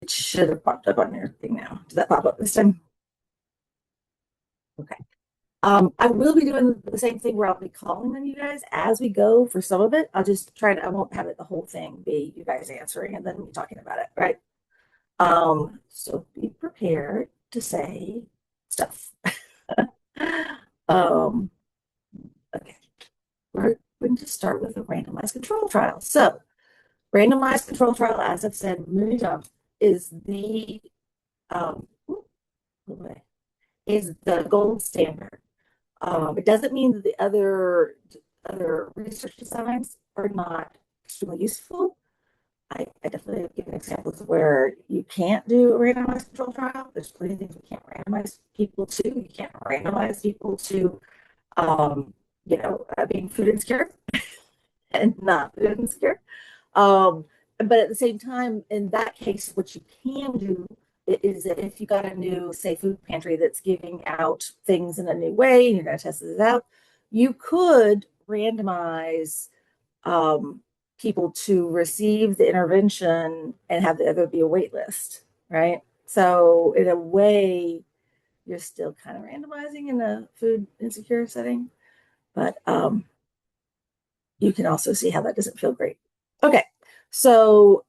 It should have popped up on your thing now. Does that pop up this time? Okay. I will be doing the same thing where I'll be calling on you guys as we go for some of it. I'll just try to, I won't have it the whole thing be you guys answering and then me talking about it, right? So be prepared to say stuff. um, okay, we're going to start with a randomized control trial. So, randomized control trial, as I've said many times, is the um, is the gold standard. It doesn't mean that the other research designs are not extremely useful. I definitely have given examples where you can't do a randomized control trial. There's plenty of things we can't randomize people to. You can't randomize people to, being food insecure and not food insecure. Um, but at the same time, in that case, what you can do is that if you got a new, say, food pantry that's giving out things in a new way and you're going to test this out, you could randomize um, people to receive the intervention and have the other be a wait list, right? So in a way, you're still kind of randomizing in a food insecure setting, but you can also see how that doesn't feel great. Okay, so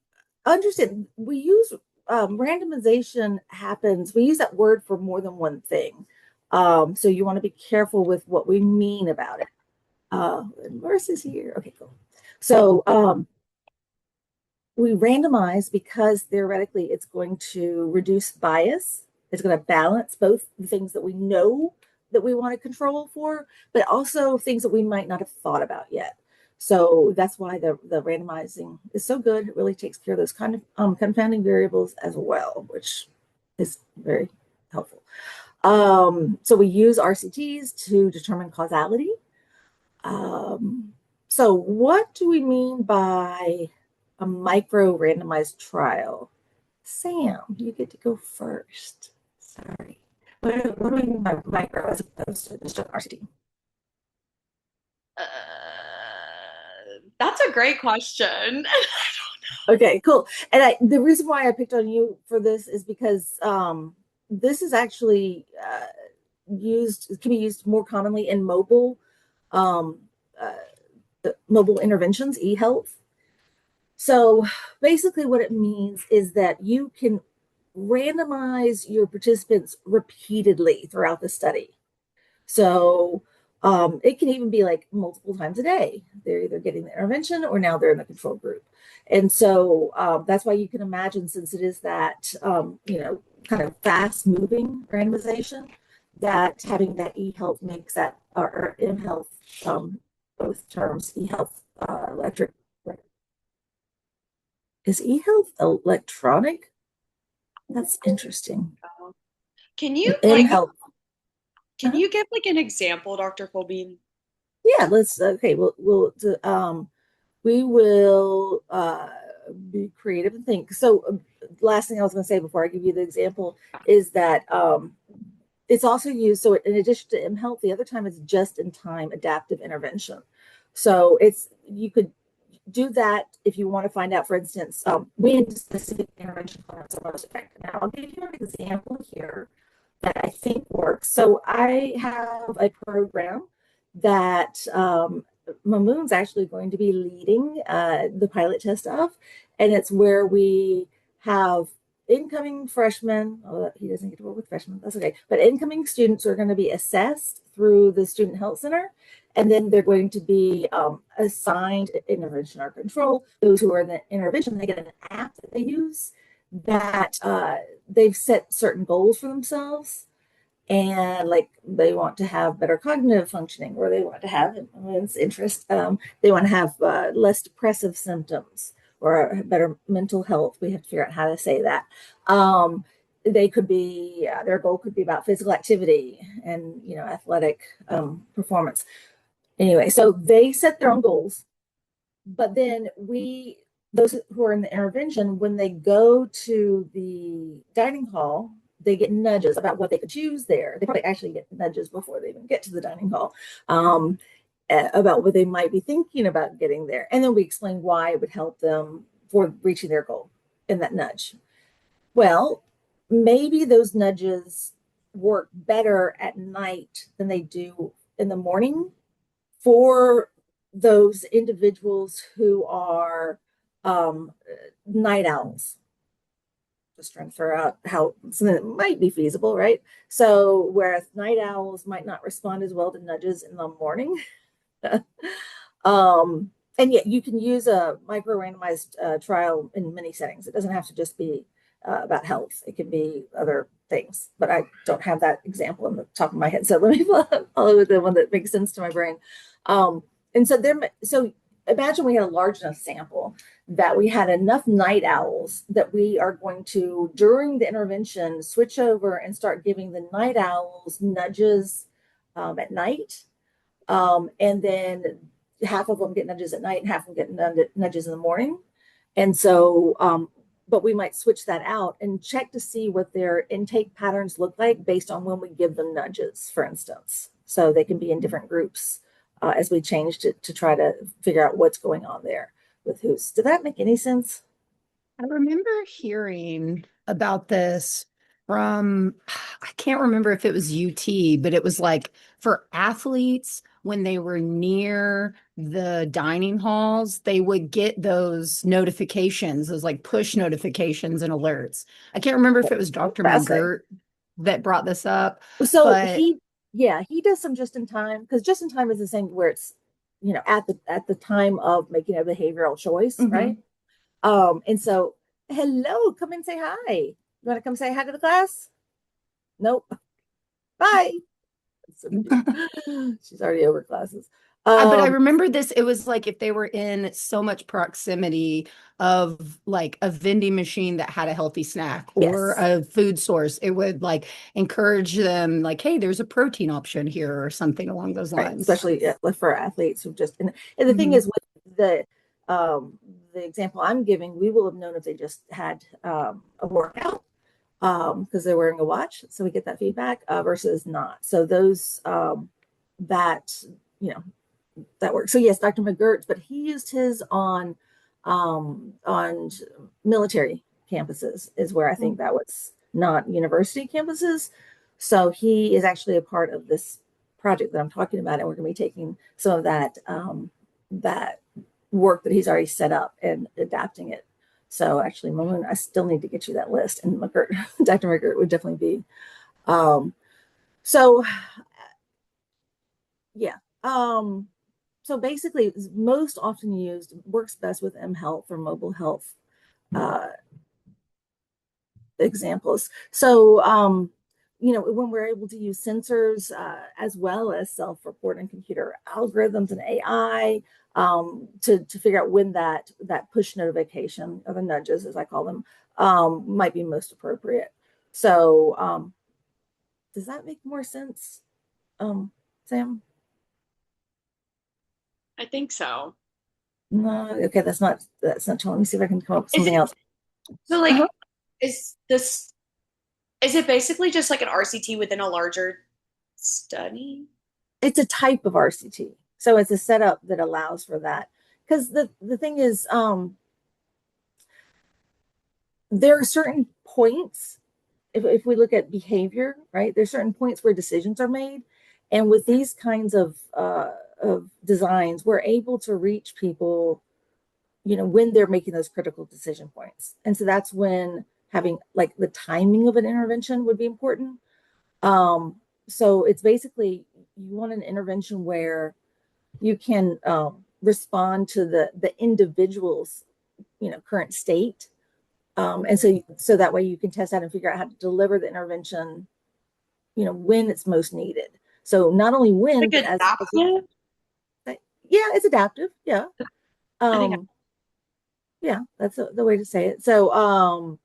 understand we use randomization happens. We use that word for more than one thing. So you want to be careful with what we mean about it. Versus here. Okay, cool. So we randomize because theoretically it's going to reduce bias. It's going to balance both the things that we know that we want to control for, but also things that we might not have thought about yet. So that's why the randomizing is so good. It really takes care of those kind of confounding variables as well, which is very helpful. So we use RCTs to determine causality. So what do we mean by a micro randomized trial? Sam, you get to go first. Sorry. What do we mean by micro as opposed to just an RCT? That's a great question. Okay, cool. And the reason why I picked on you for this is because this is actually used, it can be used more commonly in um, uh, mobile interventions, e-health. So basically, what it means is that you can randomize your participants repeatedly throughout the study. So it can even be like multiple times a day. They're either getting the intervention or now they're in the control group. And so that's why you can imagine, since it is that, kind of fast moving randomization, that having that e-health makes that, or m-health, both terms, e-health, electric, is e-health electronic? That's interesting. Can you M-health. can you give like an example, Dr. Colbean? Yeah, let's okay. We will be creative and think. So, last thing I was going to say before I give you the example is that it's also used. So, in addition to mHealth, the other time it's just in time adaptive intervention. So, it's you could do that if you want to find out, for instance, when specific intervention plans are most effective. Now, I'll give you an example here that I think works. So I have a program that Mamoon's actually going to be leading the pilot test of, and it's where we have incoming freshmen. Oh, he doesn't get to work with freshmen. That's okay. But incoming students are going to be assessed through the Student Health Center, and then they're going to be assigned intervention or control. Those who are in the intervention, they get an app that they use that they've set certain goals for themselves, and like they want to have better cognitive functioning, or they want to have interest, they want to have less depressive symptoms or better mental health. We have to figure out how to say that. They could be their goal could be about physical activity and athletic performance. Anyway, so they set their own goals, but then those who are in the intervention, when they go to the dining hall, they get nudges about what they could choose there. They probably actually get nudges before they even get to the dining hall, about what they might be thinking about getting there. And then we explain why it would help them for reaching their goal in that nudge. Well, maybe those nudges work better at night than they do in the morning for those individuals who are night owls. Just trying to figure out how something that might be feasible, right? So, whereas night owls might not respond as well to nudges in the morning, um, and yet you can use a micro randomized trial in many settings. It doesn't have to just be about health, it can be other things, but I don't have that example in the top of my head. So let me follow with the one that makes sense to my brain. Um, and so so imagine we had a large enough sample that we had enough night owls that we are going to, during the intervention, switch over and start giving the night owls nudges at night, and then half of them get nudges at night and half of them get nudges in the morning. And so, but we might switch that out and check to see what their intake patterns look like based on when we give them nudges, for instance. So they can be in different groups as we change to try to figure out what's going on there with who's. Did that make any sense? I remember hearing about this from, I can't remember if it was UT, but it was like for athletes when they were near the dining halls, they would get those notifications, those like push notifications and alerts. I can't remember if it was Dr. Fascinating. McGirt that brought this up, So but yeah, he does some just in time because just in time is the same where it's, at the time of making a behavioral choice, right? mhm. And so, hello, come and say hi. You want to come say hi to the class? Nope. Bye. So cute. She's already over classes. But I Um, remember this, it was like if they were in so much proximity of like a vending machine that had a healthy snack or yes, a food source, it would like encourage them, like, hey, there's a protein option here or something along those right. lines. Especially for athletes who just and the thing Mhm. is with the example I'm giving, we will have known if they just had a workout because they're wearing a watch, so we get that feedback versus not. So those that you know that works. So yes, Dr. McGirt, but he used his on military campuses is where I think that was not university campuses. So he is actually a part of this project that I'm talking about, and we're going to be taking some of that work that he's already set up and adapting it. So actually, Moon, I still need to get you that list, and McGirt, Dr. McGirt would definitely be. Um, so yeah. So basically, it's most often used, works best with M Health or mobile health uh, examples. So, when we're able to use sensors as well as self-reporting computer algorithms and AI to figure out when that push notification or the nudges, as I call them, might be most appropriate. So, does that make more sense, Sam? I think so. No, okay, that's not. Let me see if I can come up with Is something it else. so Uh-huh. like is this is it basically just like an RCT within a larger study? It's a type of RCT. So it's a setup that allows for that. Because the thing is, there are certain points, if we look at behavior, right, there's certain points where decisions are made. And with these kinds of designs, we're able to reach people, when they're making those critical decision points. And so that's when having like the timing of an intervention would be important. Um, so it's basically you want an intervention where you can respond to the individual's current state, and so that way you can test out and figure out how to deliver the intervention when it's most needed. So not only when Like but as adaptive? yeah, it's adaptive, yeah. I think um yeah, that's the way to say it. So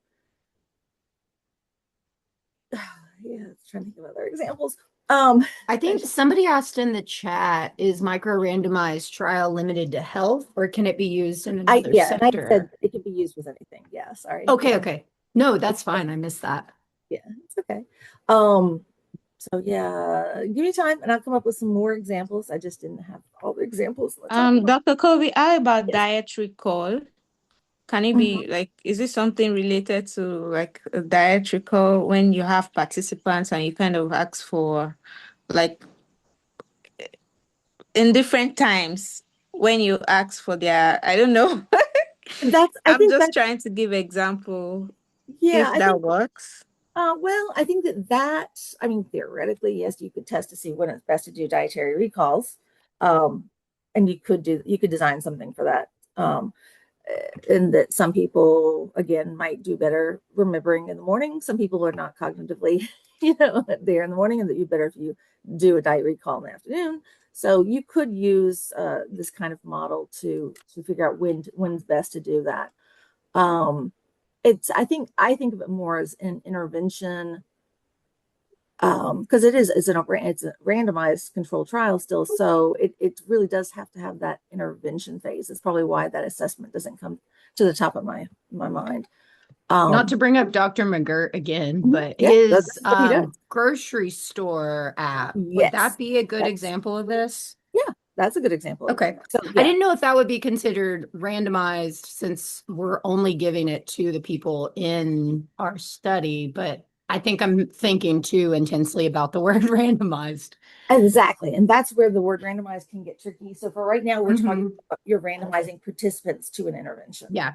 yeah, trying to think of other examples. I think somebody asked in the chat, is micro randomized trial limited to health or can it be used in I another yeah, and I said sector? it can be used with anything. Yeah, sorry. Okay, okay. No, that's fine. I missed that. Yeah, it's okay. Um, so yeah, give me time and I'll come up with some more examples. I just didn't have all the examples on the top of my Dr. Kobe, how about yes. dietary call? Can it Mhm. be like, is it something related to like a diet recall when you have participants and you kind of ask for like in different times when you ask for their, I don't know. I I'm think just that, trying to give example yeah, if I that think, works. well, I think I mean, theoretically, yes, you could test to see when it's best to do dietary recalls. Um, and you could design something for that. And that some people, again, might do better remembering in the morning. Some people are not cognitively, there in the morning, and that you better if you do a diet recall in the afternoon. So you could use this kind of model to figure out when's best to do that. Um, I think of it more as an intervention, because it's a randomized controlled trial still, so it really does have to have that intervention phase. It's probably why that assessment doesn't come to the top of my mind. Not to um bring up Dr. McGirt again, but yeah, this his is what he does. grocery store app, would Yes, that be a good that's example of this? yeah, that's a good example of it. Okay. So I yeah, didn't know if that would be considered randomized since we're only giving it to the people in our study, but I think I'm thinking too intensely about the word randomized. exactly, and that's where the word randomized can get tricky. So for right now, we're talking Mhm. about you're randomizing participants to an intervention, Yeah.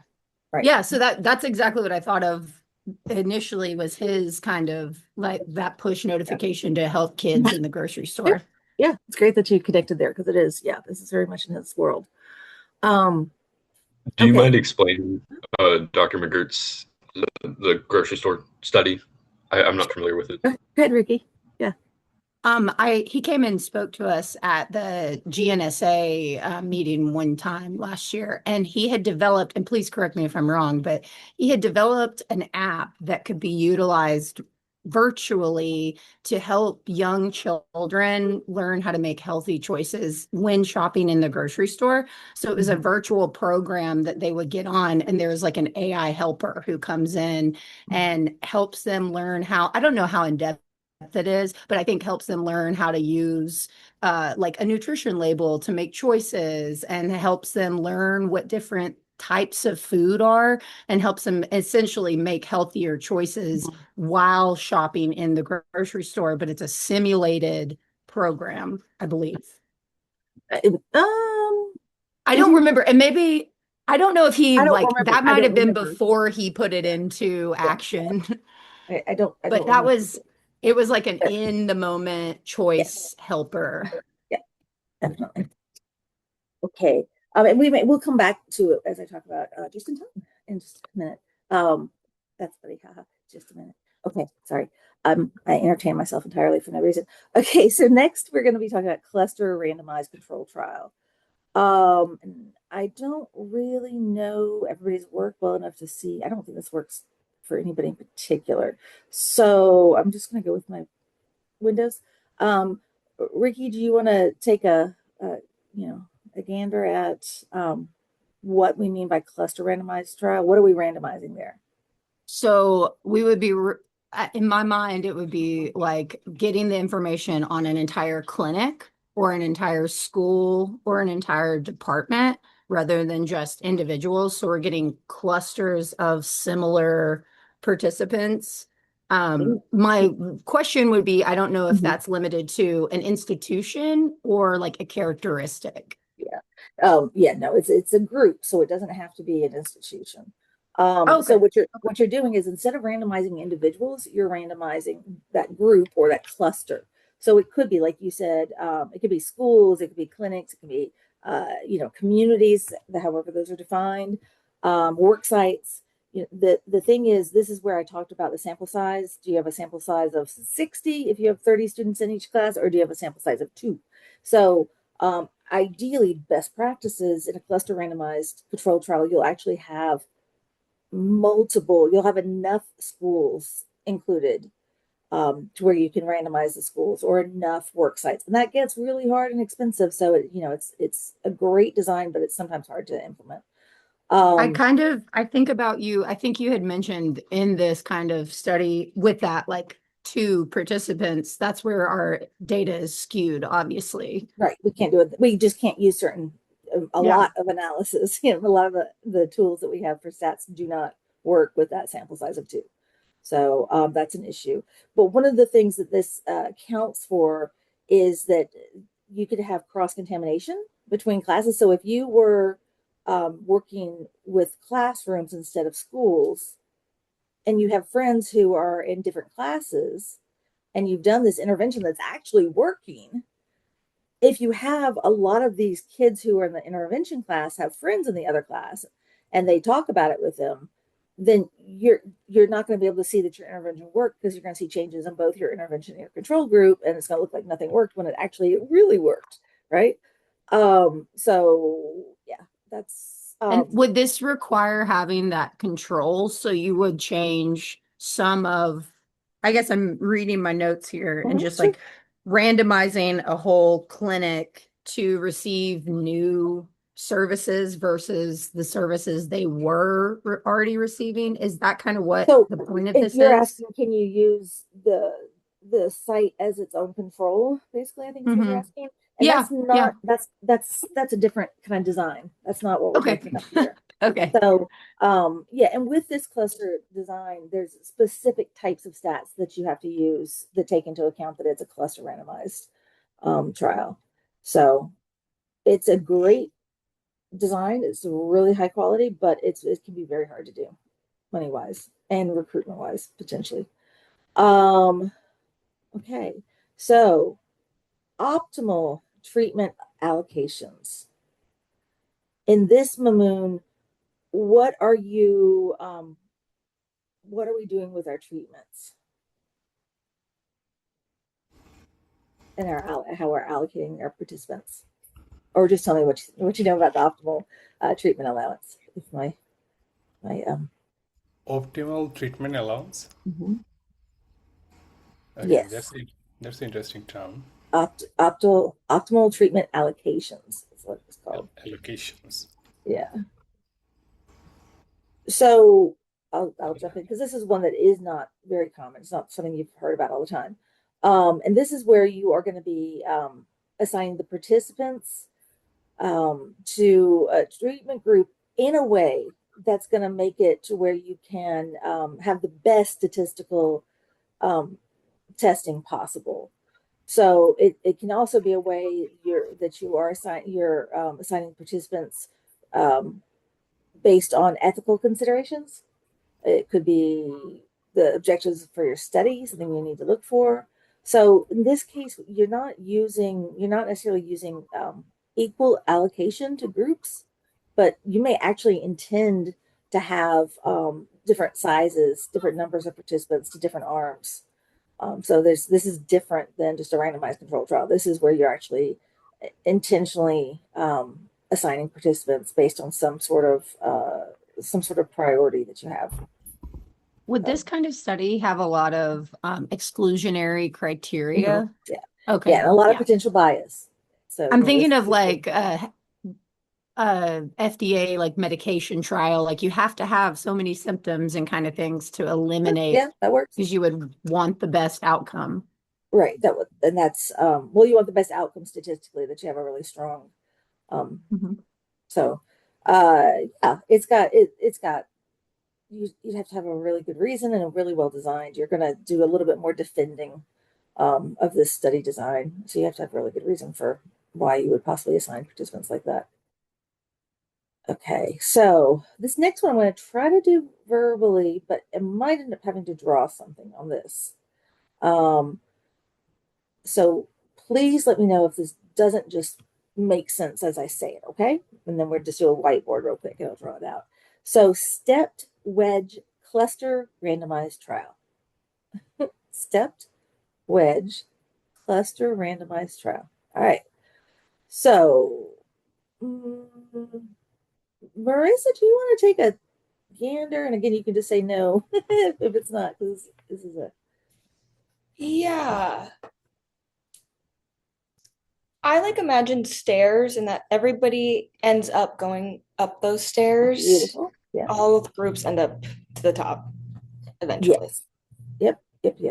right? Yeah, so that's exactly what I thought of initially was his kind of like that push Yeah. notification to help kids in the grocery Yeah, store. yeah, it's great that you connected there because it is, yeah, this is very much in his world. um Do you okay. mind explaining Dr. McGirt's the grocery store study? I'm not familiar with it. Go ahead, Ricky. Yeah. He came and spoke to us at the GNSA meeting one time last year, and he had developed, and please correct me if I'm wrong, but he had developed an app that could be utilized virtually to help young children learn how to make healthy choices when shopping in the grocery store. So it was a Mhm. virtual program that they would get on, and there was like an AI helper who comes in and helps them learn how, I don't know how in depth it is, but I think helps them learn how to use like a nutrition label to make choices and helps them learn what different types of food are and helps them essentially make healthier choices while shopping in the grocery store. But it's a simulated program, I believe. I Is don't it? remember. And maybe I don't know if he I don't like remember. that I might don't have been remember. before he put it Yeah, into yeah. action. I But don't that remember. was it was like an But in the moment yeah, choice helper. yeah, definitely. Okay. And we'll come back to it as I talk about just in time in just a minute. Um, that's funny. Haha. Just a minute. Okay. Sorry. I entertain myself entirely for no reason. Okay. So next we're going to be talking about cluster randomized control trial. And I don't really know everybody's work well enough to see. I don't think this works for anybody in particular. So I'm just going to go with my Windows. Um, Ricky, do you want to take you know, a gander at what we mean by cluster randomized trial? What are we randomizing there? So we would be, in my mind, it would be like getting the information on an entire clinic or an entire school or an entire department rather than just individuals. So we're getting clusters of similar participants. My question would be, I don't know if Mhm. that's limited to an institution or like a characteristic. Yeah. Yeah, no, it's a group, so it doesn't have to be an institution. So Okay. what you're doing is instead of randomizing individuals, you're randomizing that group or that cluster. So it could be, like you said, it could be schools, it could be clinics, it could be communities, however those are defined, work sites. The thing is, this is where I talked about the sample size. Do you have a sample size of 60 if you have 30 students in each class, or do you have a sample size of 2? So ideally, best practices in a cluster randomized controlled trial, you'll have enough schools included to where you can randomize the schools or enough work sites. And that gets really hard and expensive. So it's a great design, but it's sometimes hard to implement. Um, I think about you, I think you had mentioned in this kind of study with that, like 2 participants, that's where our data is skewed, obviously. right. We can't do it. We just can't use certain a Yeah. lot of analysis. A lot of the tools that we have for stats do not work with that sample size of 2. So that's an issue. But one of the things that this accounts for is that you could have cross-contamination between classes. So if you were working with classrooms instead of schools, and you have friends who are in different classes, and you've done this intervention that's actually working, if you have a lot of these kids who are in the intervention class have friends in the other class and they talk about it with them, then you're not going to be able to see that your intervention worked, because you're going to see changes in both your intervention and your control group, and it's going to look like nothing worked when it really worked, right? So yeah, that's And would this require having that control? So you would change some of, I guess I'm reading my notes here, and just sure. like randomizing a whole clinic to receive new services versus the services they were already receiving. Is that kind of what So the point of if this you're is? asking, can you use the site as its own control? Basically, I think is what you're asking. And Yeah, that's not that's a different kind of design. That's not what we're Okay. talking about here. Okay. So yeah, and with this cluster design, there's specific types of stats that you have to use that take into account that it's a cluster randomized trial. So it's a great design. It's really high quality, but it can be very hard to do money wise and recruitment wise potentially. Okay, so optimal treatment allocations. In this Mamoon, what are we doing with our treatments and how we're allocating our participants? Or just tell me what you know about the optimal treatment allowance. If my Optimal treatment allowance. mhm. Okay, Yes, that's an interesting term. optimal treatment allocations is what it's called. Allocations. Yeah. So I'll jump in because this is one that is not very common. It's not something you've heard about all the time. And this is where you are going to be assigning the participants to a treatment group in a way that's going to make it to where you can have the best statistical testing possible. So it can also be a way that you are assigning participants based on ethical considerations. It could be the objectives for your study, something you need to look for. So in this case, you're not necessarily using equal allocation to groups, but you may actually intend to have different sizes, different numbers of participants to different arms. So this is different than just a randomized control trial. This is where you're actually intentionally assigning participants based on some sort of priority that you have. Would this kind of study have a lot of exclusionary criteria? Yeah. Okay. Yeah, and a lot of potential bias. So I'm thinking of like FDA like medication trial, like you have to have so many symptoms and kind of things to eliminate. Yeah, that works. Because you would want the best outcome. Right. That's well, you want the best outcome statistically, that you have a really strong so yeah, you'd have to have a really good reason and a really well designed. You're gonna do a little bit more defending of this study design. So you have to have a really good reason for why you would possibly assign participants like that. Okay, so this next one I'm going to try to do verbally, but it might end up having to draw something on this. So please let me know if this doesn't just make sense as I say it, okay? And then we'll just do a whiteboard real quick and I'll draw it out. So stepped wedge cluster randomized trial. Stepped wedge cluster randomized trial. All right. So, Marissa, do you want to take a gander? And again, you can just say no if it's not, because this is it. Yeah. I like imagine stairs and that everybody ends up going up those stairs. Beautiful. Yeah. All of the groups end up to the top eventually. Yes. Yep. So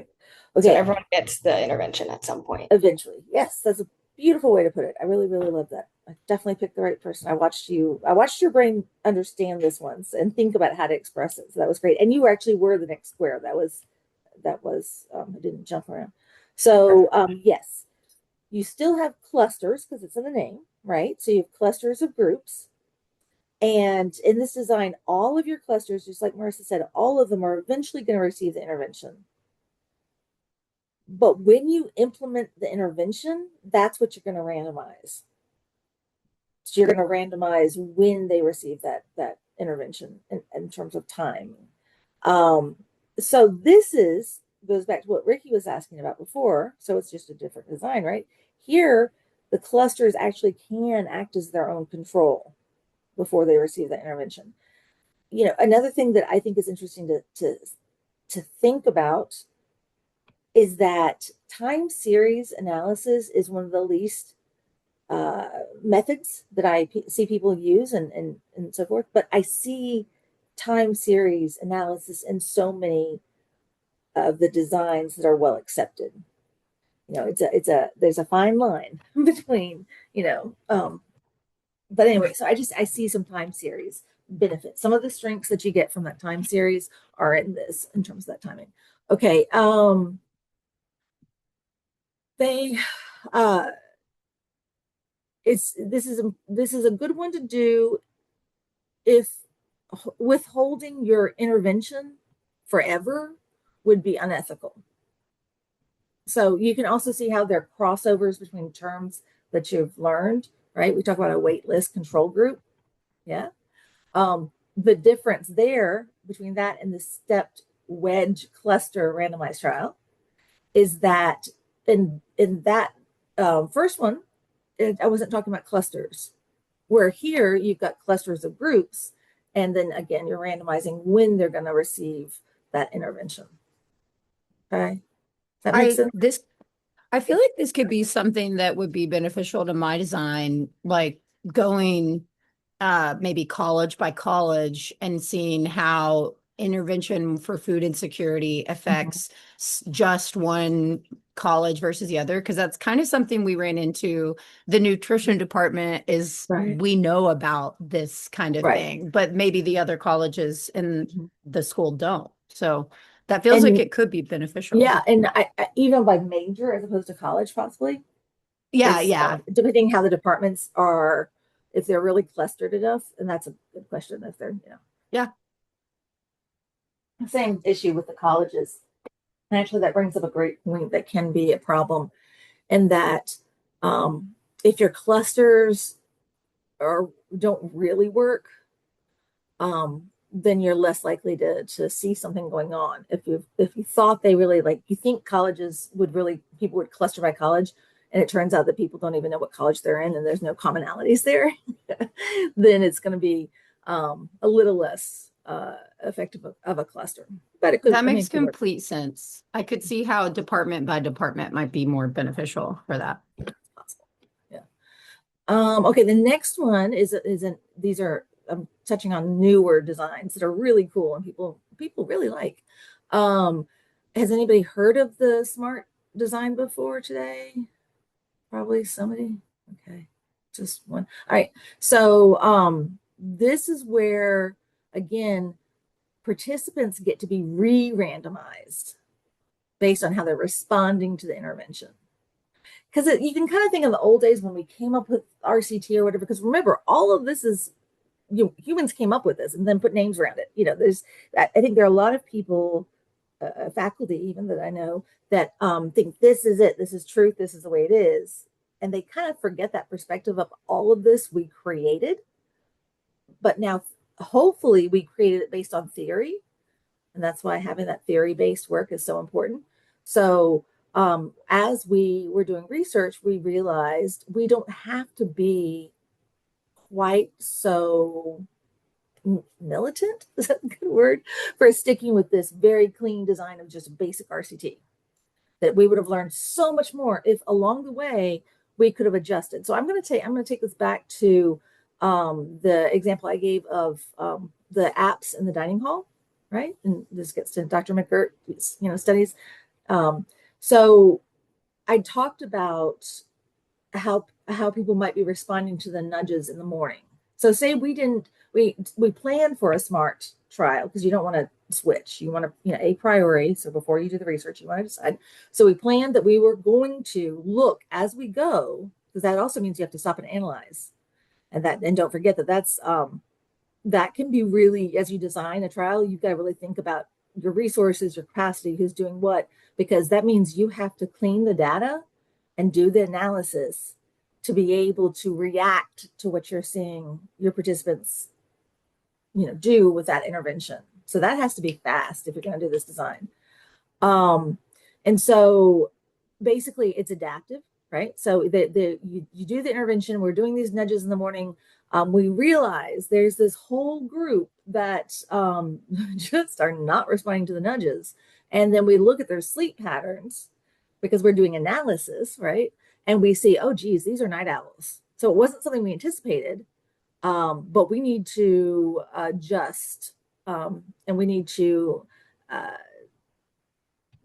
Okay. everyone gets the intervention at some point. Eventually. Yes. beautiful way to put it. I really, really love that. I definitely picked the right person. I watched your brain understand this once and think about how to express it. So that was great. And you actually were the next square. I didn't jump around. So yes, you still have clusters because it's in the name, right? So you have clusters of groups. And in this design, all of your clusters, just like Marissa said, all of them are eventually going to receive the intervention. But when you implement the intervention, that's what you're going to randomize. So you're going to randomize when they receive that intervention in terms of time. So this goes back to what Ricky was asking about before. So it's just a different design, right? Here, the clusters actually can act as their own control before they receive that intervention. Another thing that I think is interesting to think about is that time series analysis is one of the least methods that I see people use and so forth. But I see time series analysis in so many of the designs that are well accepted. There's a fine line between, but anyway, so I see some time series benefits. Some of the strengths that you get from that time series are in terms of that timing. Okay. They this is a good one to do if withholding your intervention forever would be unethical. So you can also see how there are crossovers between terms that you've learned, right? We talk about a wait list control group. Yeah. The difference there between that and the stepped wedge cluster randomized trial is that in that first one, I wasn't talking about clusters, where here you've got clusters of groups, and then again, you're randomizing when they're going to receive that intervention. Okay. That makes sense? I feel like this could be something that would be beneficial to my design, like going maybe college by college and seeing how intervention for food insecurity affects just one college versus the other, because that's kind of something we ran into. The nutrition department is Right. we know about this kind of Right. thing, but maybe the other colleges in the school don't. So that feels like it could be beneficial. Yeah, and I even by major as opposed to college, possibly. Yeah. Depending how the departments are, if they're really clustered enough, and that's a good question. If they're, Yeah. Same issue with the colleges. And actually, that brings up a great point that can be a problem, and that if your clusters don't really work, then you're less likely to see something going on. If you thought they really you think colleges people would cluster by college, and it turns out that people don't even know what college they're in, and there's no commonalities there, then it's going to be a little less effective of a cluster. But it could. That makes complete sense. I could see how department by department might be more beneficial for that. Possible. Yeah. Okay. The next one these are, I'm touching on newer designs that are really cool and people really like. Has anybody heard of the smart design before today? Probably somebody. Okay. Just one. All right. So this is where, again, participants get to be re-randomized based on how they're responding to the intervention. Because you can kind of think of the old days when we came up with RCT or whatever, because remember, all of this is, humans came up with this and then put names around it. I think there are a lot of people, faculty even that I know, that think this is it, this is truth, this is the way it is. And they kind of forget that perspective of all of this we created. But now, hopefully, we created it based on theory. And that's why having that theory-based work is so important. So as we were doing research, we realized we don't have to be quite so militant, is that a good word, for sticking with this very clean design of just basic RCT. That we would have learned so much more if along the way we could have adjusted. So I'm going to take this back to the example I gave of the apps in the dining hall, right? And this gets to Dr. McGirt's, studies. So I talked about how people might be responding to the nudges in the morning. So say we plan for a SMART trial because you don't want to switch. You want to, a priori. So before you do the research, you want to decide. So we planned that we were going to look as we go, because that also means you have to stop and analyze. And don't forget that can be really, as you design a trial, you've got to really think about your resources, your capacity, who's doing what, because that means you have to clean the data and do the analysis to be able to react to what you're seeing your participants, do with that intervention. So that has to be fast if you're going to do this design. And so basically it's adaptive, right? So you do the intervention, we're doing these nudges in the morning. We realize there's this whole group that just are not responding to the nudges. And then we look at their sleep patterns because we're doing analysis, right? And we see, oh, geez, these are night owls. So it wasn't something we anticipated, but we need to adjust and we need to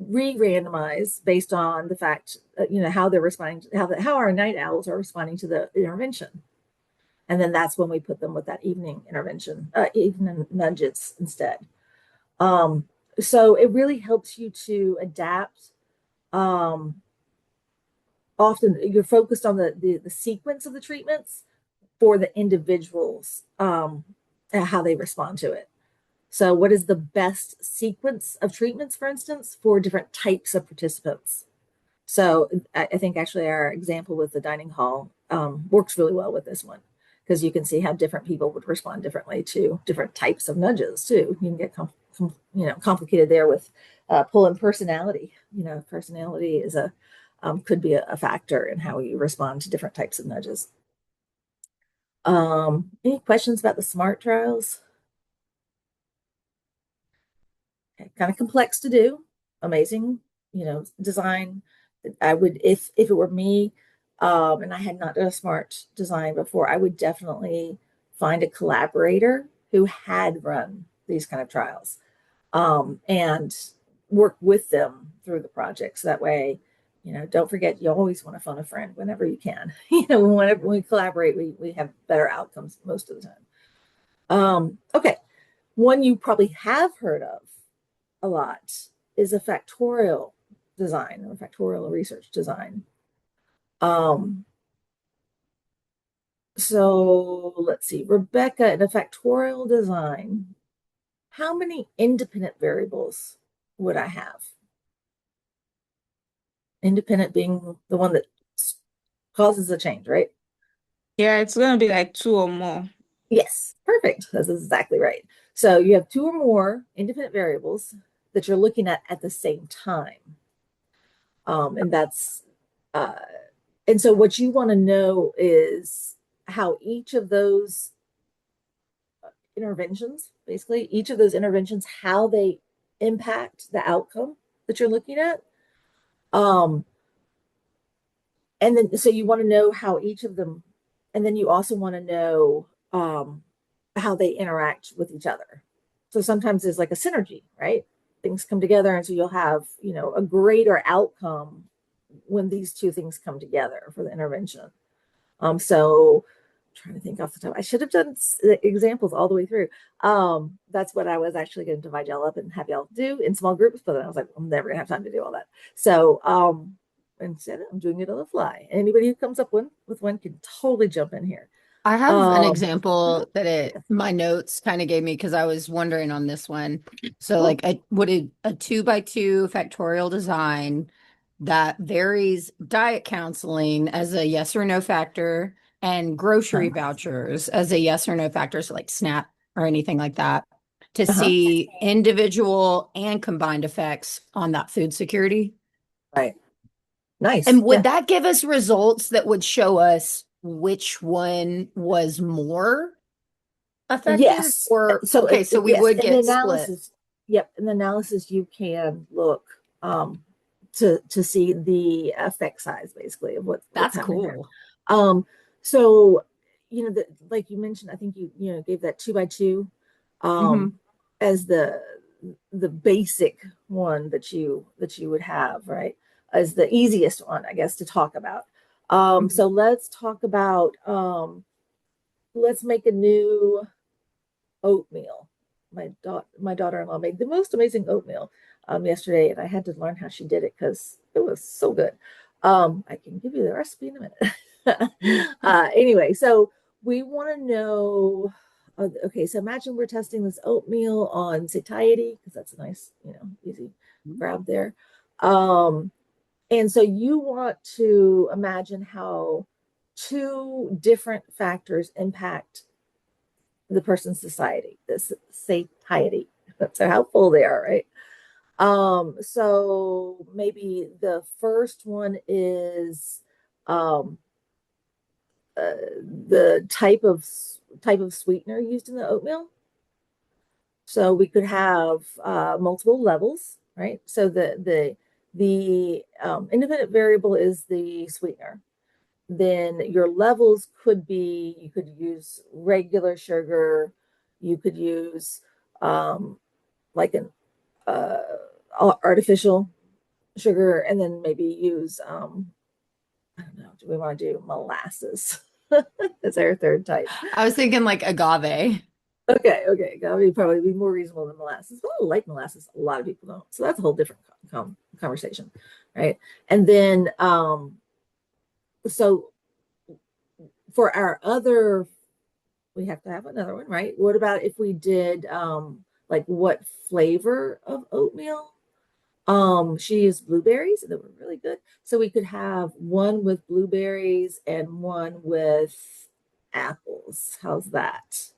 re-randomize based on the fact, how they're responding, how our night owls are responding to the intervention. And then that's when we put them with that evening intervention, evening nudges instead. So it really helps you to adapt. Often you're focused on the sequence of the treatments for the individuals, and how they respond to it. So what is the best sequence of treatments, for instance, for different types of participants? So I think actually our example with the dining hall works really well with this one, because you can see how different people would respond differently to different types of nudges too. You can get complicated there with pull and personality. Personality is could be a factor in how you respond to different types of nudges. Any questions about the SMART trials? Okay, kind of complex to do, amazing, design. I would, if it were me, and I had not done a SMART design before, I would definitely find a collaborator who had run these kind of trials, and work with them through the projects. That way, don't forget, you always want to phone a friend whenever you can. Whenever we collaborate, we have better outcomes most of the time. Okay, one you probably have heard of a lot is a factorial design or factorial research design. So let's see, Rebecca, in a factorial design, how many independent variables would I have? Independent being the one that causes the change, right? Yeah, it's going to be like 2 or more. Yes, perfect. That's exactly right. So you have 2 or more independent variables that you're looking at the same time. And that's, and so what you want to know is how each of those interventions, basically, each of those interventions, how they impact the outcome that you're looking at. And then, so you want to know how each of them, and then you also want to know how they interact with each other. So sometimes there's like a synergy, right? Things come together, and so you'll have, a greater outcome when these 2 things come together for the intervention. So I'm trying to think off the top. I should have done examples all the way through. That's what I was actually going to divide y'all up and have y'all do in small groups, but then I was like, I'm never gonna have time to do all that. So instead I'm doing it on the fly. Anybody who comes up with one can totally jump in here. I have an example that my notes kind of gave me because I was wondering on this one. So Cool. like a 2x2 factorial design that varies diet counseling as a yes or no factor and grocery vouchers as a yes or no factor, so like SNAP or anything like that, to see individual and combined effects on that food security. Right. Nice. And would that give us results that would show us which one was more effective? Yes. Or so okay, so we yes, would in get the analysis. split. Yep, in the analysis you can look to see the effect size basically of what's That's happening here. cool. So like you mentioned, I think you gave that 2x2 as the basic one that you would have, right, as the easiest one, I guess, to talk about. So let's talk about let's make a new oatmeal. My daughter-in-law made the most amazing oatmeal yesterday, and I had to learn how she did it because it was so good. I can give you the recipe in a minute. Anyway, so we want to know. Okay, so imagine we're testing this oatmeal on satiety because that's a nice, easy grab there. And so you want to imagine how two different factors impact the person's society, this satiety. So how full they are, right? So maybe the first one is um, the type of sweetener used in the oatmeal. So we could have multiple levels, right? So the independent variable is the sweetener. Then your levels could be, you could use regular sugar, you could use like an artificial sugar, and then maybe use I don't know, do we want to do molasses? That's our third type. I was thinking like agave. Okay, that would probably be more reasonable than molasses. But I like molasses. A lot of people don't, so that's a whole different conversation, right? And then so for our other, we have to have another one, right? What about if we did like what flavor of oatmeal? She used blueberries and they were really good. So we could have one with blueberries and one with apples. How's that?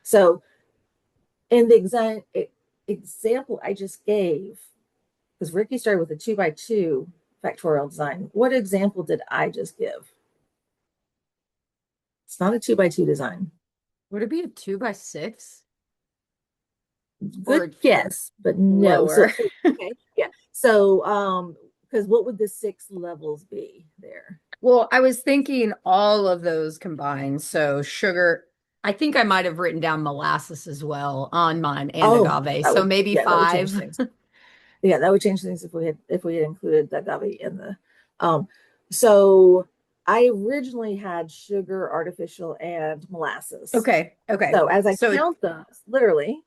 So in the example I just gave, because Ricky started with a 2x2 factorial design, what example did I just give? It's not a 2x2 design. Would it be a 2x6? Good Or guess, but no. So, lower? okay, yeah. So, because what would the 6 levels be there? Well, I was thinking all of those combined. So sugar, I think I might have written down molasses as well on mine and agave. So maybe yeah, that would change 5. things. Yeah, that would change things if we had included the agave in the. So I originally had sugar, artificial, and molasses. Okay. So as I So count those, literally,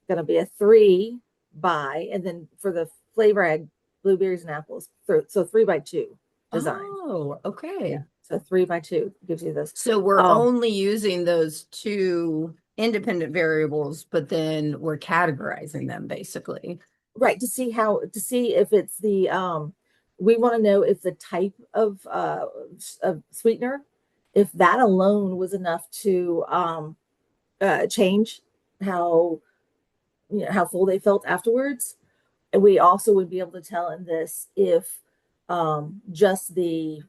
going to be a 3 by, and then for the flavor, I had blueberries and apples. So 3x2 design. oh, okay. Yeah. So 3x2 gives you this. So we're only using those two independent variables, but then we're categorizing them basically. Right, to see if it's the we want to know if the type of sweetener, if that alone was enough to change how how full they felt afterwards. And we also would be able to tell in this if just the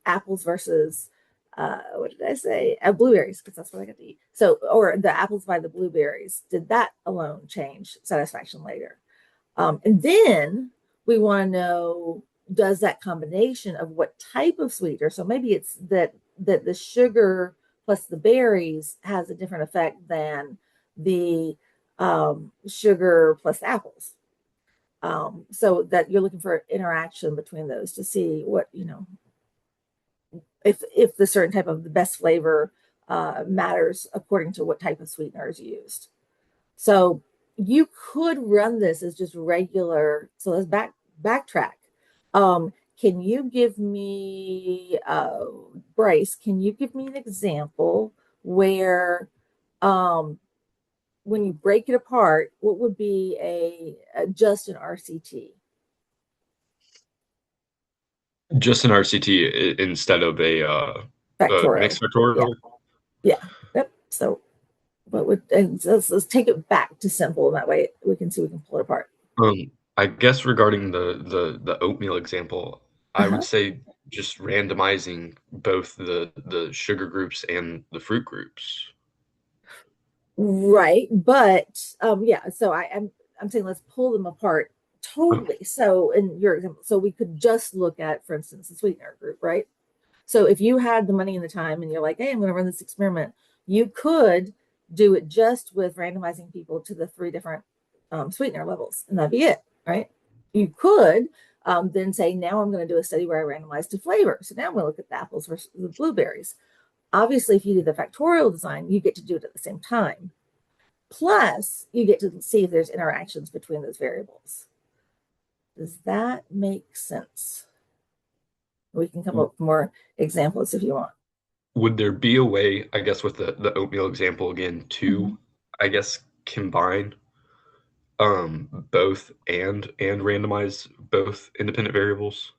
apples versus what did I say? Blueberries, because that's what I got to eat. So, or the apples by the blueberries, did that alone change satisfaction later? And then we want to know, does that combination of what type of sweetener, so maybe it's that the sugar plus the berries has a different effect than the sugar plus apples. So that you're looking for interaction between those to see what, if the certain type of the best flavor matters according to what type of sweetener is used. So you could run this as just regular. So let's backtrack. Can you give me, Bryce, can you give me an example where when you break it apart, what would be a just an RCT? Just an RCT instead of a Factorial. mixed factorial. Yeah. Yep. So what would, and let's take it back to simple. That way we can pull it apart. I guess regarding the oatmeal example, I would say just randomizing both the sugar groups and the fruit groups. Right. But yeah, so I'm saying let's pull them apart totally. So in your example, so we could just look at, for instance, the sweetener group, right? So if you had the money and the time and you're like, hey, I'm going to run this experiment, you could do it just with randomizing people to the 3 different sweetener levels, and that'd be it, right? You could then say, now I'm going to do a study where I randomize to flavor. So now I'm going to look at the apples versus the blueberries. Obviously, if you do the factorial design, you get to do it at the same time. Plus, you get to see if there's interactions between those variables. Does that make sense? We can come up with more examples if you want. Would there be a way, I guess, with the oatmeal example again, to, I guess, combine both and randomize both independent variables?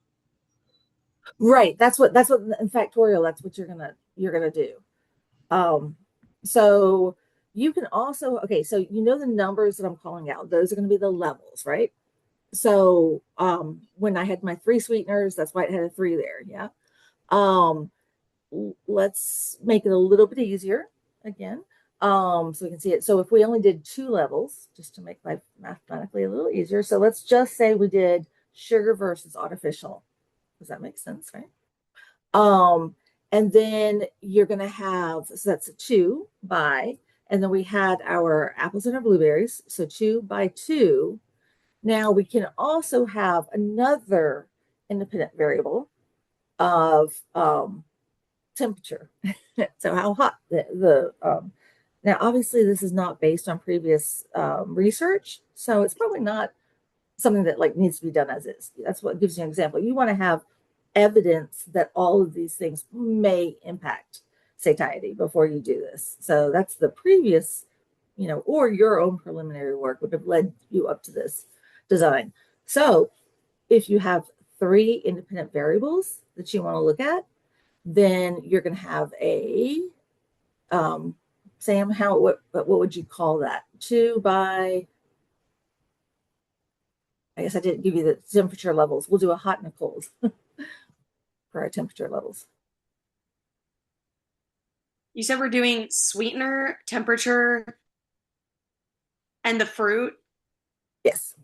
Right. That's what in factorial, that's what you're gonna do. So you can also, okay, so you know the numbers that I'm calling out, those are going to be the levels, right? So when I had my 3 sweeteners, that's why it had a 3 there. Yeah. Let's make it a little bit easier again. So we can see it. So if we only did 2 levels, just to make life mathematically a little easier. So let's just say we did sugar versus artificial. Does that make sense, right? And then you're going to have, so that's a 2 by, and then we had our apples and our blueberries. So 2 by 2. Now we can also have another independent variable of temperature. So how hot now obviously this is not based on previous research. So it's probably not something that like needs to be done as is. That's what gives you an example. You want to have evidence that all of these things may impact satiety before you do this. So that's the previous, or your own preliminary work would have led you up to this design. So if you have 3 independent variables that you want to look at, then you're going to have a, Sam, what would you call that? 2 by, I guess I didn't give you the temperature levels. We'll do a hot and a cold for our temperature levels. You said we're doing sweetener, temperature, and the fruit. Yes.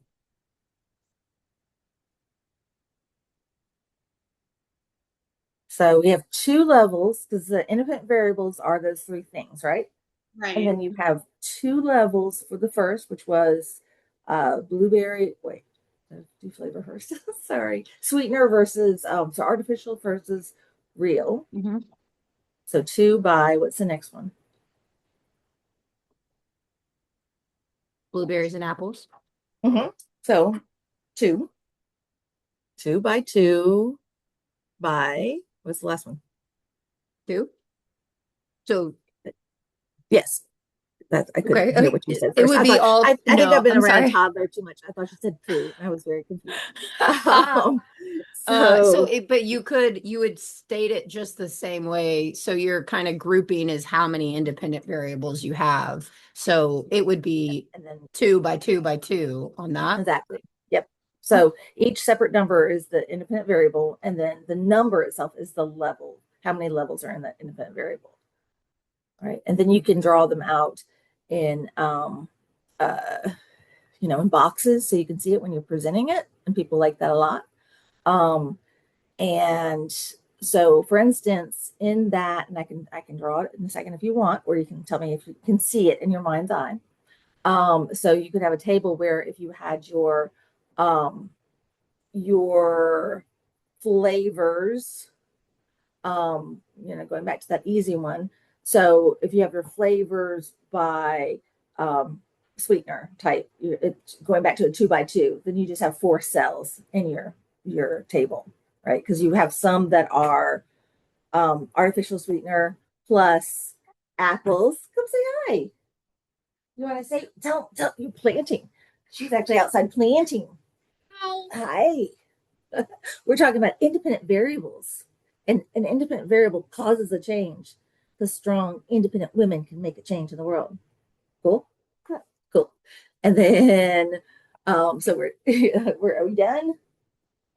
So we have 2 levels because the independent variables are those 3 things, right? Right. And then you have 2 levels for the first, which was blueberry. Wait, do flavor first. Sorry, sweetener versus so artificial versus real. So 2 by, what's the next one? Blueberries and apples. So 2 by 2 by, what's the last one? 2. So Yes. That I couldn't hear what you said. It would be all. I think I've been I'm around sorry. toddler too much. I thought you said 2. I was very confused. But you would state it just the same way. So you're kind of grouping as how many independent variables you have. So it would be and then 2 by 2 by 2 on that. exactly. Yep. So each separate number is the independent variable, and then the number itself is the level. How many levels are in that independent variable? All right, and then you can draw them out in in boxes so you can see it when you're presenting it, and people like that a lot. And so for instance, in that, and I can draw it in a second if you want, or you can tell me if you can see it in your mind's eye. So you could have a table where if you had your flavors, going back to that easy one. So if you have your flavors by sweetener type, it's going back to a 2 by 2, then you just have 4 cells in your table, right? Because you have some that are artificial sweetener plus apples. Come say hi. You want to say, tell you planting. She's actually outside planting. Hi. We're talking about independent variables. And an independent variable causes a change. The strong, independent women can make a change in the world. Cool? Cool. And then, so are we done?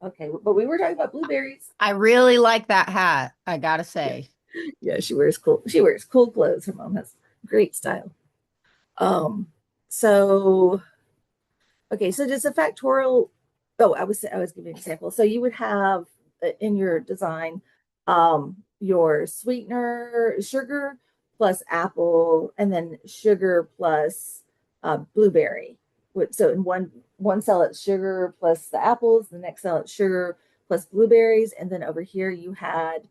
Okay, but we were talking about blueberries. I really like that hat, I gotta say. Yeah, she wears cool clothes. Her mom has great style. So okay, so just a factorial. Oh, I was giving an example. So you would have in your design your sweetener, sugar plus apple, and then sugar plus blueberry. So in one one cell it's sugar plus the apples, the next cell it's sugar plus blueberries, and then over here you had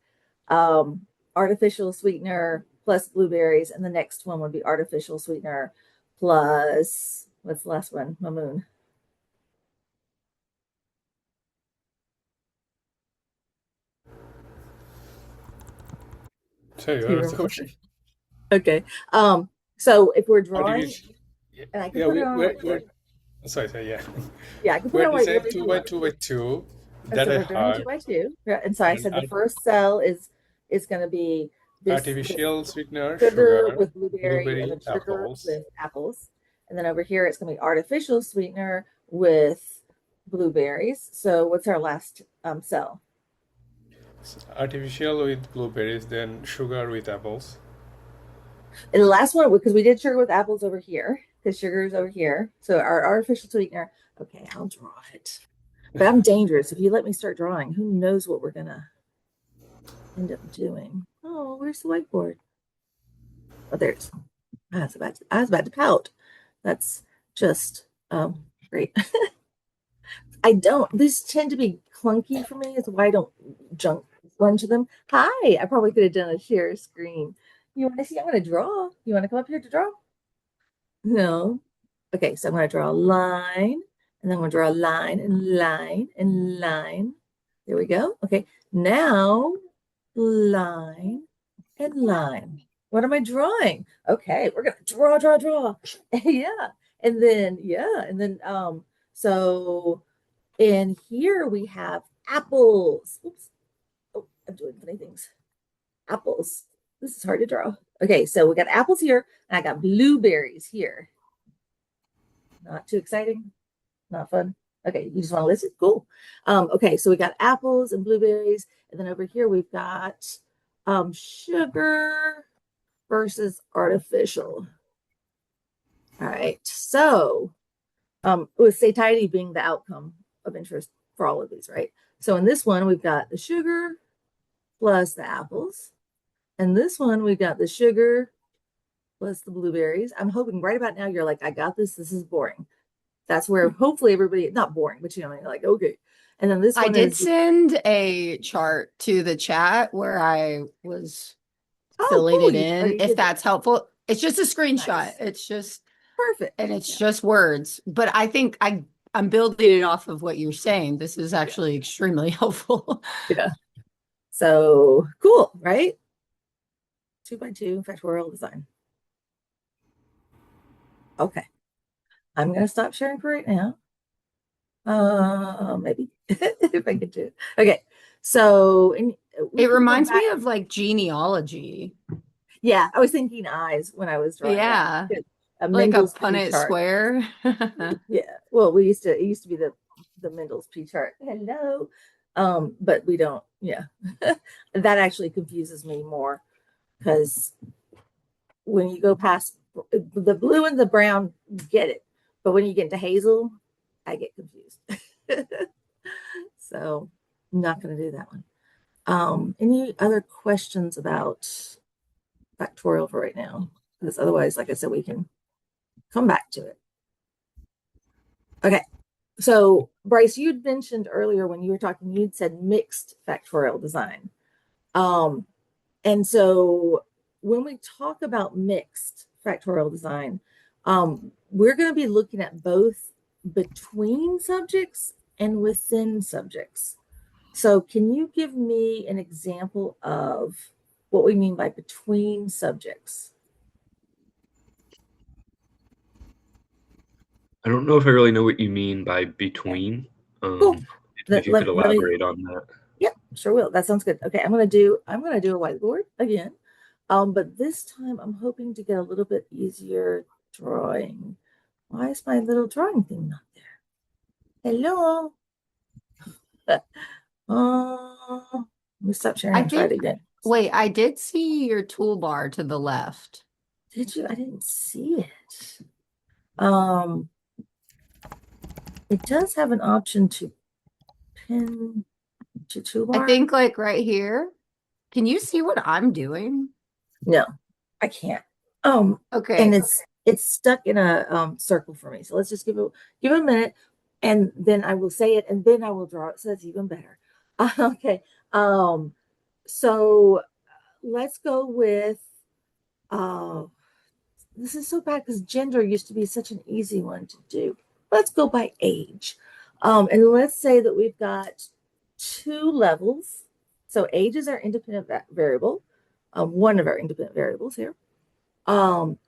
artificial sweetener plus blueberries, and the next one would be artificial sweetener plus what's the last one? Mamoon. Sorry, Do what you was the remember? question? Okay. So if we're drawing, Artificial. Yeah, and I can yeah. put it on a whiteboard. Sorry. Yeah, Yeah, I can put we're it on a whiteboard designing if two you by want. two by two. And That so I we're doing two heard. by two. Yeah, and so I And said the first cell is going to be this artificial sweetener, sugar sugar, with blueberry, and blueberry, then sugar apples. with apples. And then over here it's going to be artificial sweetener with blueberries. So what's our last cell? Artificial with blueberries, then sugar with apples. And the last one, because we did sugar with apples over here, because sugar is over here. So our artificial sweetener. Okay, I'll draw it. But I'm dangerous. If you let me start drawing, who knows what we're gonna end up doing? Oh, where's the whiteboard? Oh, there's. I was about to pout. That's just great. I don't. These tend to be clunky for me. It's why I don't jump run to them. Hi, I probably could have done a share screen. You want to see? I'm going to draw. You want to come up here to draw? No. Okay, so I'm going to draw a line, and then I'm going to draw a line and line and line. There we go. Okay, now line and line. What am I drawing? Okay, we're gonna draw. Yeah. And then so in here we have apples. Oops. Oh, I'm doing funny things. Apples. This is hard to draw. Okay, so we got apples here, and I got blueberries here. Not too exciting, not fun. Okay, you just want to listen? Cool. Okay, so we got apples and blueberries, and then over here we've got sugar versus artificial. All right, so with satiety being the outcome of interest for all of these, right? So in this one, we've got the sugar plus the apples. And this one, we've got the sugar plus the blueberries. I'm hoping right about now you're like, I got this. This is boring. That's where hopefully everybody, not boring, but you're like, okay. And then this I one did is, send a chart to the chat where I was oh, filling cool. it in, if that's helpful. It's just a screenshot. Nice. It's just Perfect. And it's just words. But I think I'm building it off of what you're saying. This is actually extremely helpful. Yeah. So cool, right? 2x2 factorial design. Okay. I'm going to stop sharing for right now. Maybe if I get to it. Okay. So It reminds me of like genealogy. Yeah, I was thinking eyes when I was drawing. Yeah. Like a Mendel's Punnett chart. square. Yeah. Well, it used to be the Mendel's P chart. Hello. But we don't, yeah. That actually confuses me more because when you go past the blue and the brown, get it. But when you get into hazel, I get confused. So I'm not going to do that one. Any other questions about factorial for right now? Because otherwise, like I said, we can come back to it. Okay. So Bryce, you'd mentioned earlier when you were talking, you'd said mixed factorial design. And so when we talk about mixed factorial design, we're going to be looking at both between subjects and within subjects. So can you give me an example of what we mean by between subjects? I don't know if I really know what you mean by between. Cool. If you could elaborate on that. Yep, sure will. That sounds good. Okay, I'm gonna do a whiteboard again. But this time I'm hoping to get a little bit easier drawing. Why is my little drawing thing not there? Hello. Let me stop sharing and try it again. Wait, I did see your toolbar to the left. Did you? I didn't see it. It does have an option to pin to toolbar. I think like right here. Can you see what I'm doing? No, I can't. Okay. And it's stuck in a circle for me. So let's just give it a minute. And then I will say it, and then I will draw it, so that's even better. Okay. So let's go with uh this is so bad because gender used to be such an easy one to do. Let's go by age. And let's say that we've got two levels. So age is our independent variable, one of our independent variables here. And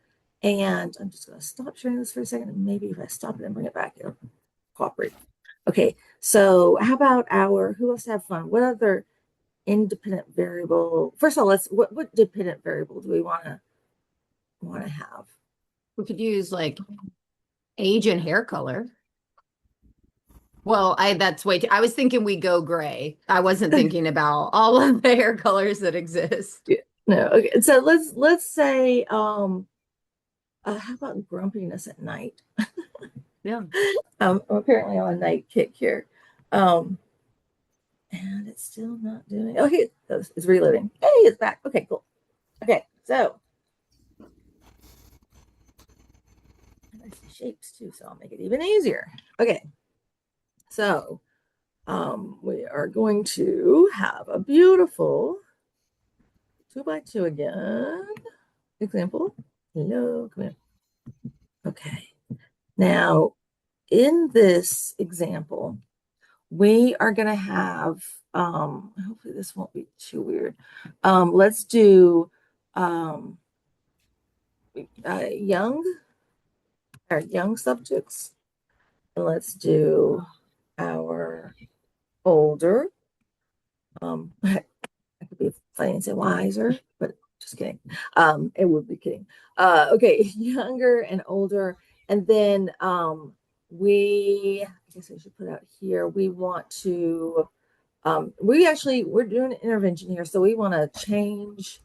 I'm just going to stop sharing this for a second. And maybe if I stop it and bring it back, it'll cooperate. Okay, so how about who wants to have fun? What other independent variable? First of all, what dependent variable do we want to have? We could use like age and hair color. Well, that's way too, I was thinking we go gray. I wasn't thinking about all of the hair colors that exist. Yeah. No, okay. So let's say how about grumpiness at night? Yeah. I'm apparently on a night kick here. And it's still not doing okay, it's reloading. Hey, it's back. Okay, cool. Okay, so I see shapes too, so I'll make it even easier. Okay, so we are going to have a beautiful 2x2 again. Example. Hello, come here. Okay. Now, in this example, we are going to have, hopefully this won't be too weird. Let's do young subjects. And let's do our older. I could be funny and say wiser, but just kidding. It would be kidding. Okay, younger and older. And then I guess I should put out here, we want to, we're doing an intervention here. So we want to change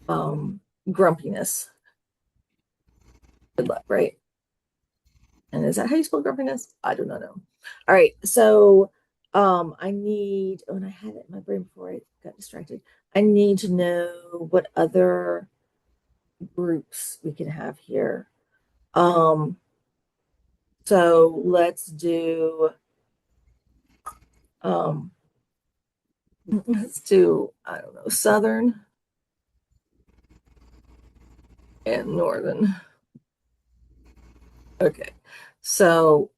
grumpiness. Good luck, right? And is that how you spell grumpiness? I do not know. All right. So I need, and I had it in my brain before I got distracted. I need to know what other groups we can have here. So let's do I don't know, Southern and Northern. Okay. So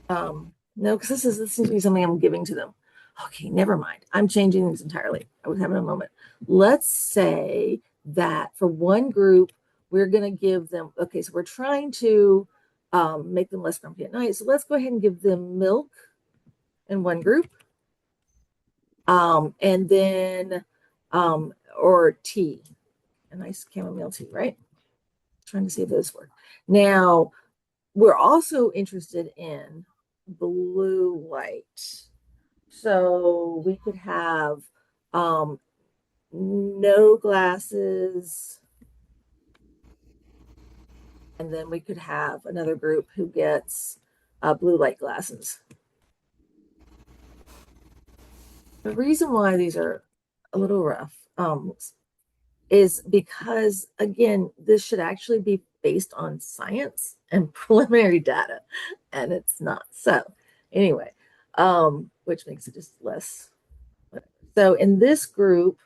no, because this seems to be something I'm giving to them. Okay, never mind. I'm changing these entirely. I was having a moment. Let's say that for one group, we're going to give them, okay, so we're trying to make them less grumpy at night. So let's go ahead and give them milk in one group. And then, or tea, a nice chamomile tea, right? Trying to see if those work. Now, we're also interested in blue light. So we could have no glasses, and then we could have another group who gets blue light glasses. The reason why these are a little rough is because, again, this should actually be based on science and preliminary data, and it's not. So anyway, which makes it just less. So in this group,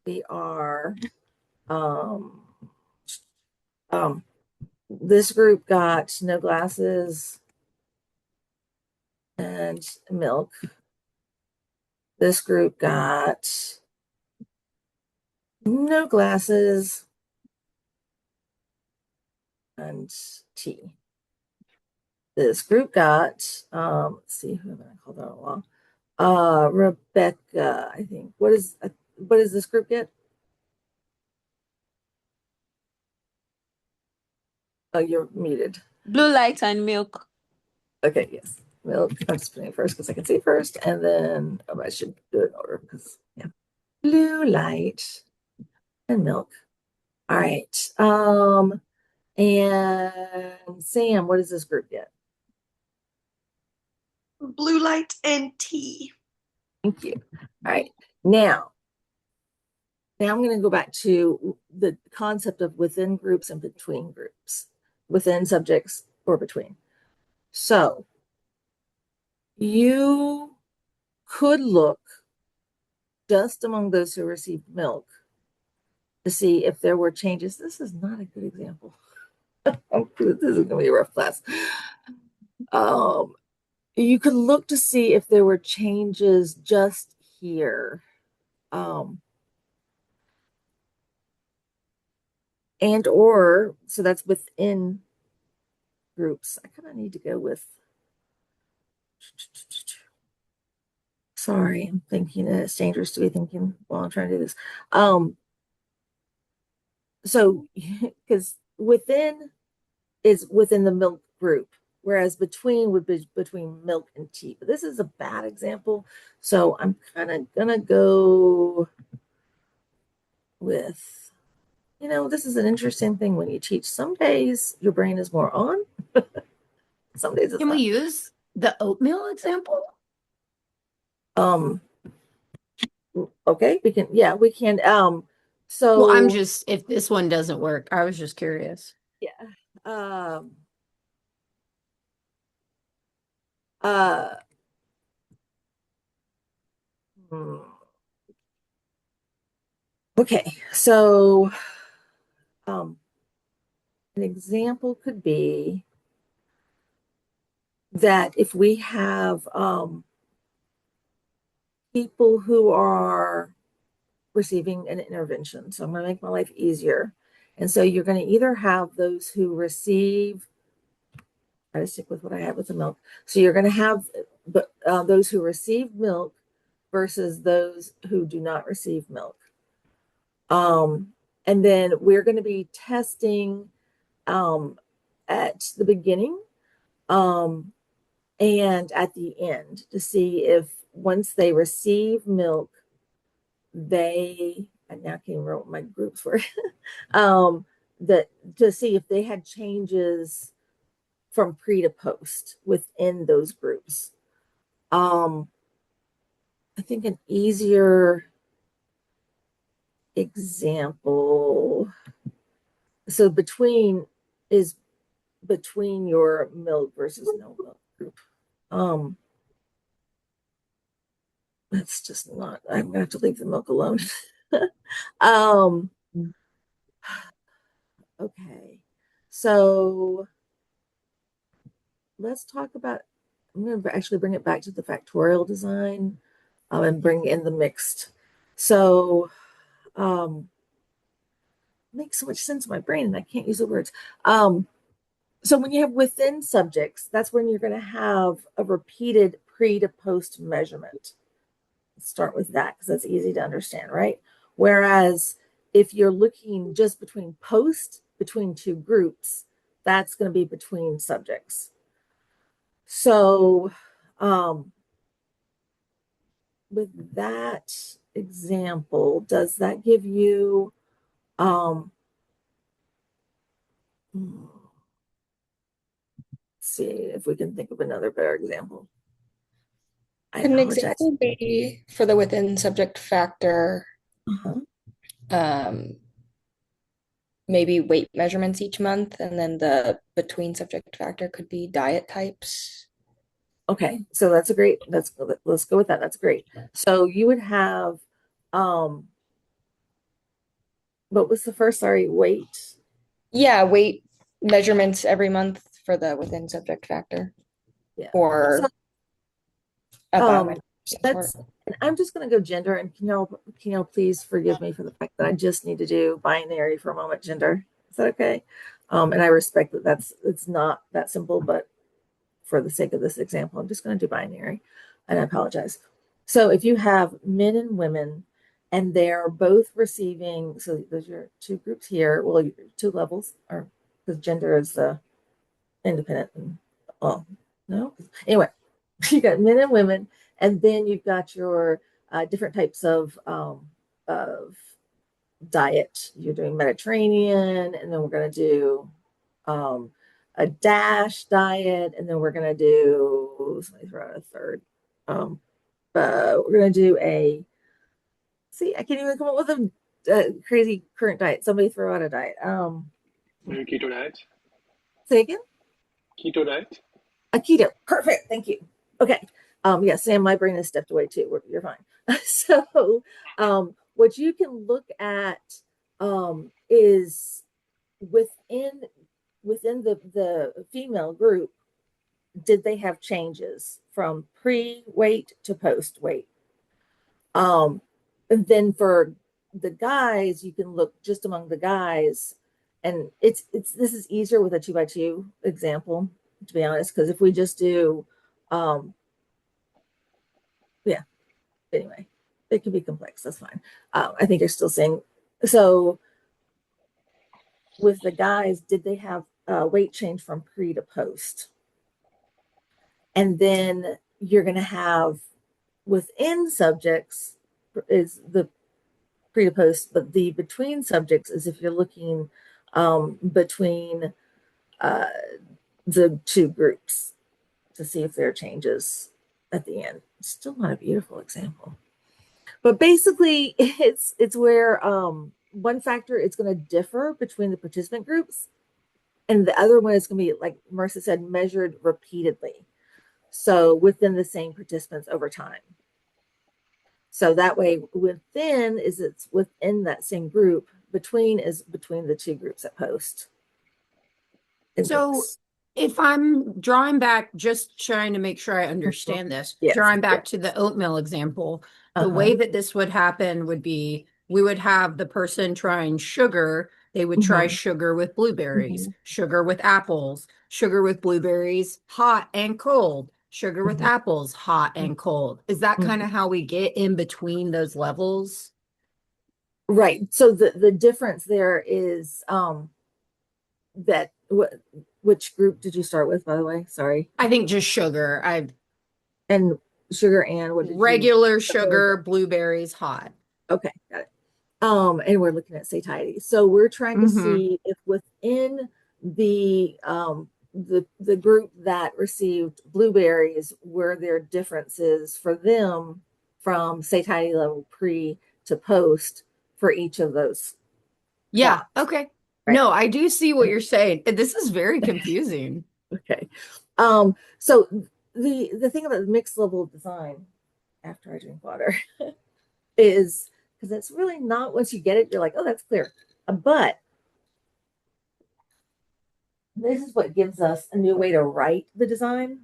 we are, this group got no glasses and milk. This group got no glasses and tea. This group got, let's see, who haven't I called out a while? Rebecca, I think. What does this group get? Oh, you're muted. Blue light and milk. Okay, yes. Milk. I'm just putting it first because I can see it first. And then I should do it in order because, yeah. Blue light and milk. All right. And Sam, what does this group get? Blue light and tea. Thank you. All right. Now, Now I'm going to go back to the concept of within groups and between groups, within subjects or between. So you could look just among those who received milk to see if there were changes. This is not a good example. This is going to be a rough class. You could look to see if there were changes just here. And or, so that's within groups. I kind of need to go with, sorry, I'm thinking it's dangerous to be thinking while I'm trying to do this. So, because within is within the milk group, whereas between would be between milk and tea. But this is a bad example. So I'm kind of gonna go with, this is an interesting thing when you teach. Some days your brain is more on, some days it's Can we not. use the oatmeal example? Okay, we can. So Well, I'm just, if this one doesn't work, I was just curious. yeah. Uh, hmm. Okay, so an example could be that if we have people who are receiving an intervention, so I'm going to make my life easier. And so you're going to either have those who receive, try to stick with what I had with the milk. So you're going to have those who receive milk versus those who do not receive milk. And then we're going to be testing at the beginning and at the end to see if once they receive milk, I now can't even remember what my groups were, that to see if they had changes from pre to post within those groups. I think an easier example. So between is between your milk versus no milk group. That's just not, I'm gonna have to leave the milk alone. Okay. So let's talk about, I'm going to actually bring it back to the factorial design and bring in the mixed. So makes so much sense in my brain and I can't use the words. So when you have within subjects, that's when you're going to have a repeated pre to post measurement. Let's start with that because that's easy to understand, right? Whereas if you're looking just between two groups, that's going to be between subjects. So with that example, does that give you let's see if we can think of another better example. I Could an apologize. example be for the within subject factor, Uh-huh. maybe weight measurements each month, and then the between subject factor could be diet types? Okay, so let's go with that. That's great. So you would have what was the first? Sorry, weight. Yeah, weight measurements every month for the within subject factor. Yeah. Or So, a biometric that's, and I'm just going to go gender. And can y'all please forgive me for the fact that I just need to do binary for a moment. Gender, is that okay? And I respect that it's not that simple, but for the sake of this example, I'm just going to do binary, and I apologize. So if you have men and women, and they're both receiving, so those are your two groups here. Well, two levels, or because gender is the independent. And, well, no, anyway, you got men and women, and then you've got your different types of diet. You're doing Mediterranean, and then we're going to do a DASH diet, and then we're going to do, somebody throw out a third. We're going to do I can't even come up with crazy current diet. Somebody throw out a diet. Maybe keto diet. Say again. Keto diet. A keto. Perfect. Thank you. Okay. Yeah, Sam, my brain has stepped away too. You're fine. So, what you can look at is within the female group, did they have changes from pre-weight to post-weight? And then for the guys, you can look just among the guys, and it's this is easier with a 2x2 example, to be honest, because if we just do yeah, anyway, it can be complex. That's fine. I think you're still saying so. With the guys, did they have weight change from pre to post? And then you're going to have within subjects is the pre to post, but the between subjects is if you're looking between uh, the two groups to see if there are changes at the end. Still not a beautiful example. But basically, it's where one factor is going to differ between the participant groups, and the other one is going to be, like Marissa said, measured repeatedly. So within the same participants over time. So that way, within is it's within that same group. Between is between the two groups at post. So if I'm drawing back, just trying to make sure I understand this, yes, drawing back to the oatmeal example, the Uh-huh. way that this would happen would be we would have the person trying sugar. They would try sugar with blueberries, sugar with apples, sugar with blueberries, hot and cold, sugar with apples, hot and cold. Is that kind of how we get in between those levels? Right. So the difference there is that which group did you start with, by the way? Sorry. I think just sugar. And sugar and what did regular sugar, blueberries, hot. Okay, got it. And we're looking at satiety. So we're trying to see if within the group that received blueberries, were there differences for them from satiety level pre to post for each of those. Yeah. plots. Okay. Right. No, I do see what you're saying. This is very confusing. Okay. So the thing about the mixed level design, after I drink water, is because it's really not, once you get it, you're like, oh, that's clear. But this is what gives us a new way to write the design,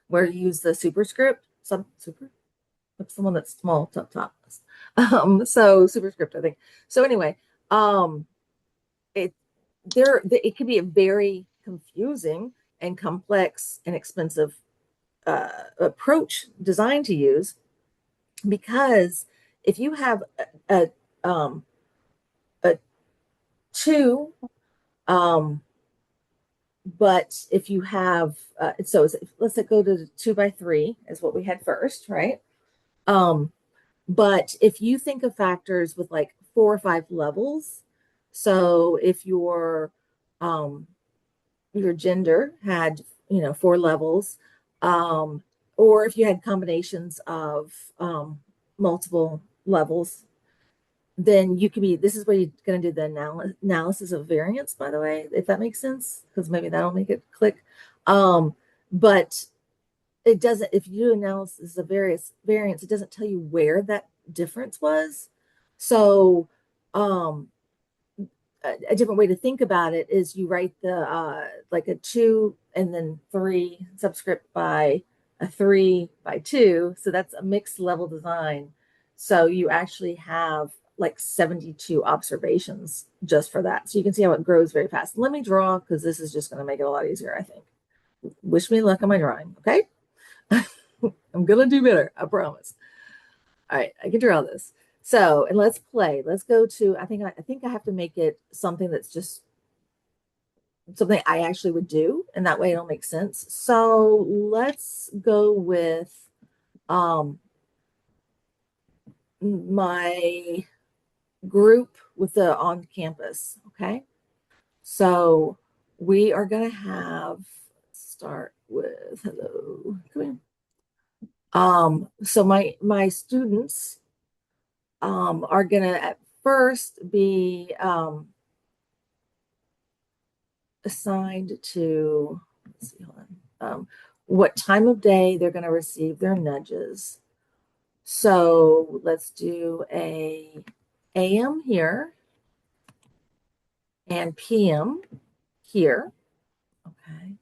where you use the superscript, what's the one that's small top. So superscript, I think. So anyway, it can be a very confusing and complex and expensive approach design to use, because if you have a two, but if you have let's go to 2x3 is what we had first, right? But if you think of factors with like 4 or 5 levels, so if your gender had 4 levels, or if you had combinations of multiple levels, then you could be, this is where you're going to do the analysis of variance, by the way, if that makes sense, because maybe that'll make it click. But it doesn't, if you do analysis of variance, it doesn't tell you where that difference was. So a different way to think about it is you write the like a 2 and then 3 subscript by a 3 by 2. So that's a mixed level design. So you actually have like 72 observations just for that. So you can see how it grows very fast. Let me draw, because this is just going to make it a lot easier, I think. Wish me luck on my drawing, okay? I'm going to do better, I promise. All right, I can draw this. So, and let's play. Let's go to, I think I have to make it something that's just something I actually would do, and that way it'll make sense. So let's go with my group with the on campus. Okay. So we are going to start with, hello, come here. So my students are going to, at first be assigned to, let's see, hold on, what time of day they're going to receive their nudges. So let's do a AM here and PM here. Okay.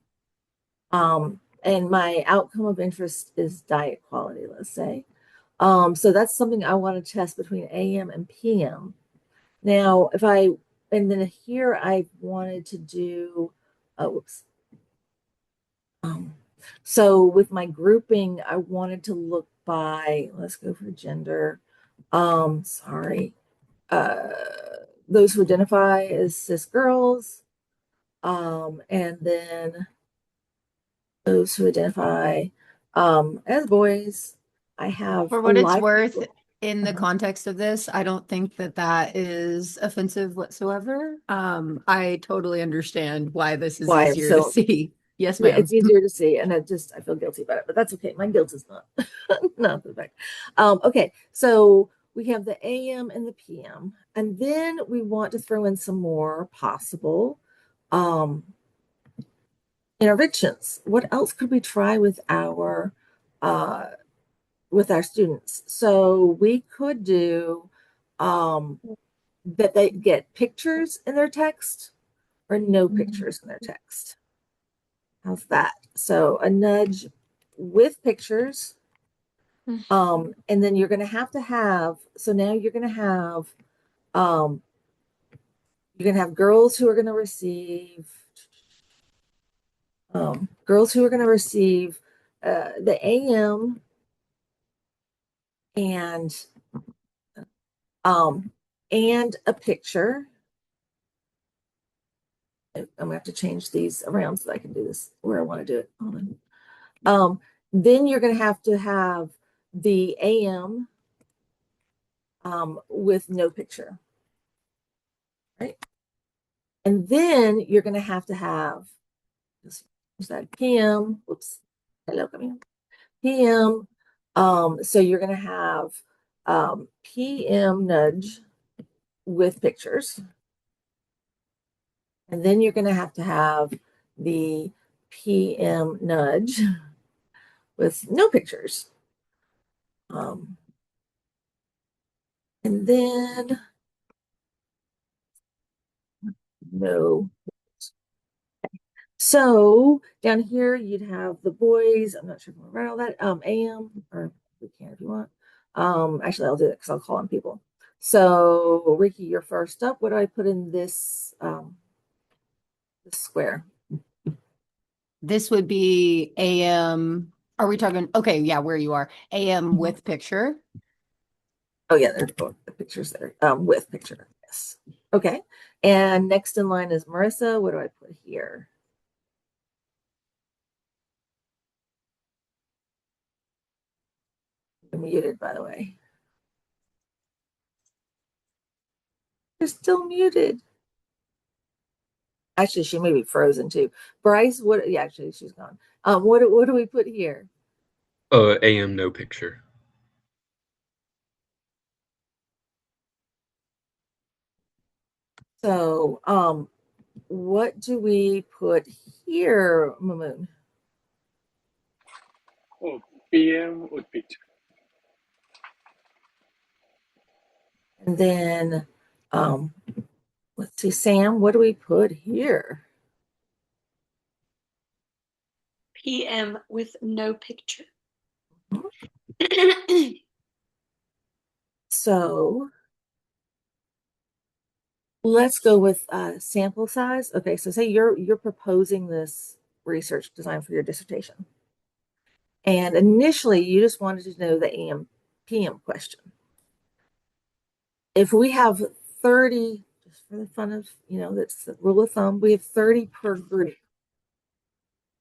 And my outcome of interest is diet quality, let's say. So that's something I want to test between AM and PM. Now, and then here I wanted to do, whoops. So with my grouping, I wanted to look by, let's go for gender. Sorry. Those who identify as cis girls. And then those who identify as boys. I have For a what it's lot of worth, people. in the context of this, I don't think that that is offensive whatsoever. I totally understand why this is Why I'm easier to so see. Yes, yeah, ma'am. it's easier to see, and I feel guilty about it, but that's okay. My guilt is not not the fact. Okay, so we have the AM and the PM, and then we want to throw in some more possible um, interventions. What else could we try uh, with our students? So we could do um, that they get pictures in their text or no pictures in their text. How's that? So a nudge with pictures. And then you're going to have, so now um, you're going to have girls who are going to receive the AM and, um, and a picture. I'm gonna have to change these around so that I can do this where I want to do it. Hold on. Then you're going to have the AM with no picture, right? And then you're going to have that PM. Whoops. Hello, come here. PM. So you're going to have PM nudge with pictures. And then you're going to have the PM nudge with no pictures. And then no. So down here you'd have the boys. I'm not sure if I'm gonna write all that. AM, or we can if you want. Actually I'll do it because I'll call on people. So Ricky, you're first up. What do I put in this this square? This would be AM. Are we talking? Okay, yeah, where you are. AM with picture. Oh yeah, there's both the pictures there. With picture, yes. Okay. And next in line is Marissa. What do I put here? You're muted, by the way. You're still muted. Actually, she may be frozen too. Bryce, what? Yeah, actually, she's gone. What do we put here? AM no picture. So, what do we put here, Mamoon? Oh, PM with picture. And then, let's see, Sam, what do we put here? PM with no picture. So let's go with sample size. Okay, so say you're proposing this research design for your dissertation. And initially you just wanted to know the AM PM question. If we have 30, just for the fun of, that's the rule of thumb, we have 30 per group.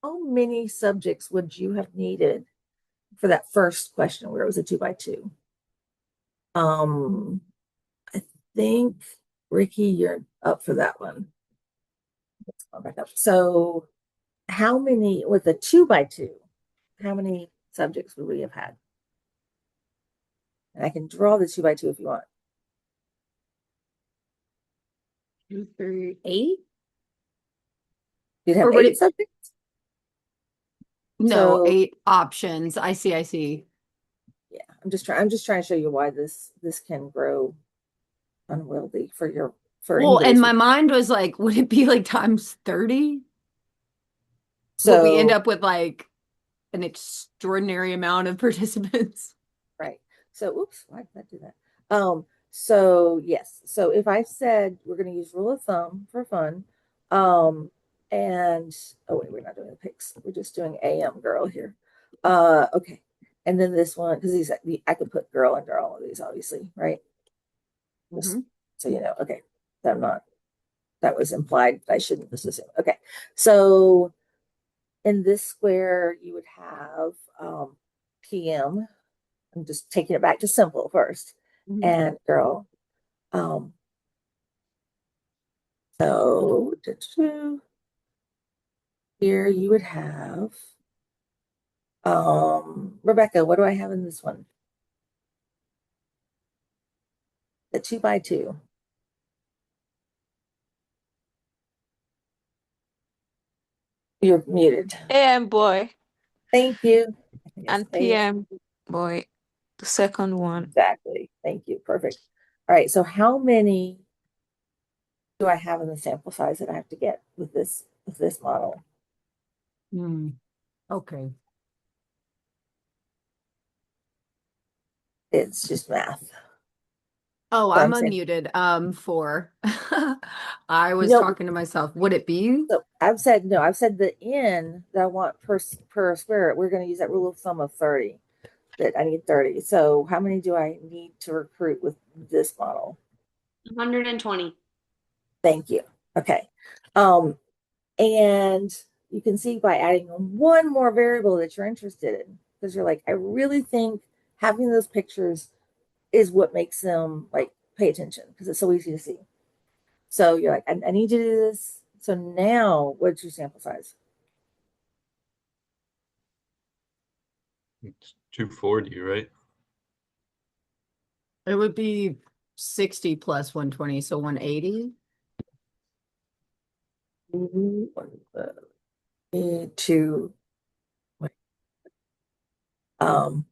How many subjects would you have needed for that first question where it was a 2x2? I think Ricky, you're up for that one. Let's go back up. So how many with a 2x2? How many subjects would we have had? And I can draw the 2x2 if you want. 2, 3, 8? You'd have Or would 8 it? subjects. No, So 8 options. I see. I see. yeah, I'm just trying to show you why this can grow unwieldy for Well, anybody and who's my mind was like, would it be like times 30? Would we end so up with like an extraordinary amount of participants? right. So oops, why did I do that? So yes. So if I said we're going to use rule of thumb for fun, and oh wait, we're not doing the picks. We're just doing AM girl here. Okay. And then this one, because these I could put girl under all of these, obviously, right? Just Mhm. so you know, okay. I'm not, that was implied. I shouldn't just assume. Okay. So in this square, you would have PM. I'm just taking it back to simple first. Mhm. And girl. So here you would have Rebecca, what do I have in this one? The 2x2. You're muted. AM boy Thank you. Yes, and PM boy, the second one. exactly. Thank you. Perfect. All right. So how many do I have in the sample size that I have to get with this model? Okay. It's just math. Oh, So I'm I'm saying, unmuted. 4. I was no, talking to myself. Would it be? so I've said no, I've said the n that I want per square. We're going to use that rule of thumb of 30. That I need 30. So how many do I need to recruit with this model? 120. Thank you. Okay. And you can see by adding one more variable that you're interested in, because you're like, I really think having those pictures is what makes them like pay attention because it's so easy to see. So you're like, I need you to do this. So now what's your sample size? It's 240, right? It would be 60 plus 120, so 180. To um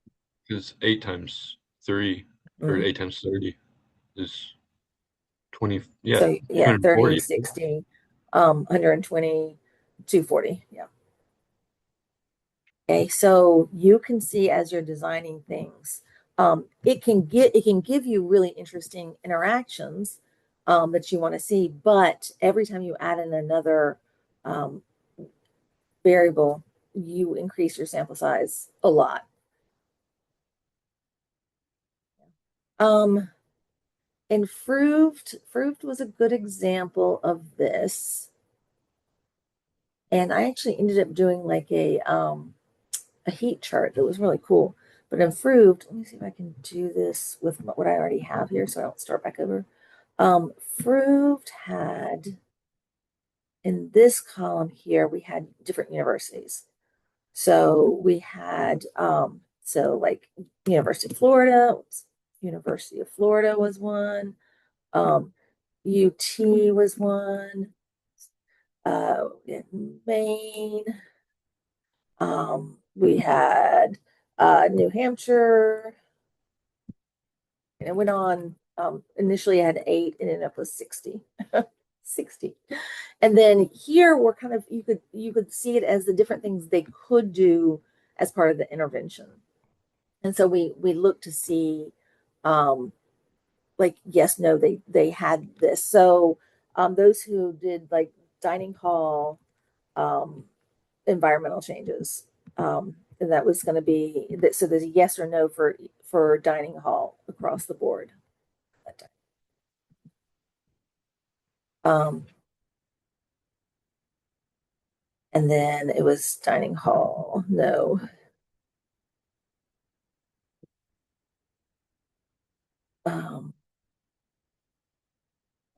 Because 8 times 3 or mm. 8 times 30 is 20. Yeah, So yeah, 30, 240. 60, 120, 240. Yeah. Okay, so you can see as you're designing things, it can give you really interesting interactions that you want to see, but every time you add in another um, variable, you increase your sample size a lot. Um, and Frooved was a good example of this. And I actually ended up doing like a heat chart that was really cool. But improved, let me see if I can do this with what I already have here so I don't start back over. Proved had, in this column here, we had different universities. So we had, so like University of Florida was one, UT was one, in Maine, we had New Hampshire, and it went on. Initially, I had 8 and ended up with 60. 60. And then here we're kind of you could see it as the different things they could do as part of the intervention. And so we look to see like yes, no, they had this. So those who did like dining hall um environmental changes. And that was going to be that. So there's a yes or no for dining hall across the board. Um, and then it was dining hall, no. Um,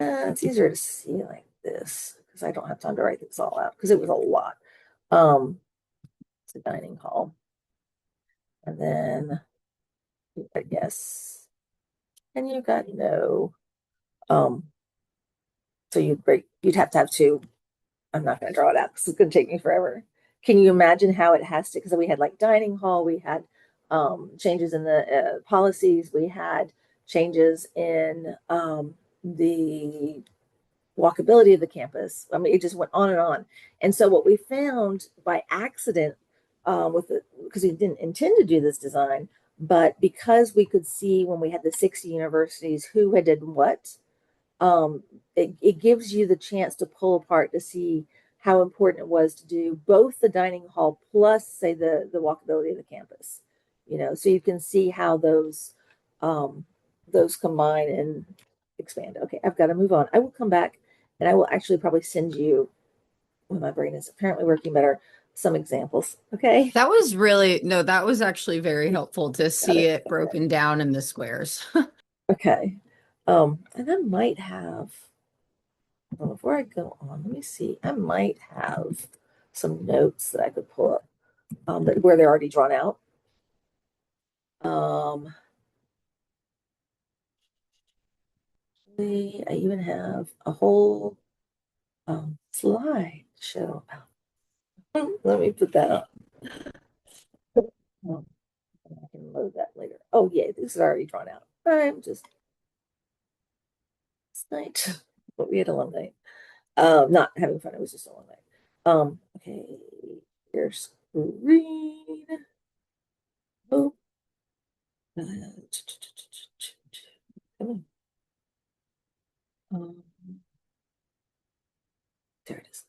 it's easier to see like this because I don't have time to write this all out because it was a lot. It's a dining hall, and then you got yes, and you got no. Um, So you'd have to have two. I'm not going to draw it out because it's going to take me forever. Can you imagine how it has to? Because we had like dining hall, we had changes in the policies, we had changes in the walkability of the campus. I mean, it just went on and on. And so what we found by accident because we didn't intend to do this design, but because we could see when we had the 60 universities who had done what, it gives you the chance to pull apart to see how important it was to do both the dining hall plus, say, the walkability of the campus. So you can see how those combine and expand. Okay, I've got to move on. I will come back and I will actually probably send you, when my brain is apparently working better, some examples. Okay. That was actually very helpful to see it broken down in the squares. Okay. And I might have, well, before I go on, let me see. I might have some notes that I could pull up where they're already drawn out. I even have a whole slideshow. Let me put that up. I can load that later. Oh yeah, this is already drawn out. I'm just night, but we had a long night. Not having fun. It was just a long night. Okay, here's screen. Oh. Come on. There it is.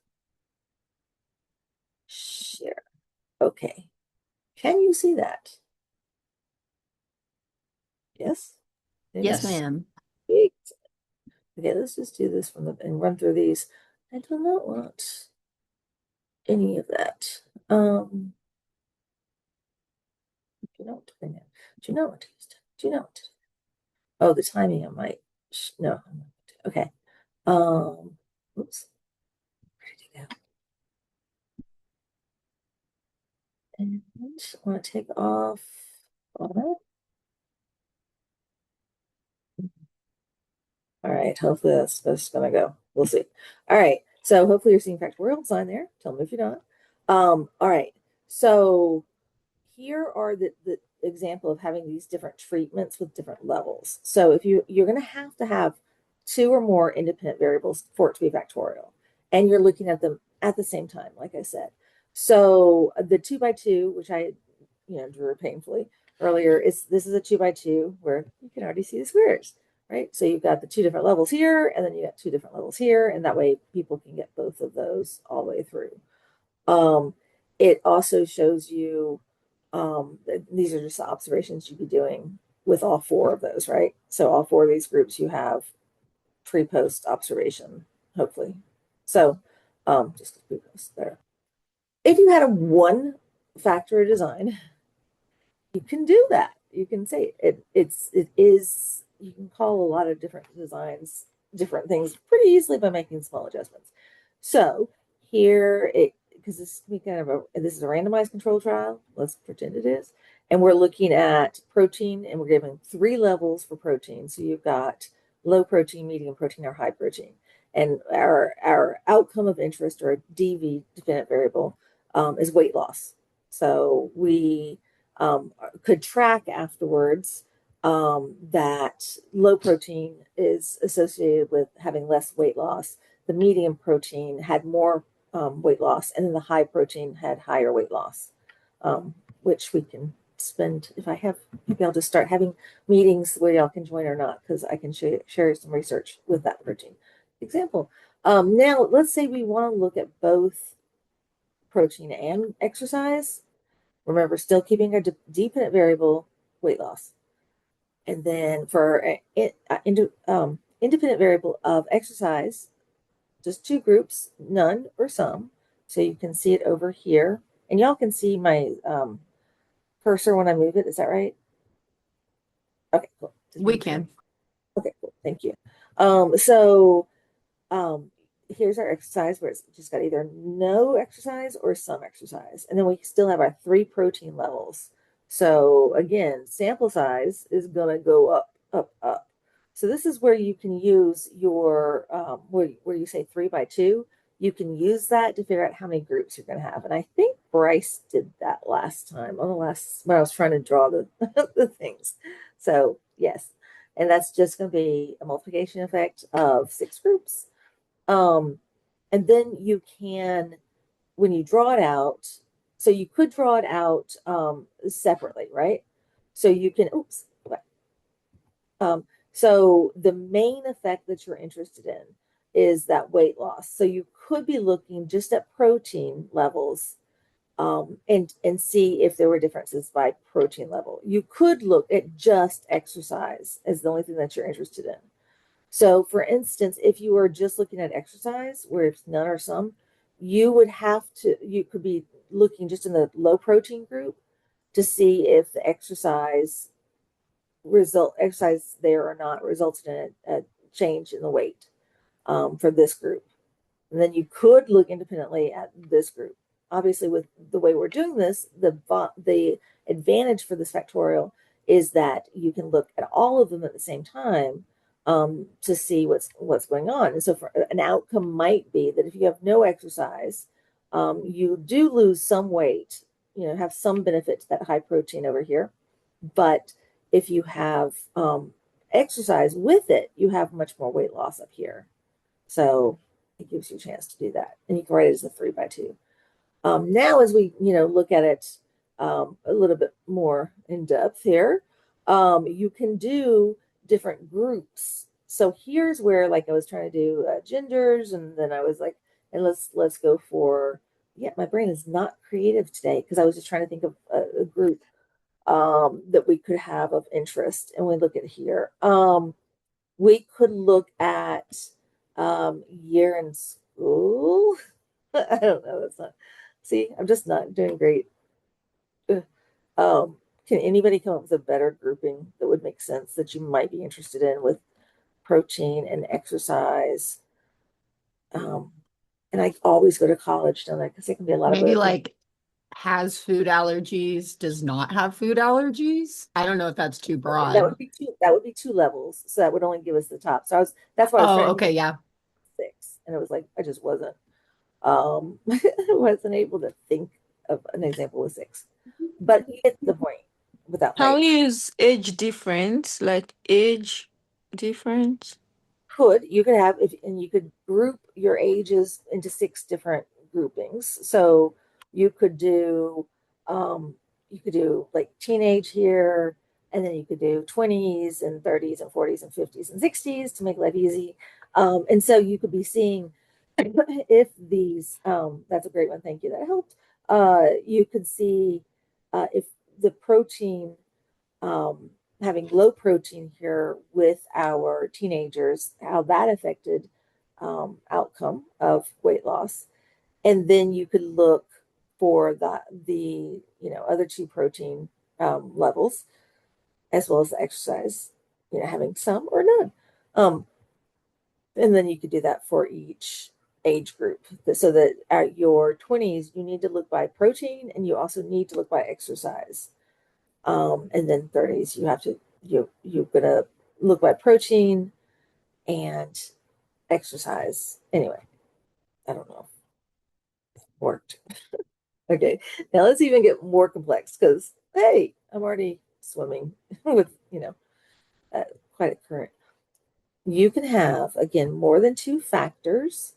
Share. Okay. Can you see that? Yes? Yes, ma'am. Okay, let's just do this and run through these. I do not want any of that. Do you know what to bring in? Do you know what to use? Do you know what to do? Oh, the timing I might. No. Okay. Oops. Where did you go? And I want to take off all that. All right, hopefully that's gonna go. We'll see. All right, so hopefully you're seeing factorial sign there. Tell me if you're not. All right, so here are the example of having these different treatments with different levels. So if you're gonna have to have two or more independent variables for it to be factorial, and you're looking at them at the same time, like I said. So the 2 by 2, which I drew painfully earlier, this is a 2 by 2 where you can already see the squares. Right. So you've got the two different levels here, and then you got two different levels here, and that way people can get both of those all the way through. It also shows you, these are just the observations you'd be doing with all four of those, right? So all four of these groups you have pre-post observation, hopefully. So just pre-post there. If you had a one factor design, you can do that. You can say it is, you can call a lot of different designs different things pretty easily by making small adjustments. So here because this is a randomized control trial, let's pretend it is, and we're looking at protein, and we're giving 3 levels for protein. So you've got low protein, medium protein, or high protein, and our outcome of interest, or DV, dependent variable, is weight loss. So we could track afterwards that low protein is associated with having less weight loss. The medium protein had more weight loss, and then the high protein had higher weight loss, which we can spend, if I have, maybe I'll just start having meetings where y'all can join or not, because I can share some research with that protein example. Now, let's say we want to look at both protein and exercise. Remember, still keeping a dependent variable, weight loss. And then for independent variable of exercise, just 2 groups, none or some. So you can see it over here. And y'all can see my cursor when I move it. Is that right? Okay, cool. We can. Okay, cool. Thank you. So here's our exercise where it's just got either no exercise or some exercise. And then we still have our 3 protein levels. So again, sample size is going to go up, up, up. So this is where you can use your, where you say 3 by 2, you can use that to figure out how many groups you're going to have. And I think Bryce did that last time on the last, when I was trying to draw the, the things. So yes, and that's just going to be a multiplication effect of 6 groups. And then you can, when you draw it out, so you could draw it out separately, right? So you can, oops. So the main effect that you're interested in is that weight loss. So you could be looking just at protein levels and see if there were differences by protein level. You could look at just exercise as the only thing that you're interested in. So for instance, if you were just looking at exercise, where it's none or some, you would have to, you could be looking just in the low protein group to see if the exercise there or not resulted in a change in the weight for this group. And then you could look independently at this group. Obviously, with the way we're doing this, the advantage for this factorial is that you can look at all of them at the same time to see what's going on. And so, for an outcome might be that if you have no exercise, you do lose some weight. You know, have some benefit to that high protein over here, but if you have exercise with it, you have much more weight loss up here. So it gives you a chance to do that. And you can write it as a 3 by 2. Now, as we, look at it a little bit more in depth here, you can do different groups. So here's where, like, I was trying to do genders, and then I was like, and let's go for, yeah, my brain is not creative today because I was just trying to think of a group that we could have of interest. And we look at here. We could look at year in school. I don't know. That's not, see, I'm just not doing great. Can anybody come up with a better grouping that would make sense that you might be interested in with protein and exercise? And I always go to college, don't I? Because it can be a lot Maybe of like has food allergies, does not have food allergies. I don't know if that's too broad. that would be 2 levels. So that would only give us the top. So that's why I was trying Oh, to okay, yeah. 6. And it was like, I just wasn't I wasn't able to think of an example with 6. But you get the point without Can height. we use age difference, like age difference? You could have and you could group your ages into 6 different groupings. So you could do like teenage here, and then you could do 20s and 30s and 40s and 50s and 60s to make life easy. And so you could be seeing if these that's a great one, thank you, that helped. You could see if the protein having low protein here with our teenagers, how that affected outcome of weight loss. And then you could look for the other 2 protein levels, as well as the exercise, having some or none. And then you could do that for each age group. So that at your 20s, you need to look by protein, and you also need to look by exercise. And then 30s, you're gonna look by protein and exercise. Anyway, I don't know if it worked. Okay, now let's even get more complex because hey, I'm already swimming with quite a current. You can have, again, more than 2 factors.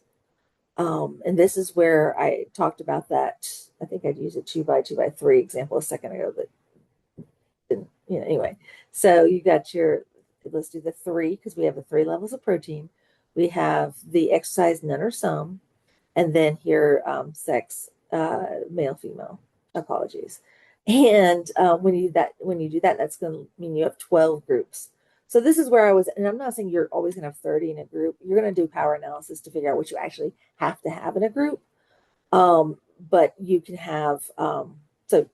And this is where I talked about that. I think I'd use a 2 by 3 example a second ago, but anyway. So you got let's do the 3 because we have the 3 levels of protein. We have the exercise, none or some, and then here sex, male, female. Apologies. And when you do that, that's going to mean you have 12 groups. So this is where I was, and I'm not saying you're always going to have 30 in a group. You're going to do power analysis to figure out what you actually have to have in a group. But you can have, so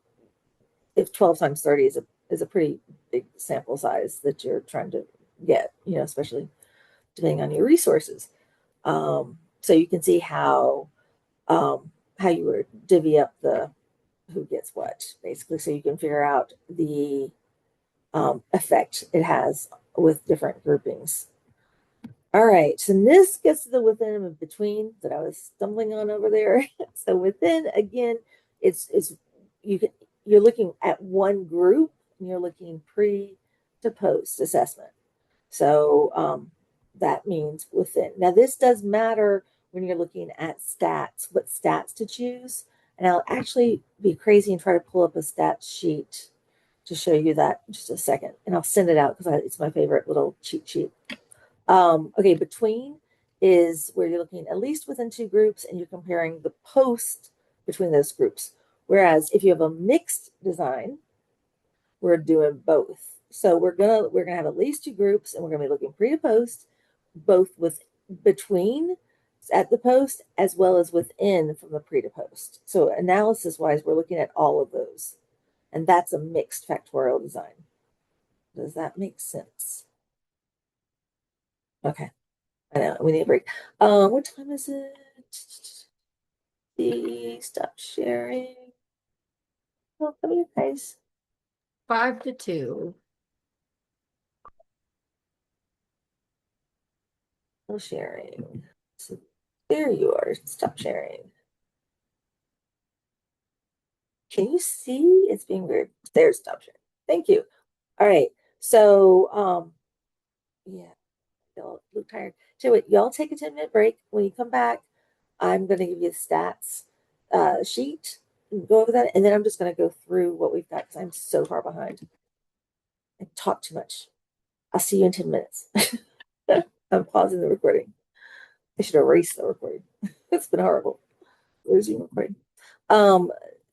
if 12 times 30 is a pretty big sample size that you're trying to get, especially depending on your resources. So you can see how you would divvy up the who gets what, basically, so you can figure out the effect it has with different groupings. All right, so this gets to the within and between that I was stumbling on over there. So within, again, it's you're looking at one group and you're looking pre to post assessment. So that means within. Now this does matter when you're looking at stats, what stats to choose. And I'll actually be crazy and try to pull up a stats sheet to show you that in just a second. And I'll send it out because it's my favorite little cheat sheet. Okay, between is where you're looking at least within two groups and you're comparing the post between those groups. Whereas if you have a mixed design, we're doing both. So we're gonna have at least two groups and we're gonna be looking pre to post, both with between at the post as well as within from the pre to post. So analysis wise, we're looking at all of those. And that's a mixed factorial design. Does that make sense? Okay. I know we need a break. What time is it? Stop sharing. Oh, come here, guys. 5 to 2. No sharing. So there you are. Stop sharing. Can you see? It's being weird. There's stop sharing. Thank you. All right. So yeah, y'all look tired. So wait, y'all take a 10-minute break. When you come back, I'm gonna give you the stats sheet and go over that, and then I'm just gonna go through what we've got because I'm so far behind. I talk too much. I'll see you in 10 minutes. I'm pausing the recording. I should erase the recording. It's been horrible. Losing recording.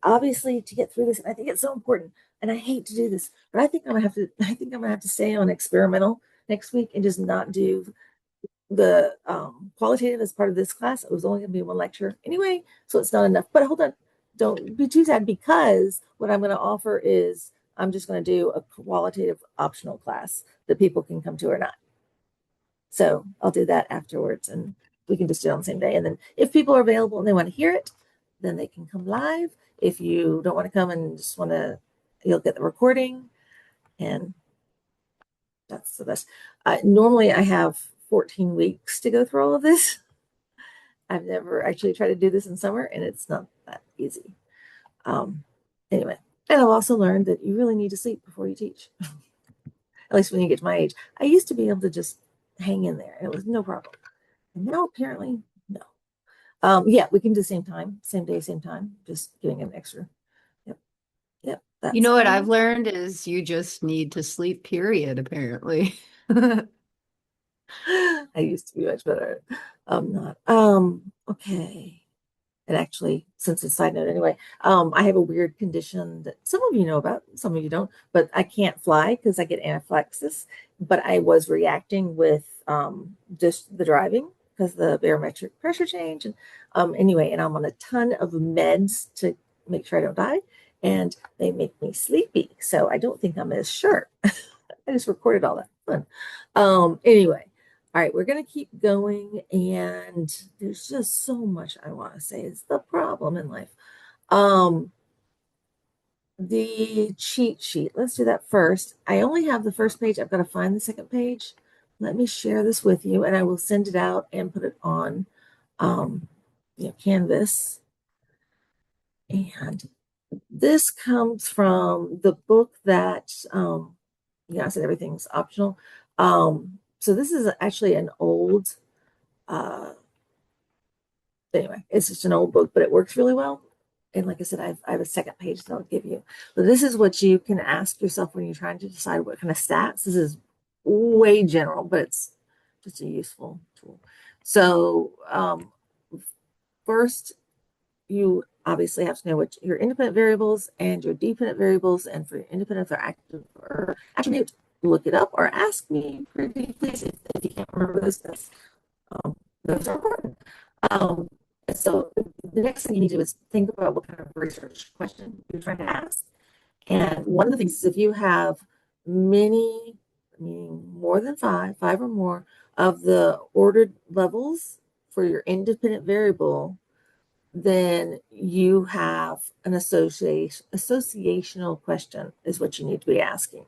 Obviously to get through this, and I think it's so important, and I hate to do this, but I think I'm gonna have to stay on experimental next week and just not do the qualitative as part of this class. It was only gonna be one lecture anyway, so it's not enough. But hold on, don't be too sad because what I'm gonna offer is I'm just gonna do a qualitative optional class that people can come to or not. So I'll do that afterwards and we can just do it on the same day. And then if people are available and they want to hear it, then they can come live. If you don't want to come and just want to, you'll get the recording. And that's the best. Normally I have 14 weeks to go through all of this. I've never actually tried to do this in summer and it's not that easy. Anyway, and I've also learned that you really need to sleep before you teach. At least when you get to my age. I used to be able to just hang in there. It was no problem. And now apparently, no. Yeah, we can do the same time, same day, same time, just giving an extra. Yep. Yep. You know what I've fine. learned is you just need to sleep, period, apparently. I used to be much better. I'm not. Okay. And actually, since it's a side note anyway, I have a weird condition that some of you know about, some of you don't, but I can't fly because I get anaphylaxis. But I was reacting with just the driving because the barometric pressure change. And anyway, and I'm on a ton of meds to make sure I don't die. And they make me sleepy. So I don't think I'm as sure. I just recorded all that fun. Anyway. All right, we're going to keep going, and there's just so much I want to say. It's the problem in life. The cheat sheet. Let's do that first. I only have the first page. I've got to find the second page. Let me share this with you, and I will send it out and put it on Canvas. And this comes from the book that, I said everything's optional. So this is actually an old anyway, it's just an old book, but it works really well. And like I said, I have a second page that I'll give you. But this is what you can ask yourself when you're trying to decide what kind of stats. This is way general, but it's just a useful tool. So first, you obviously have to know what your independent variables and your dependent variables, and for your independent or active or attribute, look it up or ask me pretty please if you can't remember those. Those are important. Um, so the next thing you need to do is think about what kind of research question you're trying to ask. And one of the things is if you have many, meaning more than five or more of the ordered levels for your independent variable, then you have an associational question is what you need to be asking.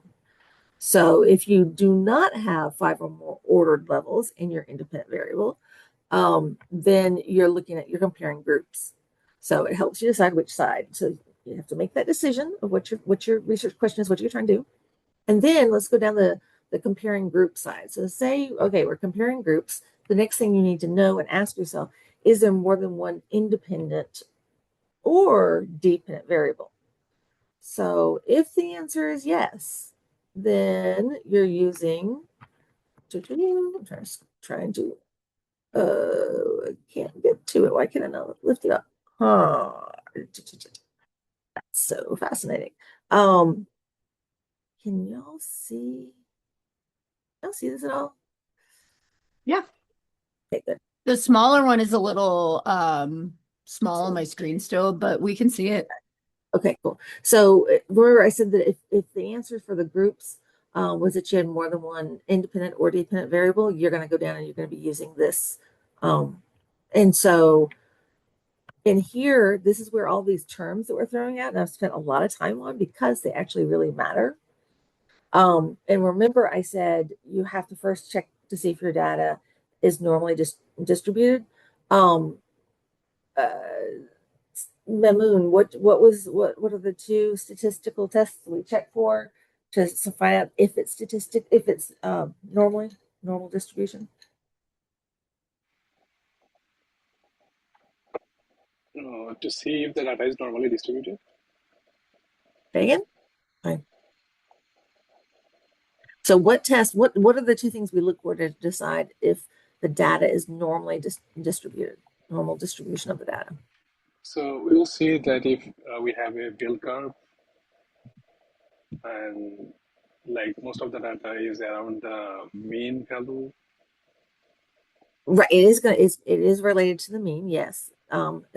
So if you do not have 5 or more ordered levels in your independent variable, then you're comparing groups. So it helps you decide which side. So you have to make that decision of what your research question is, what you're trying to do. And then let's go down the comparing group side. So say, okay, we're comparing groups. The next thing you need to know and ask yourself, is there more than one independent or dependent variable? So if the answer is yes, then you're using, I'm trying to, I can't get to it. Why can't I not lift it up? That's so fascinating. Can y'all see? Y'all see this at all? Yeah. Okay, good. The smaller one is a little small on my screen still, but we can see it. Okay, cool. So remember I said that if the answer for the groups was that you had more than one independent or dependent variable, you're going to go down and you're going to be using this. And so in here, this is where all these terms that we're throwing out, and I've spent a lot of time on because they actually really matter. And remember I said you have to first check to see if your data is normally just distributed. Mamoon, what are the 2 statistical tests we check for to find out if it's normal distribution? To see if the data is normally distributed. Again? Fine. So what are the 2 things we look for to decide if the data is normally distributed, normal distribution of the data? So we will see that if we have a bell curve and like most of the data is around the mean value. Right, it is related to the mean, yes.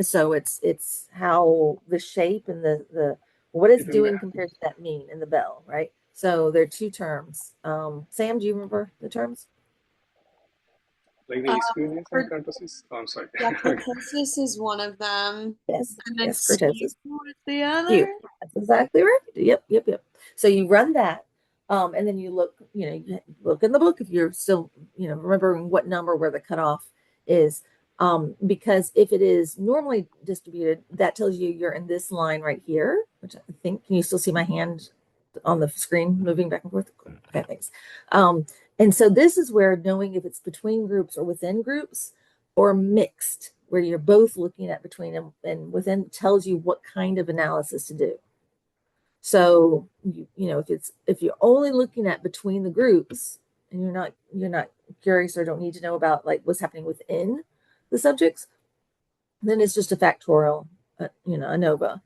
So it's how the shape and the what it's doing compared to that mean in the bell, right? So there are 2 terms. Sam, do you remember the terms? Like the skewness and kurtosis. Oh, I'm sorry. Yeah, kurtosis is one of them. Yes, And then yes, skew kurtosis. is the other. Skew. That's exactly right. Yep. So you run that, and then you look in the book if you're still, remembering what number where the cutoff is. Because if it is normally distributed, that tells you you're in this line right here, which I think, can you still see my hand on the screen moving back and forth? Okay, thanks. And so this is where knowing if it's between groups or within groups or mixed, where you're both looking at between them and within, tells you what kind of analysis to do. So if you're only looking at between the groups and you're not curious or don't need to know about like what's happening within the subjects, then it's just a factorial, ANOVA.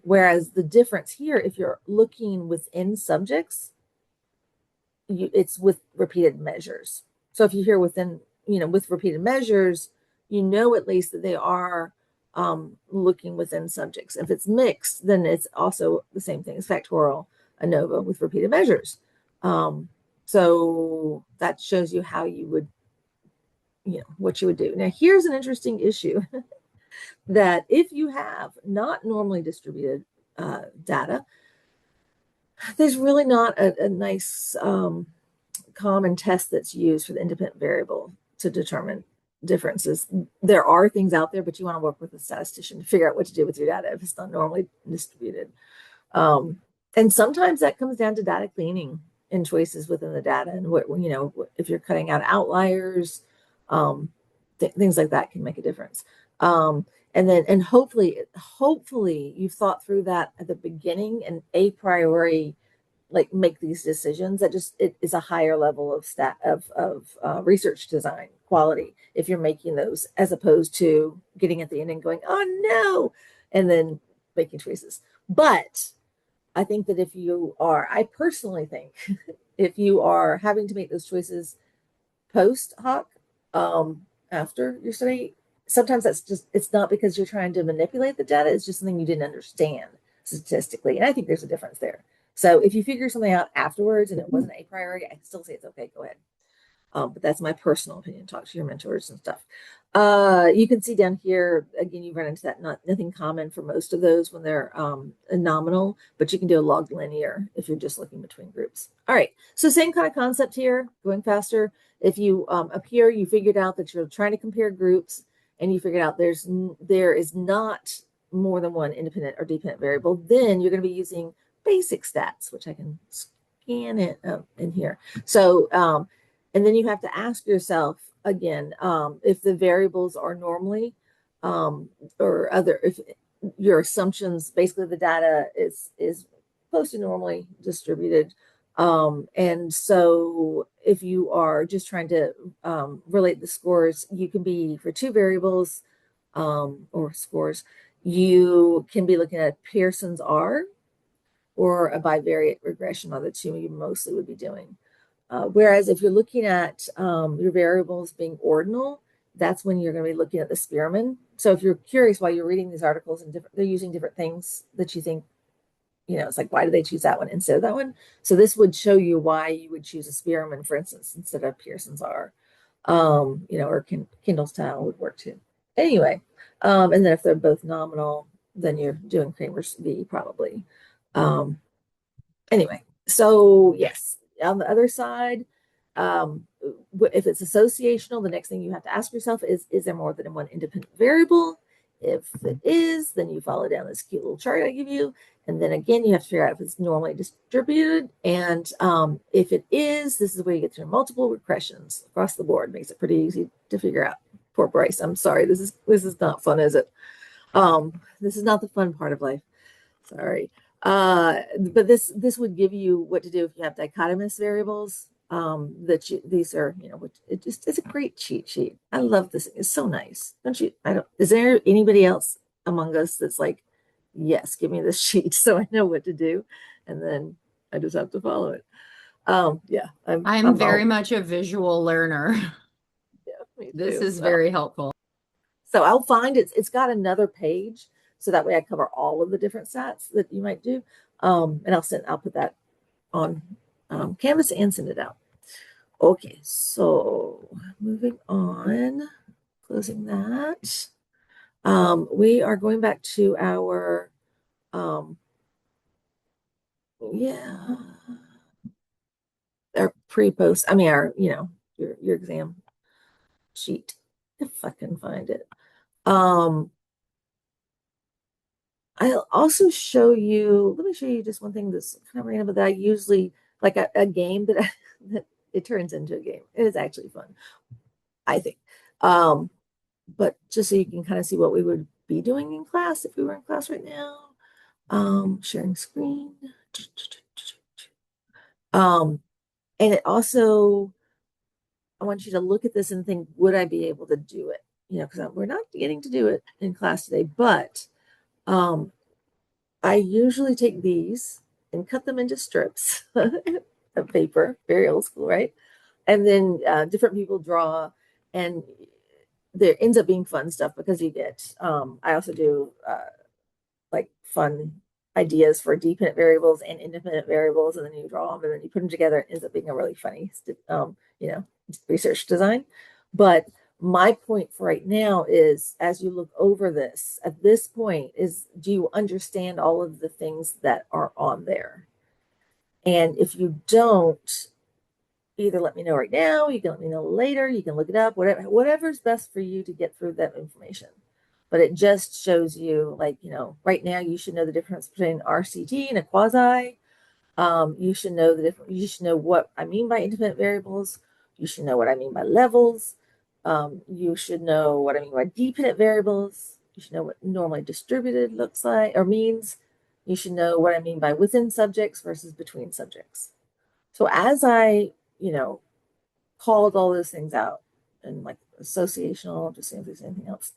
Whereas the difference here, if you're looking within subjects, it's with repeated measures. So if you hear within, with repeated measures, at least that they are looking within subjects. If it's mixed, then it's also the same thing as factorial ANOVA with repeated measures. So that shows you how you would, what you would do. Now, here's an interesting issue that if you have not normally distributed data, there's really not a nice common test that's used for the independent variable to determine differences. There are things out there, but you want to work with a statistician to figure out what to do with your data if it's not normally distributed. And sometimes that comes down to data cleaning and choices within the data, and if you're cutting out outliers, things like that can make a difference. And hopefully you've thought through that at the beginning and a priori like make these decisions. That just it is a higher level of research design quality if you're making those, as opposed to getting at the end and going, oh no, and then making choices. But I think that I personally think if you are having to make those choices post hoc, after your study, sometimes it's not because you're trying to manipulate the data, it's just something you didn't understand statistically. And I think there's a difference there. So if you figure something out afterwards and it wasn't a priority, I still say it's okay, go ahead. But that's my personal opinion. Talk to your mentors and stuff. You can see down here, again, you run into that nothing common for most of those when they're nominal, but you can do a log linear if you're just looking between groups. All right, so same kind of concept here, going faster. If you up here, you figured out that you're trying to compare groups and you figured out there is not more than one independent or dependent variable, then you're going to be using basic stats, which I can scan it in here. So, and then you have to ask yourself again, if the variables are normally or other, if your assumptions, basically the data is close to normally distributed. And so if you are just trying to relate the scores, you can be for two variables or scores, you can be looking at Pearson's R or a bivariate regression are the two you mostly would be doing. Whereas if you're looking at your variables being ordinal, that's when you're going to be looking at the Spearman. So if you're curious while you're reading these articles and they're using different things that you think, it's like, why did they choose that one instead of that one? So this would show you why you would choose a Spearman, for instance, instead of Pearson's R. Or Kindle's tile would work too. Anyway, and then if they're both nominal, then you're doing Kramer's V probably. Anyway, so yes, on the other side, if it's associational, the next thing you have to ask yourself is there more than one independent variable? If it is, then you follow down this cute little chart I give you. And then again, you have to figure out if it's normally distributed. And if it is, this is where you get to multiple regressions across the board. Makes it pretty easy to figure out. Poor Bryce, I'm sorry. This is not fun, is it? This is not the fun part of life. Sorry. But this would give you what to do if you have dichotomous variables. These are, it's a great cheat sheet. I love this. It's so nice. Don't you? Is there anybody else among us that's like, yes, give me this sheet so I know what to do, and then I just have to follow it. Yeah, I'm very much a visual learner. Yeah, This is very helpful. So I'll find it's got another page, so that way I cover all of the different stats that you might do. And I'll put that on Canvas and send it out. Okay, so moving on, closing that. We are going back to our our pre-post. I mean, our your exam sheet, if I can find it. I'll also show you, let me show you just one thing that's kind of random, but that I usually like a game that, that it turns into a game. It is actually fun, I think. But just so you can kind of see what we would be doing in class if we were in class right now. Sharing screen. And it also, I want you to look at this and think, would I be able to do it? Because we're not getting to do it in class today, but I usually take these and cut them into strips of paper, very old school, right? And then different people draw, and there ends up being fun stuff because you get, I also do like fun ideas for dependent variables and independent variables, and then you draw them and then you put them together. It ends up being a really funny, research design. But my point for right now is, as you look over this, at this point is, do you understand all of the things that are on there? And if you don't, either let me know right now, you can let me know later, you can look it up, whatever's best for you to get through that information. But it just shows you, like, right now you should know the difference between RCT and a quasi. You should know you should know what I mean by independent variables. You should know what I mean by levels. You should know what I mean by dependent variables. You should know what normally distributed looks like or means. You should know what I mean by within subjects versus between subjects. So as I, called all those things out and like associational, just seeing if there's anything else.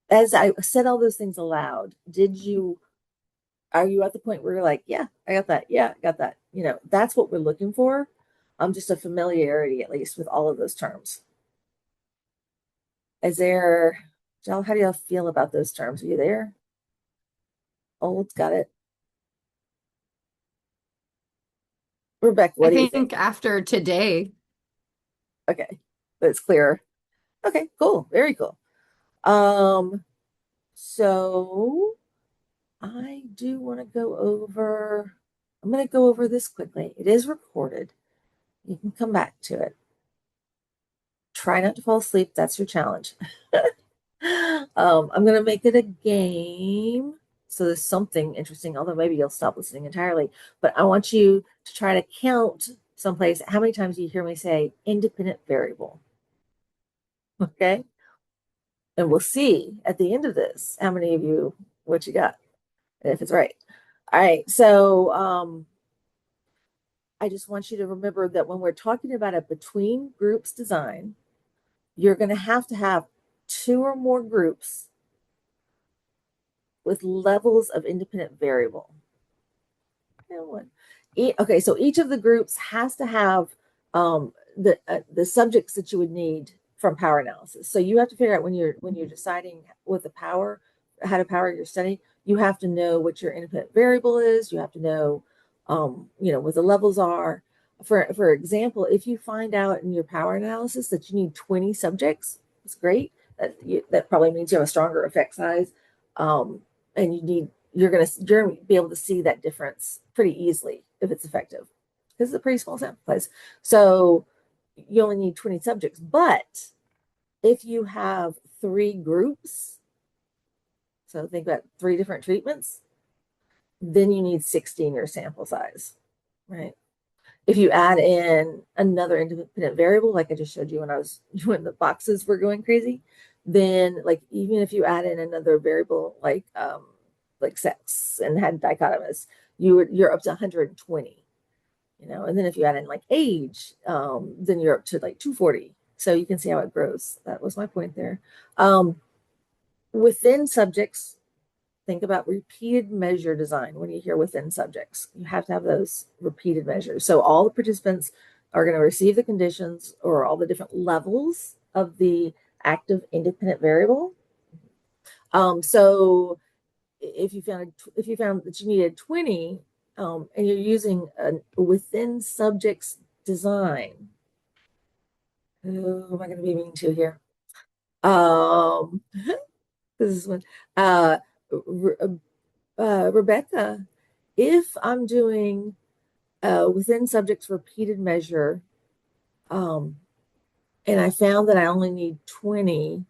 As I said all those things aloud, are you at the point where you're like, yeah, I got that. Yeah, I got that. That's what we're looking for. Just a familiarity, at least, with all of those terms. Jill, how do y'all feel about those terms? Are you there? Old, got it. Rebecca, what do you think? After today, Okay, that's clear. Okay, cool. Very cool. So I do want to go over, I'm going to go over this quickly. It is recorded. You can come back to it. Try not to fall asleep. That's your challenge. I'm going to make it a game. So there's something interesting, although maybe you'll stop listening entirely. But I want you to try to count someplace how many times you hear me say independent variable. Okay. And we'll see at the end of this how many of you, what you got, and if it's right. All right. So I just want you to remember that when we're talking about a between groups design, you're going to have two or more groups with levels of independent variable. Okay, so each of the groups has to have the subjects that you would need from power analysis. So you have to figure out when you're deciding what the power, how to power your study, you have to know what your independent variable is. You have to know, what the levels are. For example, if you find out in your power analysis that you need 20 subjects, it's great. That probably means you have a stronger effect size, and you're going to be able to see that difference pretty easily if it's effective because it's a pretty small sample size. So you only need 20 subjects. But if you have 3 groups, so think about 3 different treatments, then you need 60 in your sample size, right? If you add in another independent variable, like I just showed you when the boxes were going crazy, then like even if you add in another variable like sex and had dichotomous, you're up to 120, and then if you add in like age, then you're up to like 240. So you can see how it grows. That was my point there. Within subjects, think about repeated measure design. When you hear within subjects, you have to have those repeated measures. So all the participants are going to receive the conditions or all the different levels of the active independent variable. So if you found that you needed 20, and you're using a within subjects design, who am I going to be mean to here? This is one. Rebecca, if I'm doing within subjects repeated measure, and I found that I only need 20,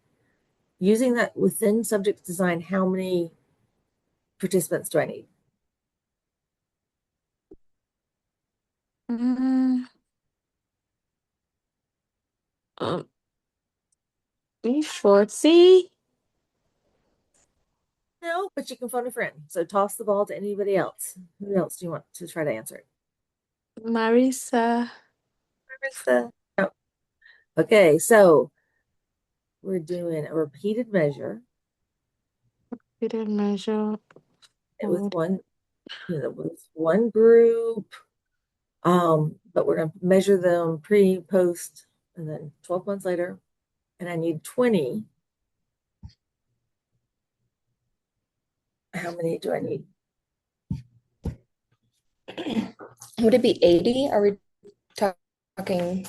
using that within subjects design, how many participants do I need? Mm, um, 40. No, but you can phone a friend. So toss the ball to anybody else. Who else do you want to try to answer it? Marisa. Marissa? No. Okay, so we're doing a repeated measure Did measure with forward. one group. But we're going to measure them pre, post, and then 12 months later. And I need 20. How many do I need? Would it be 80? Are we talking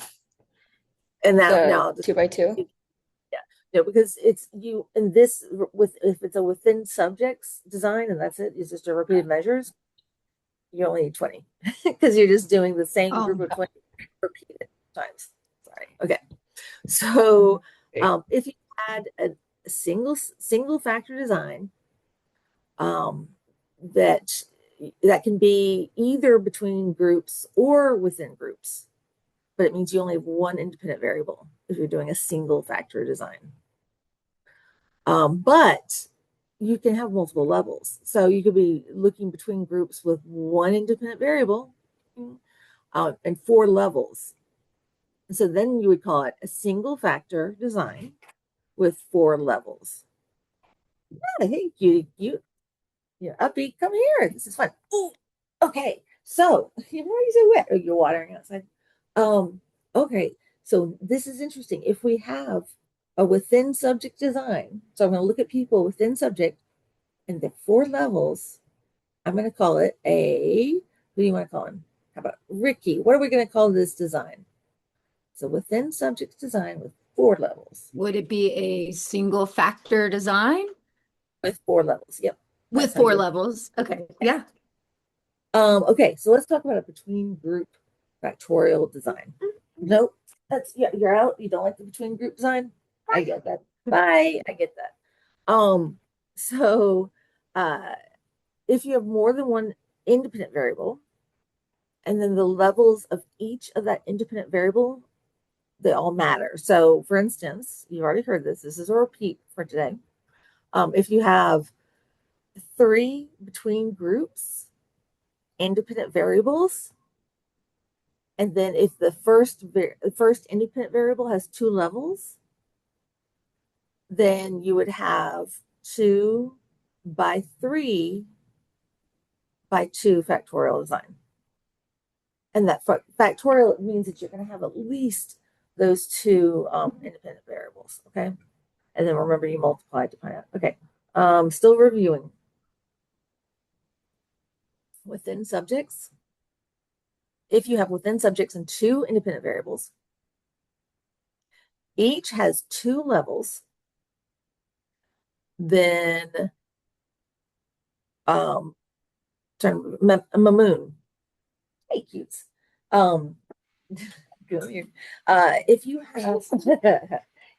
And now the I'll just 2 by 2? yeah, no, because it's you in this if it's a within subjects design and that's it's just a repeated measures, you only need 20 because you're just doing the same group of 20 repeated times. Sorry. Okay. So if you had a single factor design, um, that can be either between groups or within groups, but it means you only have one independent variable if you're doing a single factor design. But you can have multiple levels. So you could be looking between groups with one independent variable and 4 levels. So then you would call it a single factor design with 4 levels. Yeah, hey, cutie, cute. Yeah, upbeat, come here. This is fun. Ooh, okay. So you're already so wet. Oh, you're watering outside. Okay. So this is interesting. If we have a within subject design, so I'm going to look at people within subject and the 4 levels, I'm going to call it who do you want to call him? How about Ricky? What are we going to call this design? So within subject design with 4 levels. Would it be a single factor design With 4 levels. Yep. with That's how 4 you- levels? Okay. Yeah. Okay, so let's talk about a between group factorial design. Nope. That's yeah, you're out. You don't like the between group design? I get that. Bye. I get that. So if you have more than one independent variable, and then the levels of each of that independent variable, they all matter. So for instance, you already heard this. This is a repeat for today. If you have 3 between groups, independent variables, and then if the first independent variable has 2 levels, then you would have 2 by 3 by 2 factorial design. And that factorial means that you're going to have at least those 2 independent variables, okay? And then remember you multiply to find out. Okay, still reviewing. Within subjects, if you have within subjects and 2 independent variables, each has 2 levels, then turn Mamoon. Hey, cutes. Go here. If you have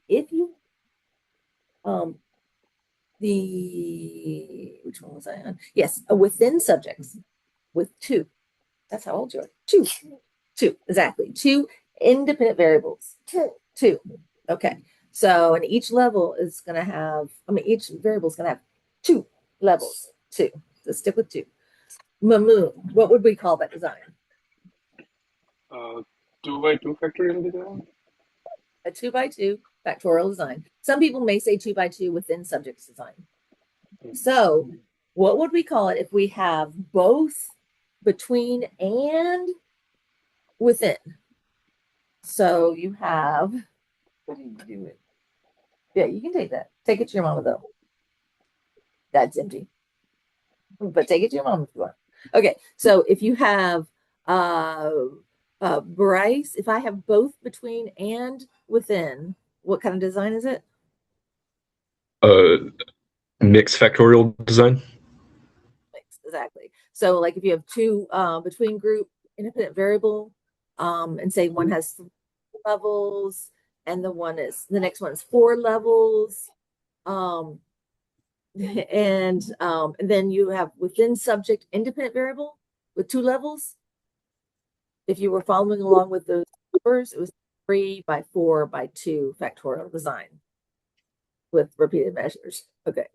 if you which one was I on? Yes, within subjects with 2. That's how old you are. 2, exactly. 2 independent variables. Two. Okay. So, and each level is going to have, each variable is going to have 2 levels. 2. So stick with 2. Mamoon, what would we call that design? 2 by 2 factorial design? A 2 by 2 factorial design. Some people may say 2 by 2 within subjects design. So, what would we call it if we have both between and within? So you have, what are you doing? Yeah, you can take that. Take it to your mama though. That's empty. But take it to your mom if you want. Okay, so if you have Bryce, if I have both between and within, what kind of design is it? Mixed factorial design. Exactly. So like if you have 2 between group independent variable, and say one has 3 levels and the next one is 4 levels, and then you have within subject independent variable with 2 levels. If you were following along with those numbers, it was 3 by 4 by 2 factorial design with repeated measures. Okay.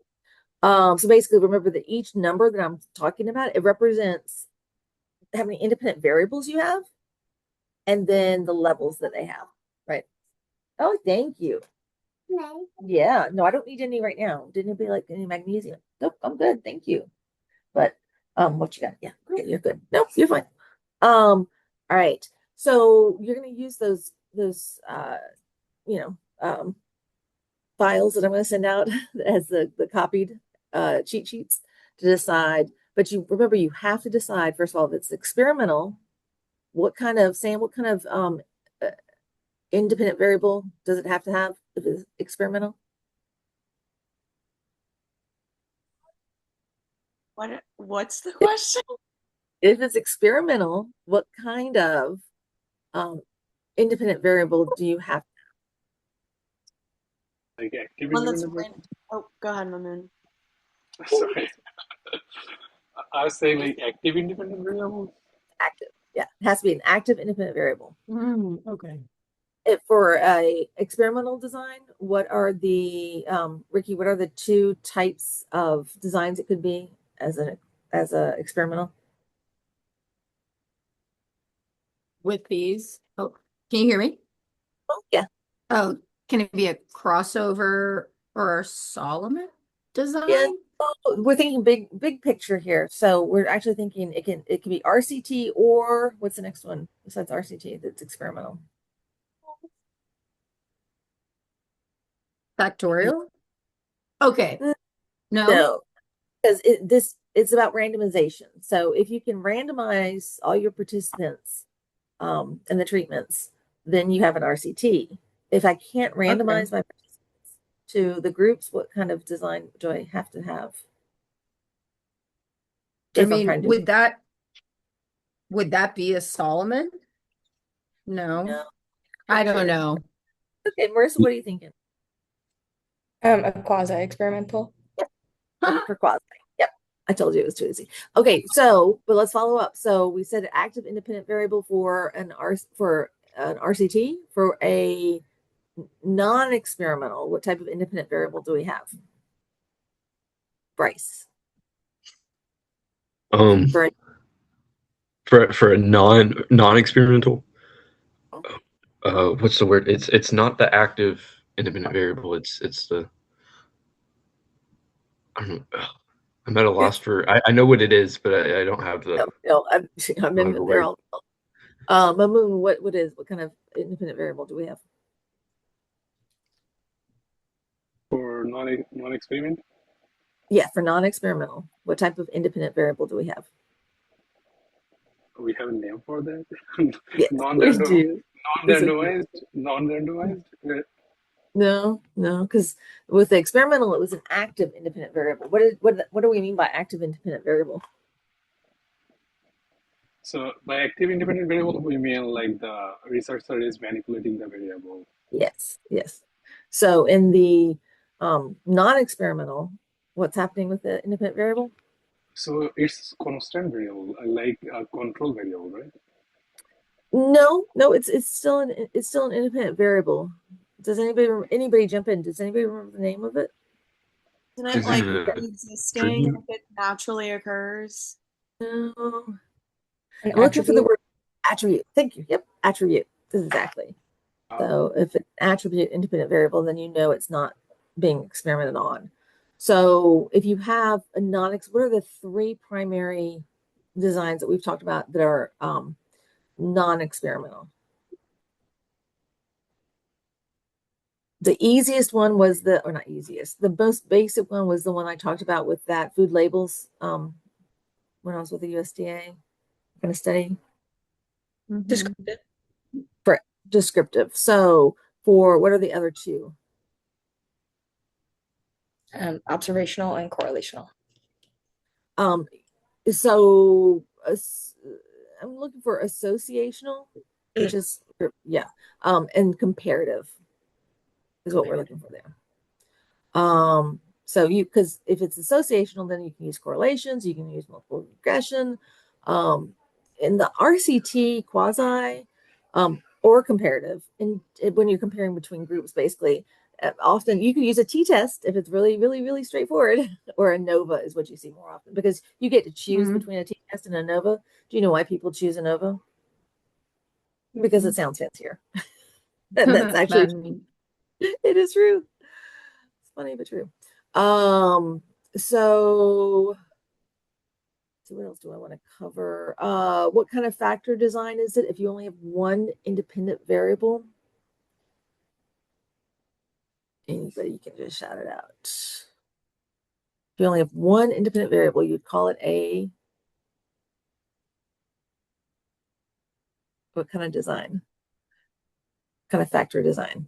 So basically remember that each number that I'm talking about, it represents how many independent variables you have and then the levels that they have, right? Oh, thank you. No. Yeah, no, I don't need any right now. Didn't anybody like any magnesium? Nope, I'm good, thank you. But what you got? Yeah, okay, you're good. Nope, you're fine. All right. So you're gonna use those you know files that I'm gonna send out as the copied cheat sheets to decide. But you remember you have to decide first of all if it's experimental. What kind of uh, independent variable does it have to have if it's experimental? What's the question? If it's experimental, what kind of independent variable do you have? Like active One that's independent random. Oh, go ahead, Mamoon. variable? Sorry. I was saying like active independent variable. Active. Yeah, it has to be an active independent variable. Okay. For a experimental design, what are the Ricky, what are the 2 types of designs it could be as a experimental? With these. Oh, can you hear me? Oh, yeah. Oh, can it be a crossover or a Solomon design? Yeah. We're thinking big picture here. So we're actually thinking it can be RCT or what's the next one besides RCT that's experimental? Factorial? Okay. No? No, because it's about randomization. So if you can randomize all your participants in the treatments, then you have an RCT. If I can't randomize my participants to the groups, what kind of design do I have to have? I If I'm mean, trying to would that be a Solomon? No, no, I don't sure. know. Okay, Marissa, what are you thinking? A quasi-experimental. For quasi. Yep. I told you it was too easy. Okay, so but let's follow up. So we said an active independent variable for an RCT. For a non-experimental, what type of independent variable do we have? Bryce. Um, For for a non-experimental, what's the word? It's not the active independent variable. It's the I don't know. I'm at a loss for. I know what it is, but I don't have the. no, I'm don't have a in there word. all. Mamoon, what kind of independent variable do we have? For non-experiment, Yeah, for non-experimental, what type of independent variable do we have? we have a name for that. Yes, we Non-random, do. It's a non-randomized. no, because with the experimental, it was an active independent variable. What do we mean by active independent variable? So by active independent variable, we mean like the researcher is manipulating the variable. Yes, yes. So in the non-experimental, what's happening with the independent variable? So it's constant variable, like a control variable, right? No, it's still an independent variable. Does anybody jump in? Does anybody remember the name of it? Isn't it Is like it a existing attribute? if it naturally occurs? No. An I'm looking for the attribute. word attribute. Thank you. Yep, attribute. Exactly. So if it's an attribute independent variable, then you know it's not being experimented on. So if you have a what are the three primary designs that we've talked about that are non-experimental? The easiest one was or not easiest, the most basic one was the one I talked about with that food labels when I was with the USDA kind of study. Descriptive. For descriptive. So for what are the other two? Observational and correlational. Um, so I'm looking for associational, which is yeah, and comparative is what we're looking for there. So because if it's associational, then you can use correlations, you can use multiple regression. In the RCT quasi, or comparative, and when you're comparing between groups, basically, often you can use a t-test if it's really, really, really straightforward, or a NOVA is what you see more often because you get to choose between a t-test and a NOVA. Do you know why people choose a NOVA? Because it sounds fancier. And that's actually it is true. It's funny but true. So what else do I want to cover? What kind of factor design is it if you only have one independent variable? Anybody can just shout it out. If you only have one independent variable, you'd call it what kind of design? Kind of factor design?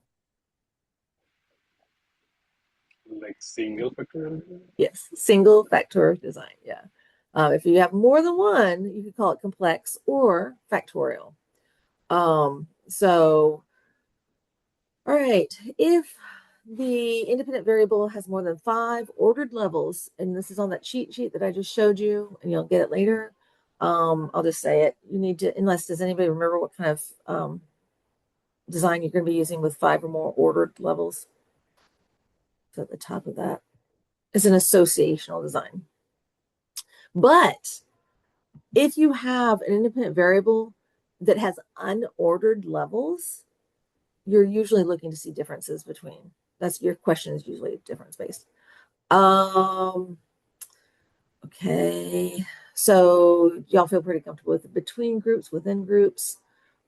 Like single factor. Yes, single factor design. Yeah. If you have more than one, you could call it complex or factorial. So, all right, if the independent variable has more than 5 ordered levels, and this is on that cheat sheet that I just showed you, and you'll get it later. I'll just say it. You need to, unless does anybody remember what kind of design you're going to be using with 5 or more ordered levels? So at the top of that is an associational design. But if you have an independent variable that has unordered levels, you're usually looking to see differences between. That's your question is usually difference based. Okay. So y'all feel pretty comfortable with between groups, within groups.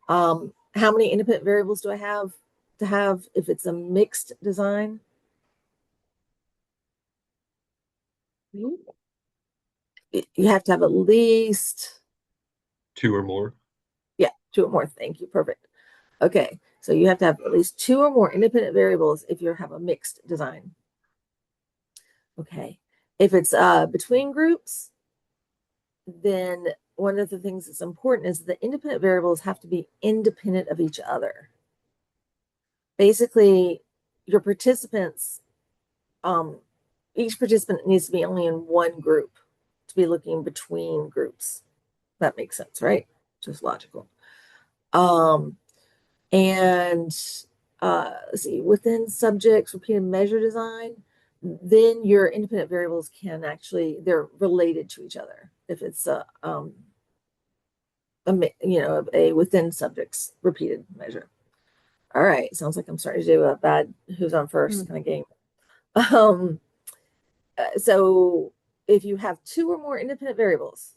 How many independent variables do I have to have if it's a mixed design? You have to have at least 2 or more. yeah, 2 or more. Thank you. Perfect. Okay, so you have to have at least 2 or more independent variables if you have a mixed design. Okay, if it's between groups, then one of the things that's important is the independent variables have to be independent of each other. Basically, your participants, each participant needs to be only in one group to be looking between groups. That makes sense, right? Just logical. And let's see, within subjects, repeat and measure design, then your independent variables can actually, they're related to each other. If it's a within subjects repeated measure. All right, sounds like I'm starting to do a bad who's on first kind of game. So if you have 2 or more independent variables,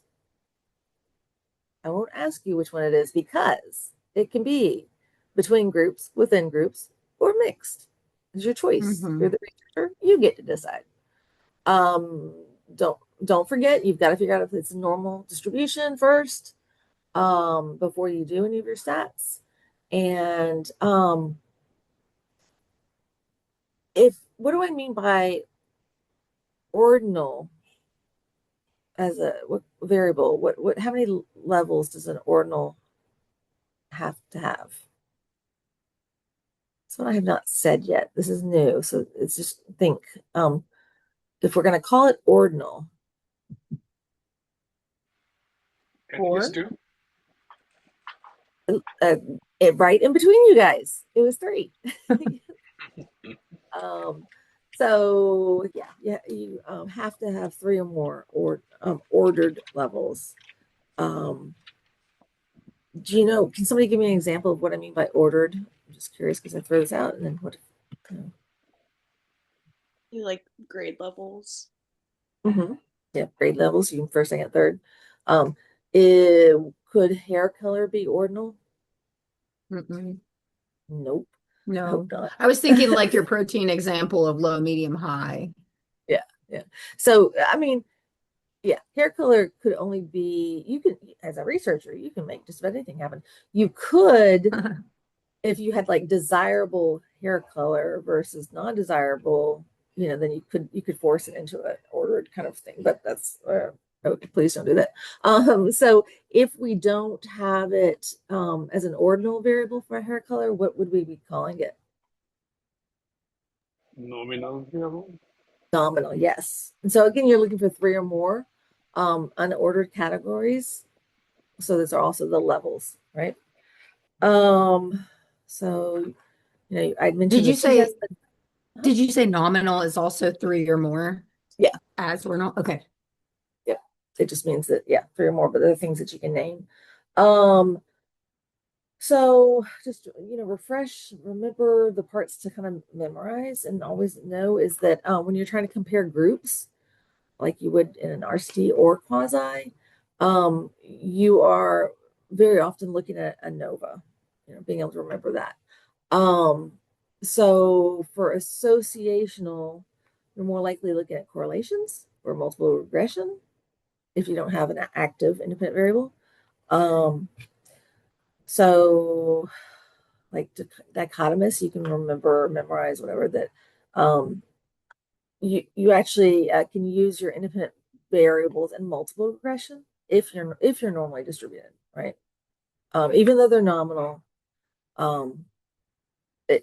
I won't ask you which one it is because it can be between groups, within groups, or mixed. It's your choice. You're the researcher. You get to decide. Um, don't forget, you've got to figure out if it's a normal distribution first, before you do any of your stats. And what do I mean by ordinal as a variable? How many levels does an ordinal have to have? That's what I have not said yet. This is new, so it's just think. If we're going to call it ordinal, At least 2. right in between you guys, it was 3. So yeah, you have to have 3 or more ordered levels. Do you know? Can somebody give me an example of what I mean by ordered? I'm just curious because I throw this out and then what? You like grade levels. Yeah, grade levels. You can first, second, third. Could hair color be ordinal? Nope. No. Hope not. I was thinking like your protein example of low, medium, high. Yeah. So I mean, yeah, hair color could only be, you can, as a researcher, you can make just about anything happen. You could, if you had like desirable hair color versus non-desirable, then you could force it into an ordered kind of thing, but that's please don't do that. So if we don't have it as an ordinal variable for hair color, what would we be calling it? Nominal variable. Nominal, yes. And so again, you're looking for 3 or more unordered categories. So those are also the levels, right? So I'd mentioned Did you say nominal is also 3 or more? Yeah. As we're not okay. Yeah. It just means that 3 or more, but there are things that you can name. So just remember the parts to kind of memorize and always know is that when you're trying to compare groups, like you would in an RCT or quasi, you are very often looking at ANOVA, being able to remember that. So for associational, you're more likely looking at correlations or multiple regression if you don't have an active independent variable. So like dichotomous, you can memorize whatever that you actually can use your independent variables in multiple regression if you're normally distributed, right? Even though they're nominal,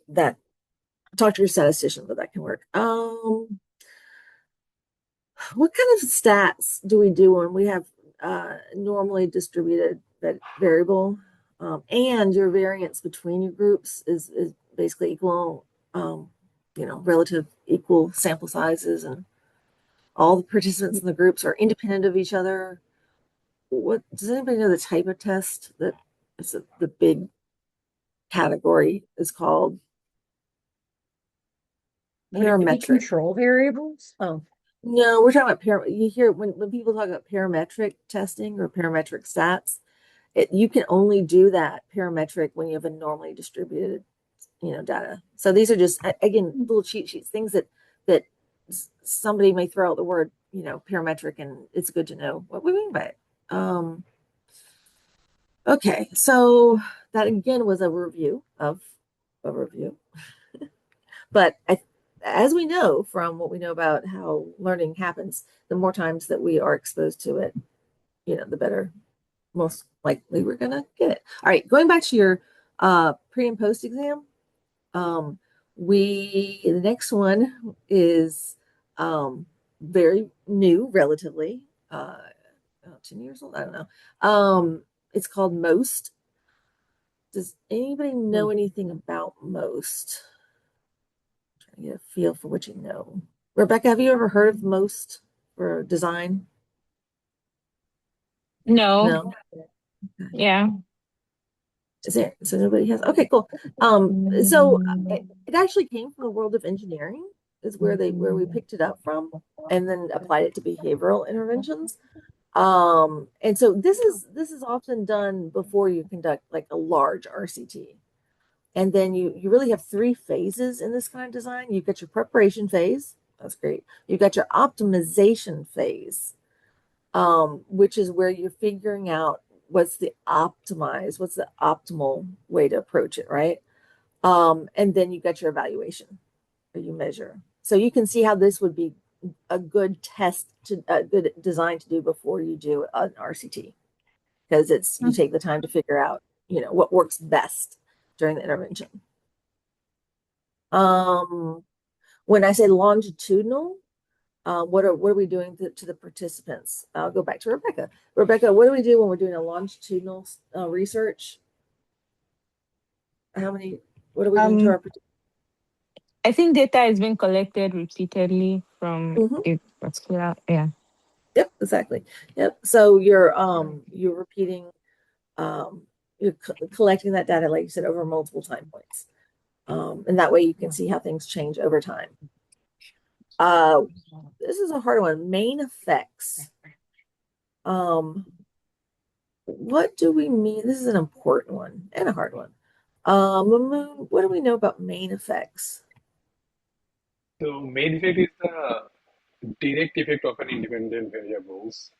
that talk to your statistician, but that can work. What kind of stats do we do when we have normally distributed variable, and your variance between your groups is basically equal, relative equal sample sizes, and all the participants in the groups are independent of each other? What does anybody know the type of test that is the big category is called? Parametric. Control variables? Oh. No, we're talking about you hear when people talk about parametric testing or parametric stats, you can only do that parametric when you have a normally distributed, data. So these are just again little cheat sheets, things that somebody may throw out the word, parametric, and it's good to know what we mean by it. Okay, so that again was a review of a review. But as we know from what we know about how learning happens, the more times that we are exposed to it, the better, most likely we're gonna get it. All right, going back to your pre and post exam, um, the next one is very new, relatively, 10 years old. I don't know. It's called Most. Does anybody know anything about Most? Trying to get a feel for what you know. Rebecca, have you ever heard of Most for design? No, No. yeah. Is there? So nobody has. Okay, cool. So it actually came from the world of engineering, is where we picked it up from, and then applied it to behavioral interventions. And so this is often done before you conduct like a large RCT. And then you really have three phases in this kind of design. You've got your preparation phase. That's great. You've got your optimization phase, which is where you're figuring out what's the optimal way to approach it, right? And then you got your evaluation, where you measure. So you can see how this would be a good a good design to do before you do an RCT, because you take the time to figure out, what works best during the intervention. When I say longitudinal, what are we doing to the participants? I'll go back to Rebecca. Rebecca, what do we do when we're doing a longitudinal research? What are we doing to our participants? I think data is being collected repeatedly from a particular, yeah. Yep, exactly. Yep. So you're repeating, you're collecting that data, like you said, over multiple time points. And that way you can see how things change over time. This is a hard one. Main effects. What do we mean? This is an important one and a hard one. Mamoon, what do we know about main effects? So main effect is the direct effect of an independent variables.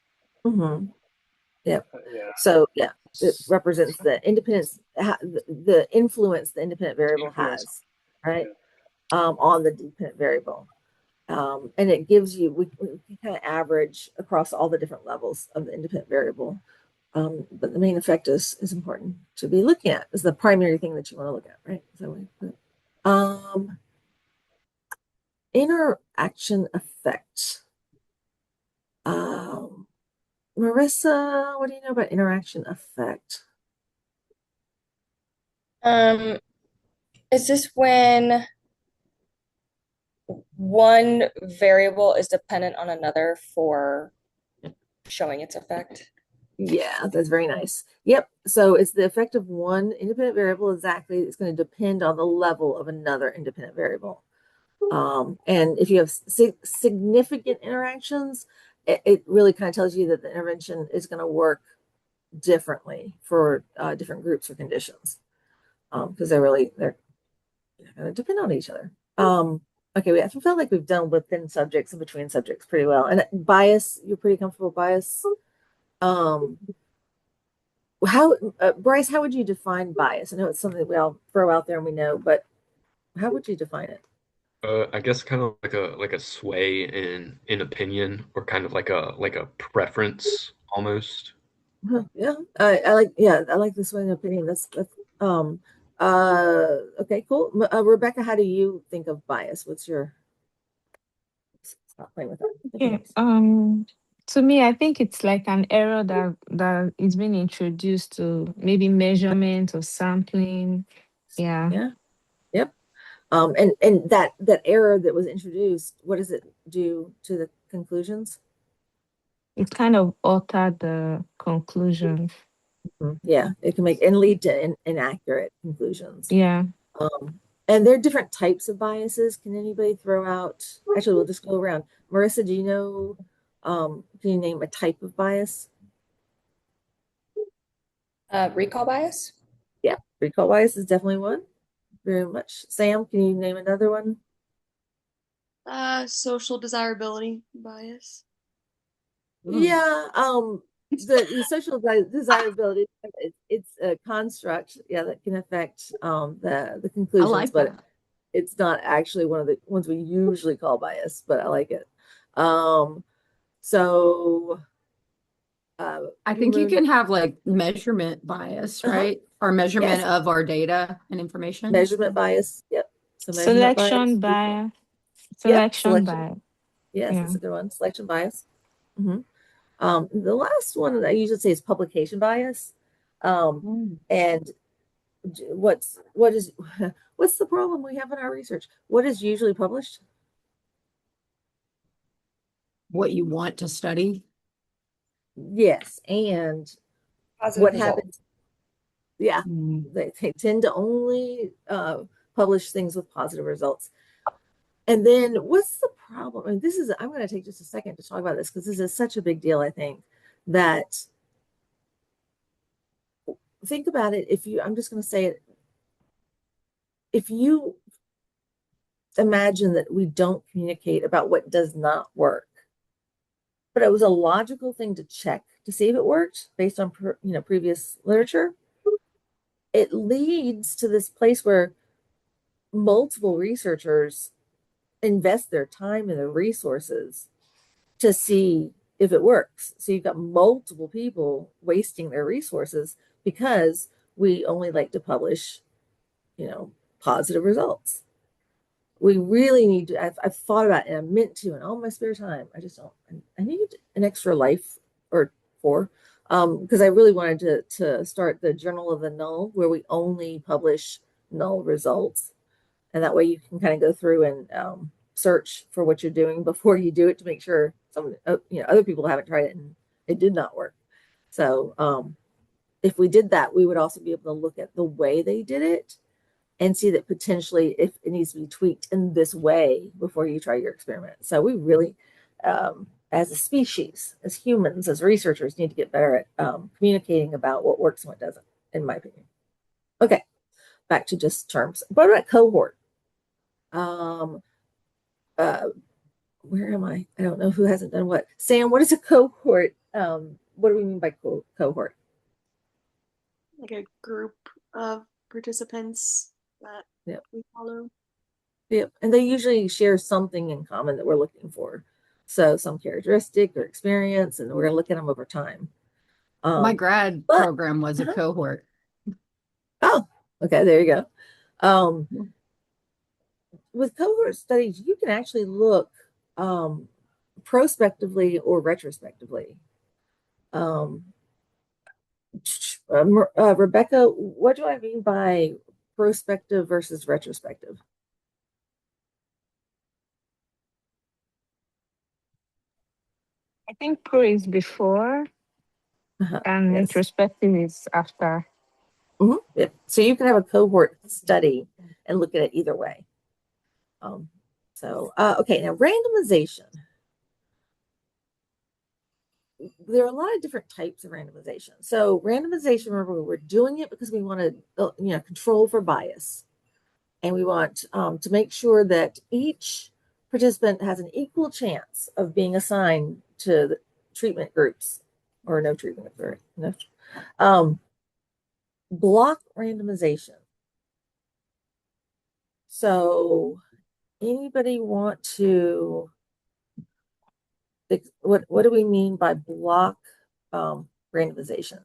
Mm-hmm. Yep. Yeah. So yeah, it represents the independence, the influence the independent variable Influence. has, right? Yeah. On the dependent variable. And it gives you, we can kind of average across all the different levels of the independent variable. But the main effect is important to be looking at, is the primary thing that you want to look at, right? So interaction effect. Marissa, what do you know about interaction effect? Is this when one variable is dependent on another for showing its effect? Yeah, that's very nice. Yep. So it's the effect of one independent variable exactly. It's going to depend on the level of another independent variable. And if you have significant interactions, it really kind of tells you that the intervention is going to work differently for different groups or conditions, because they're going to depend on each other. Okay, I feel like we've done within subjects and between subjects pretty well. And bias, you're pretty comfortable with bias. Bryce, how would you define bias? I know it's something that we all throw out there and we know, but how would you define it? I guess kind of like a sway in opinion, or kind of like a preference almost. Yeah, I like this one opinion. That's okay, cool. Rebecca, how do you think of bias? What's your stop playing with that? Yeah. To me, I think it's like an error that is being introduced to maybe measurement or sampling. Yeah. Yeah, yep. And that error that was introduced, what does it do to the conclusions? It kind of altered the conclusion. Yeah, it can make and lead to inaccurate conclusions. Yeah. And there are different types of biases. Can anybody throw out? Actually, we'll just go around. Marissa, do you know? Can you name a type of bias? Recall bias? Yeah, recall bias is definitely one. Very much. Sam, can you name another one? Social desirability bias. Yeah. the social desirability, it's a construct, yeah, that can affect the I conclusions, like but that. it's not actually one of the ones we usually call bias, but I like it. Um, so I think you Maroon, can have like measurement bias, uh-huh, right? Or measurement yes, of our data and information. measurement bias, yep. So measurement bias, Selection bias. yep, Selection selection, bias. yes, Yeah. that's a good one. Selection bias. Hmm. The last one that I usually say is publication bias. Mm. And what is what's the problem we have in our research? What is usually published? What you want to study. Yes, and Positive what result. happens? Yeah, Mm. they tend to only publish things with positive results. And then what's the problem? I mean, I'm going to take just a second to talk about this because this is such a big deal, I think, that think about it. I'm just going to say it, if you imagine that we don't communicate about what does not work, but it was a logical thing to check to see if it worked based on previous literature, it leads to this place where multiple researchers invest their time and their resources to see if it works. So you've got multiple people wasting their resources because we only like to publish, you know, positive results. We really need to, I've thought about it and I meant to in all my spare time. I just don't, I need an extra life or four. Because I really wanted to start the Journal of the Null where we only publish null results. And that way you can kind of go through and search for what you're doing before you do it to make sure other people haven't tried it and it did not work. So if we did that, we would also be able to look at the way they did it and see that potentially if it needs to be tweaked in this way before you try your experiment. So we really, as a species, as humans, as researchers, need to get better at communicating about what works and what doesn't, in my opinion. Okay, back to just terms. What about cohort? Um, uh, where am I? I don't know who hasn't done what. Sam, what is a cohort? What do we mean by cohort? Like a group of participants that Yep. we follow. Yep. And they usually share something in common that we're looking for. So some characteristic or experience, and we're going to look at them over time. My grad But program was a cohort. oh, okay, there you go. With cohort studies, you can actually look prospectively or retrospectively. Um, Rebecca, what do I mean by prospective versus retrospective? I think pro is before and Yes. retrospective is after. Yep. So you can have a cohort study and look at it either way. Okay, now randomization. There are a lot of different types of randomization. So randomization, remember, we're doing it because we want to, control for bias, and we want to make sure that each participant has an equal chance of being assigned to the treatment groups or no treatment group. No. Block randomization. So anybody want to what do we mean by block randomization?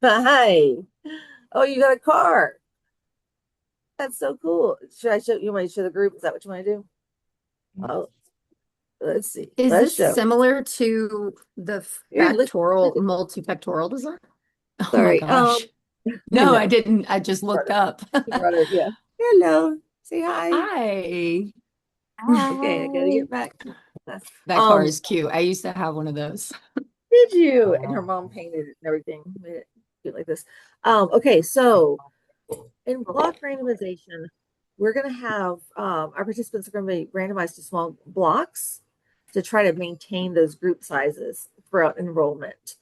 Hi. Oh, you got a car. That's so cool. Should I show you want to show the group? Is that what you want to do? Oh, let's see. Is Let's this show. similar to the Here, multifactorial design? Oh my sorry. gosh. No, I No. didn't. I just looked up. Yeah. Hello. Say hi. Hi. Okay, I gotta Hi. get back. That car Um, is cute. I used to have one of those. did you? And her mom painted it and everything, made it cute like this. Okay, so in block randomization, we're going to have our participants are going to be randomized to small blocks to try to maintain those group sizes throughout enrollment.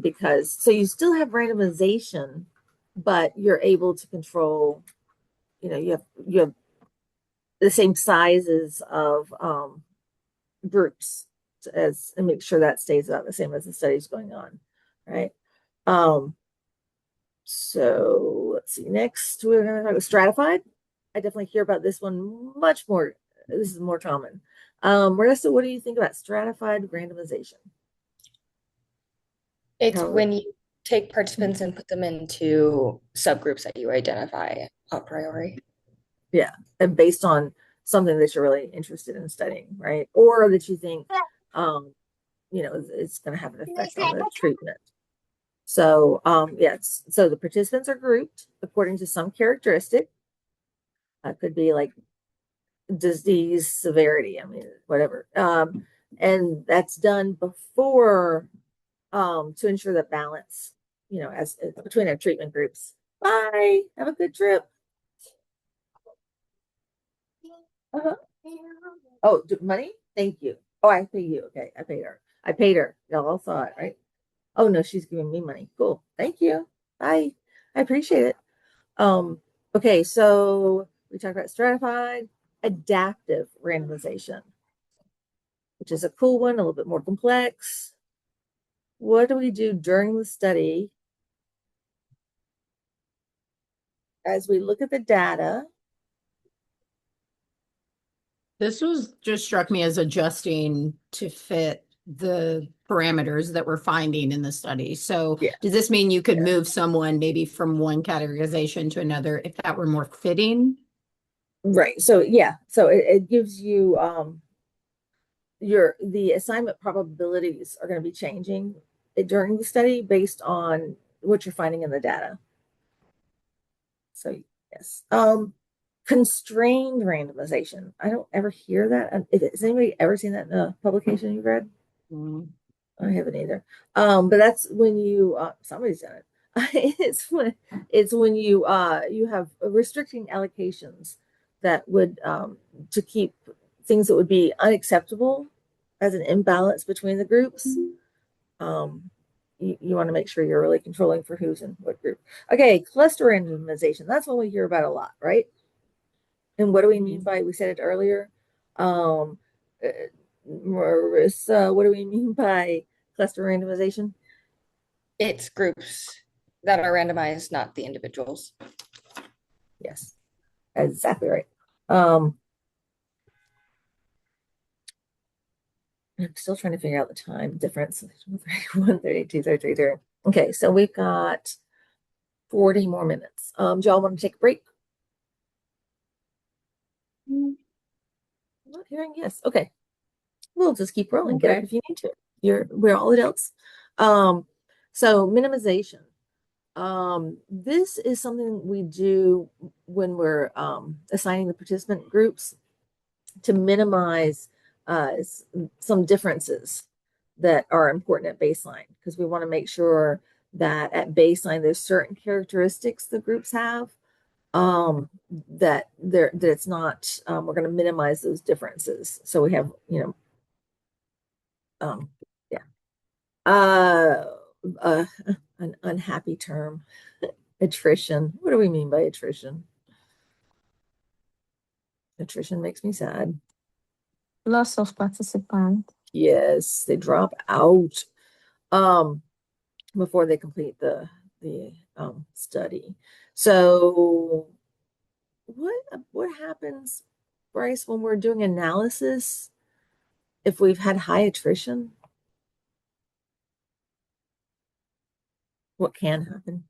Because so you still have randomization, but you're able to control, you have the same sizes of groups. as and make sure that stays about the same as the study's going on, right? So let's see. Next, we're going to talk about stratified. I definitely hear about this one much more. This is more common. Marissa, what do you think about stratified randomization? It's How- when you take participants and put them into subgroups that you identify a priori. Yeah, and based on something that you're really interested in studying, right? Or that you think, it's going to have an effect on the treatment. So, yes. So the participants are grouped according to some characteristic. That could be like disease severity. I mean, whatever. And that's done before, to ensure that balance, as between our treatment groups. Bye. Have a good trip. Uh-huh. Oh, money? Thank you. Oh, I pay you. Okay, I paid her. I paid her. Y'all all saw it, right? Oh no, she's giving me money. Cool. Thank you. Bye. I appreciate it. Okay, so we talked about stratified, adaptive randomization, which is a cool one, a little bit more complex. What do we do during the study as we look at the data? This was just struck me as adjusting to fit the parameters that we're finding in the study. So Yeah. does this mean you could move someone maybe from one categorization to another if that were more fitting? Right. So yeah, so it gives you the assignment probabilities are going to be changing during the study based on what you're finding in the data. So yes. Constrained randomization. I don't ever hear that. Has anybody ever seen that in a publication you've read? I haven't either. But that's when you somebody's done it. It's when you have restricting allocations that would to keep things that would be unacceptable as an imbalance between the groups. You want to make sure you're really controlling for who's in what group. Okay, cluster randomization. That's one we hear about a lot, right? And what do we mean by, we said it earlier. Marissa, what do we mean by cluster randomization? It's groups that are randomized, not the individuals. Yes, exactly right. I'm still trying to figure out the time difference. 1:32, 33. Okay, so we've got 40 more minutes. Do y'all want to take a break? I'm not hearing yes. Okay. We'll just keep rolling. Get up if you need to. We're all adults. So minimization. This is something we do when we're assigning the participant groups to minimize some differences that are important at baseline, because we want to make sure that at baseline there's certain characteristics the groups have that it's not we're going to minimize those differences. So we have, yeah. An unhappy term, attrition. What do we mean by attrition? Attrition makes me sad. Loss of participants. Yes, they drop out before they complete the study. So what happens, Bryce, when we're doing analysis if we've had high attrition? What can happen?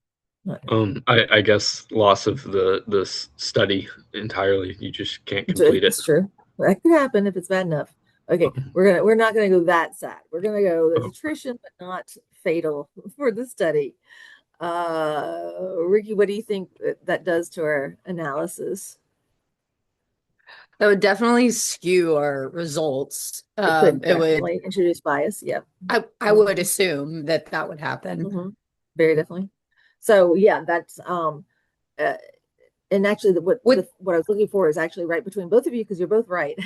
I guess loss of the study entirely. You just can't complete it. It's true. That could happen if it's bad enough. Okay, we're not gonna go that sad. We're gonna go there's attrition, but not fatal for the study. Ricky, what do you think that does to our analysis? That would definitely skew our results. It could It would. definitely introduce bias. Yeah. I would assume that would happen. Very definitely. So yeah, that's and actually what I was looking for is actually right between both of you, because you're both right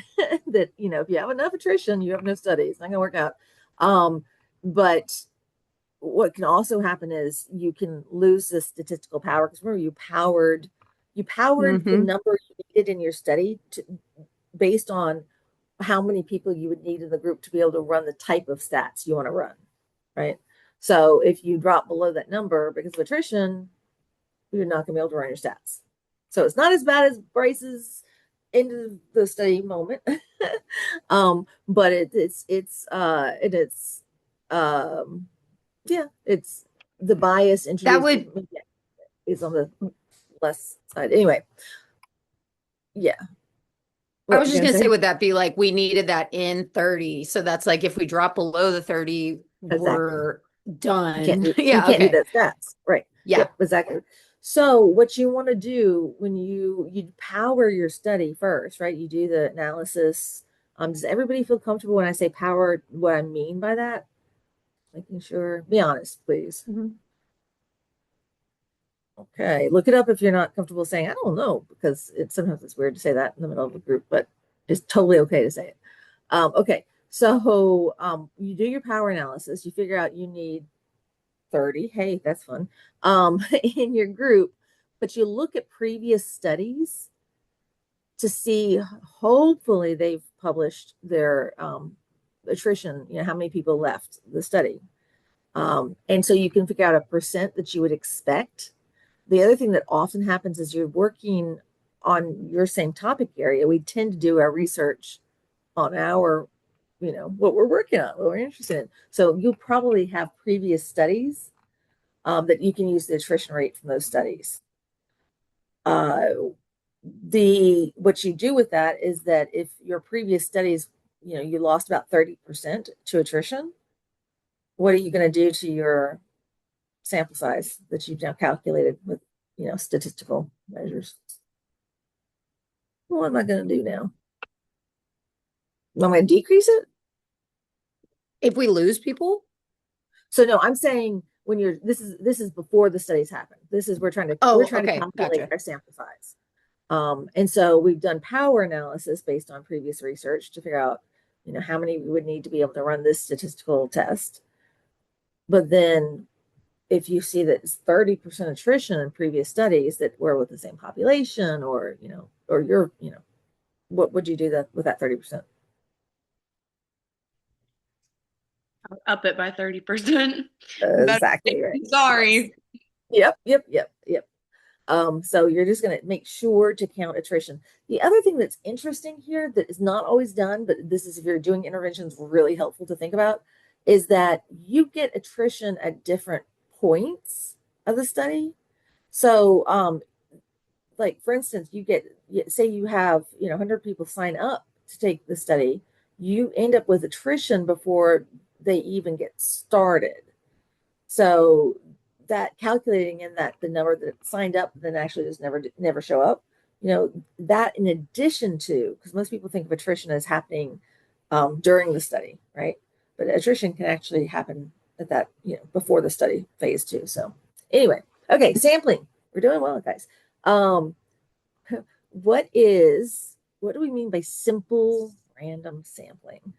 that if you have enough attrition, you have no studies. It's not gonna work out. But what can also happen is you can lose the statistical power, because remember you powered the number you needed in your study based on how many people you would need in the group to be able to run the type of stats you want to run, right? So if you drop below that number because of attrition, you're not going to be able to run your stats. So it's not as bad as Bryce's end of the study moment, but it's the bias That introduced would, is on the less side. Anyway, yeah. I What was were you just gonna gonna say, say? would that be like we needed that in 30? So that's like if we drop below the 30, Exactly. we're You done. you Yeah, can't do okay. that stats. Right. Yeah. Yep, exactly. So what you want to do when you power your study first, right? You do the analysis. Does everybody feel comfortable when I say power, what I mean by that? Making sure, be honest, please. Mhm. Okay, look it up if you're not comfortable saying, I don't know, because sometimes it's weird to say that in the middle of a group, but it's totally okay to say it. Okay, so you do your power analysis, you figure out you need 30. Hey, that's fun. In your group, but you look at previous studies to see, hopefully they've published their attrition, how many people left the study. And so you can figure out a percent that you would expect. The other thing that often happens is you're working on your same topic area. We tend to do our research on our, what we're working on, what we're interested in. So you'll probably have previous studies that you can use the attrition rate from those studies. What you do with that is that if your previous studies, you lost about 30% to attrition, what are you going to do to your sample size that you've now calculated with, statistical measures? What am I going to do now? Am I going to decrease it? If we lose people, So no, I'm saying when this is before the studies happen. We're trying to okay, calculate gotcha. our sample size. And so we've done power analysis based on previous research to figure out, how many we would need to be able to run this statistical test. But then if you see that it's 30% attrition in previous studies that were with the same population or, or you're, what would you do with that 30%? Up it by 30%. Exactly right. Sorry. Yes. Yep. So you're just going to make sure to count attrition. The other thing that's interesting here that is not always done, but this is if you're doing interventions, really helpful to think about, is that you get attrition at different points of the study. So, like for instance, say you have 100 people sign up to take the study, you end up with attrition before they even get started. So that calculating in that the number that signed up then actually just never show up, that in addition to, because most people think of attrition as happening during the study, right? But attrition can actually happen at that, before the study phase too. So anyway, okay, sampling. We're doing well, guys. Um, what do we mean by simple random sampling?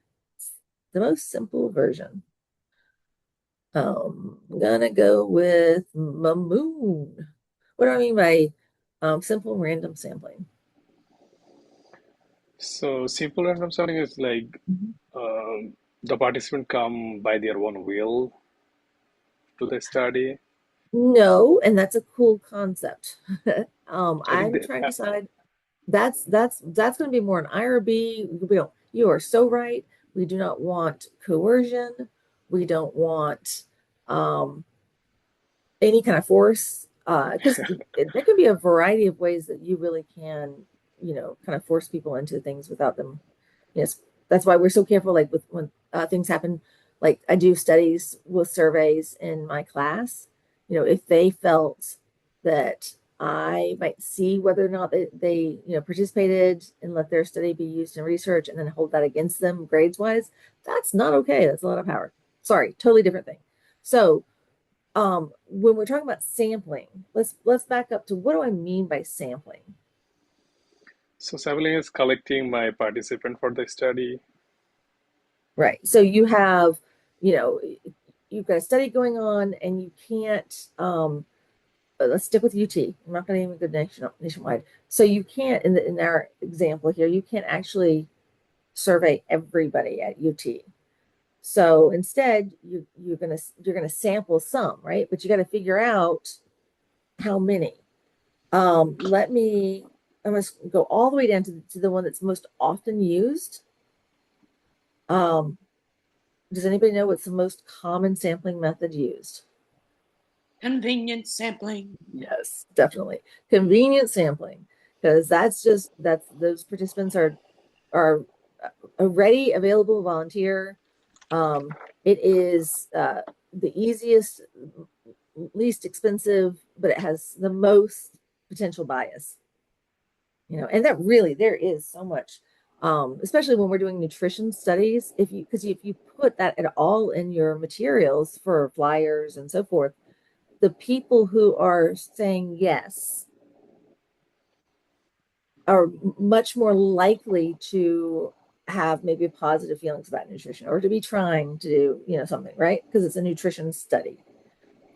The most simple version. I'm gonna go with Mamoon. What do I mean by simple random sampling? So simple random sampling is like Mhm. the participant come by their own will to the study. No, and that's a cool concept. I think I'm that, trying to decide. That's going to be more an IRB. You are so right. We do not want coercion. We don't want um, any kind of force, because there can be a variety of ways that you really can, kind of force people into things without them. Yes, that's why we're so careful. Like with when things happen, like I do studies with surveys in my class. If they felt that I might see whether or not they participated and let their study be used in research and then hold that against them grades wise, that's not okay. That's a lot of power. Sorry, totally different thing. So when we're talking about sampling, let's back up to what do I mean by sampling? so sampling is collecting my participant for the study. Right. So you know, you've got a study going on and you can't let's stick with UT. I'm not going to even go nationwide. So you can't in our example here, you can't actually survey everybody at UT. So instead, you're gonna sample some, right? But you got to figure out how many. Let me. I'm gonna go all the way down to the one that's most often used. Um, does anybody know what's the most common sampling method used? Convenience sampling. Yes, definitely. Convenient sampling, because that's those participants are a ready, available volunteer. It is the easiest, least expensive, but it has the most potential bias. And that really there is so much, especially when we're doing nutrition studies. If you put that at all in your materials for flyers and so forth, the people who are saying yes are much more likely to have maybe positive feelings about nutrition or to be trying to do, something, right? Because it's a nutrition study.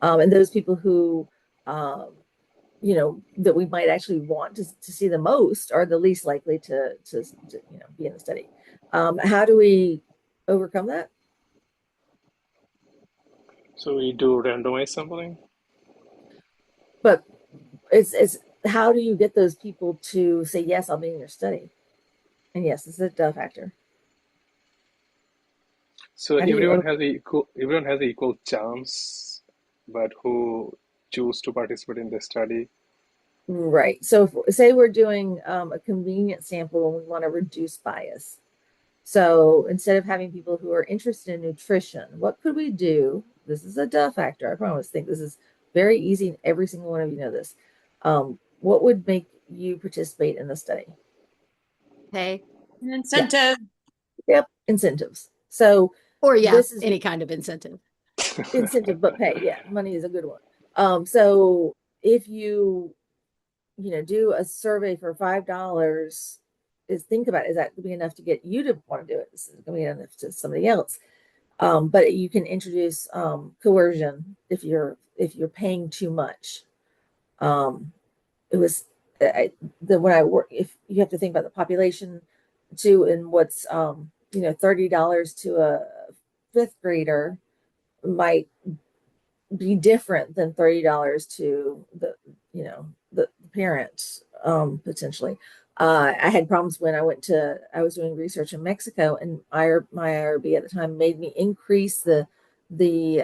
And those people who, that we might actually want to see the most are the least likely to be in the study. How do we overcome that? So we do randomized sampling. But it's how do you get those people to say, yes, I'll be in your study? And yes, it's a duh factor. So How do you everyone has an equal chance, but who choose to participate in the study? Right. So say we're doing a convenient sample and we want to reduce bias. So instead of having people who are interested in nutrition, what could we do? This is a duh factor. I promise. Think this is very easy, and every single one of you know this. What would make you participate in the study? Hey, An incentive. Yep, incentives. So or yeah, this is any kind of incentive. incentive, but pay. Yeah, money is a good one. So if you do a survey for $5, think about it, is that going to be enough to get you to want to do it? Is it going to be enough to somebody else? But you can introduce coercion if you're paying too much. It was when I work. If you have to think about the population too, and what's $30 to a fifth grader might be different than $30 to the parent, potentially. I had problems when I was doing research in Mexico, and my IRB at the time made me increase the the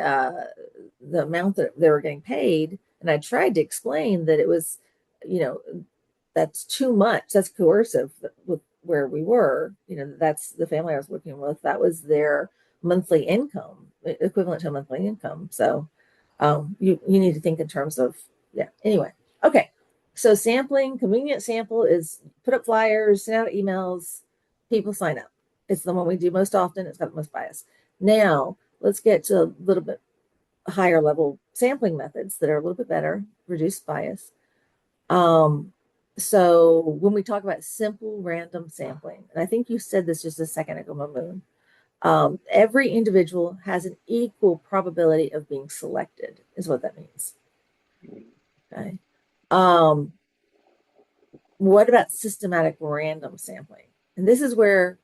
amount that they were getting paid, and I tried to explain that it was, you know, that's too much. That's coercive with where we were. That's the family I was working with. That was their monthly income, equivalent to a monthly income. So you need to think in terms of, yeah. Anyway, okay. So sampling, convenient sample is put up flyers, send out emails, people sign up. It's the one we do most often. It's got the most bias. Now let's get to a little bit higher level sampling methods that are a little bit better, reduce bias. So when we talk about simple random sampling, and I think you said this just a second ago, Mamoon, every individual has an equal probability of being selected, is what that means. Okay. What about systematic random sampling? And this is where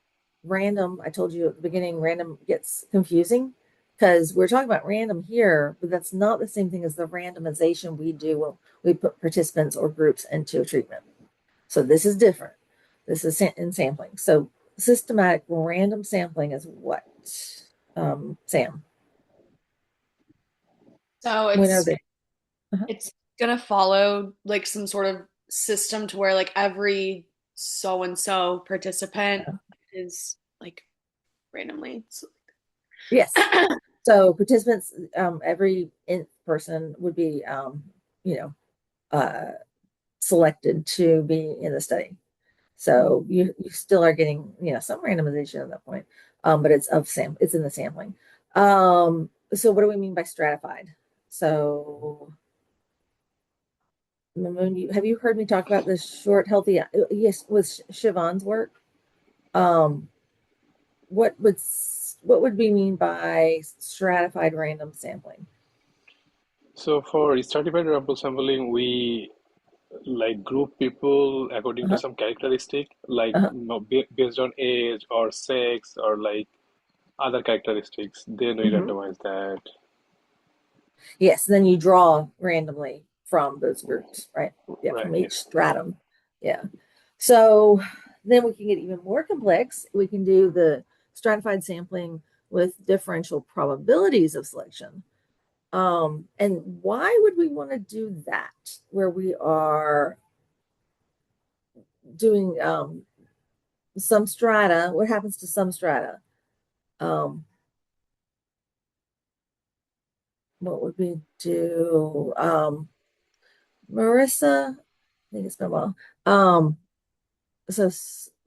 random, I told you at the beginning, random gets confusing because we're talking about random here, but that's not the same thing as the randomization we do when we put participants or groups into a treatment. So this is different. This is in sampling. So systematic random sampling is what, Sam? So When are they? Uh-huh. it's gonna follow like some sort of system to where like every so and so participant is like randomly. Yes. So participants, every person would be, you know, uh, selected to be in the study. So you still are getting, some randomization at that point, but it's in the sampling. So what do we mean by stratified? So Mamoon, have you heard me talk about this short, healthy? Yes, with Siobhan's work. Um, what would what would we mean by stratified random sampling? So for stratified sample sampling, we like group people according to Uh-huh, some characteristic, like uh-huh. based on age or sex or like other characteristics. Then we Hmm. randomize that. Yes, then you draw randomly from those groups, right? Yeah, Right. from each Yes. stratum. Yeah. So then we can get even more complex. We can do the stratified sampling with differential probabilities of selection. And why would we want to do that? Where we are doing some strata, what happens to some strata? Um, what would we do? Marissa, I think it's been a while. So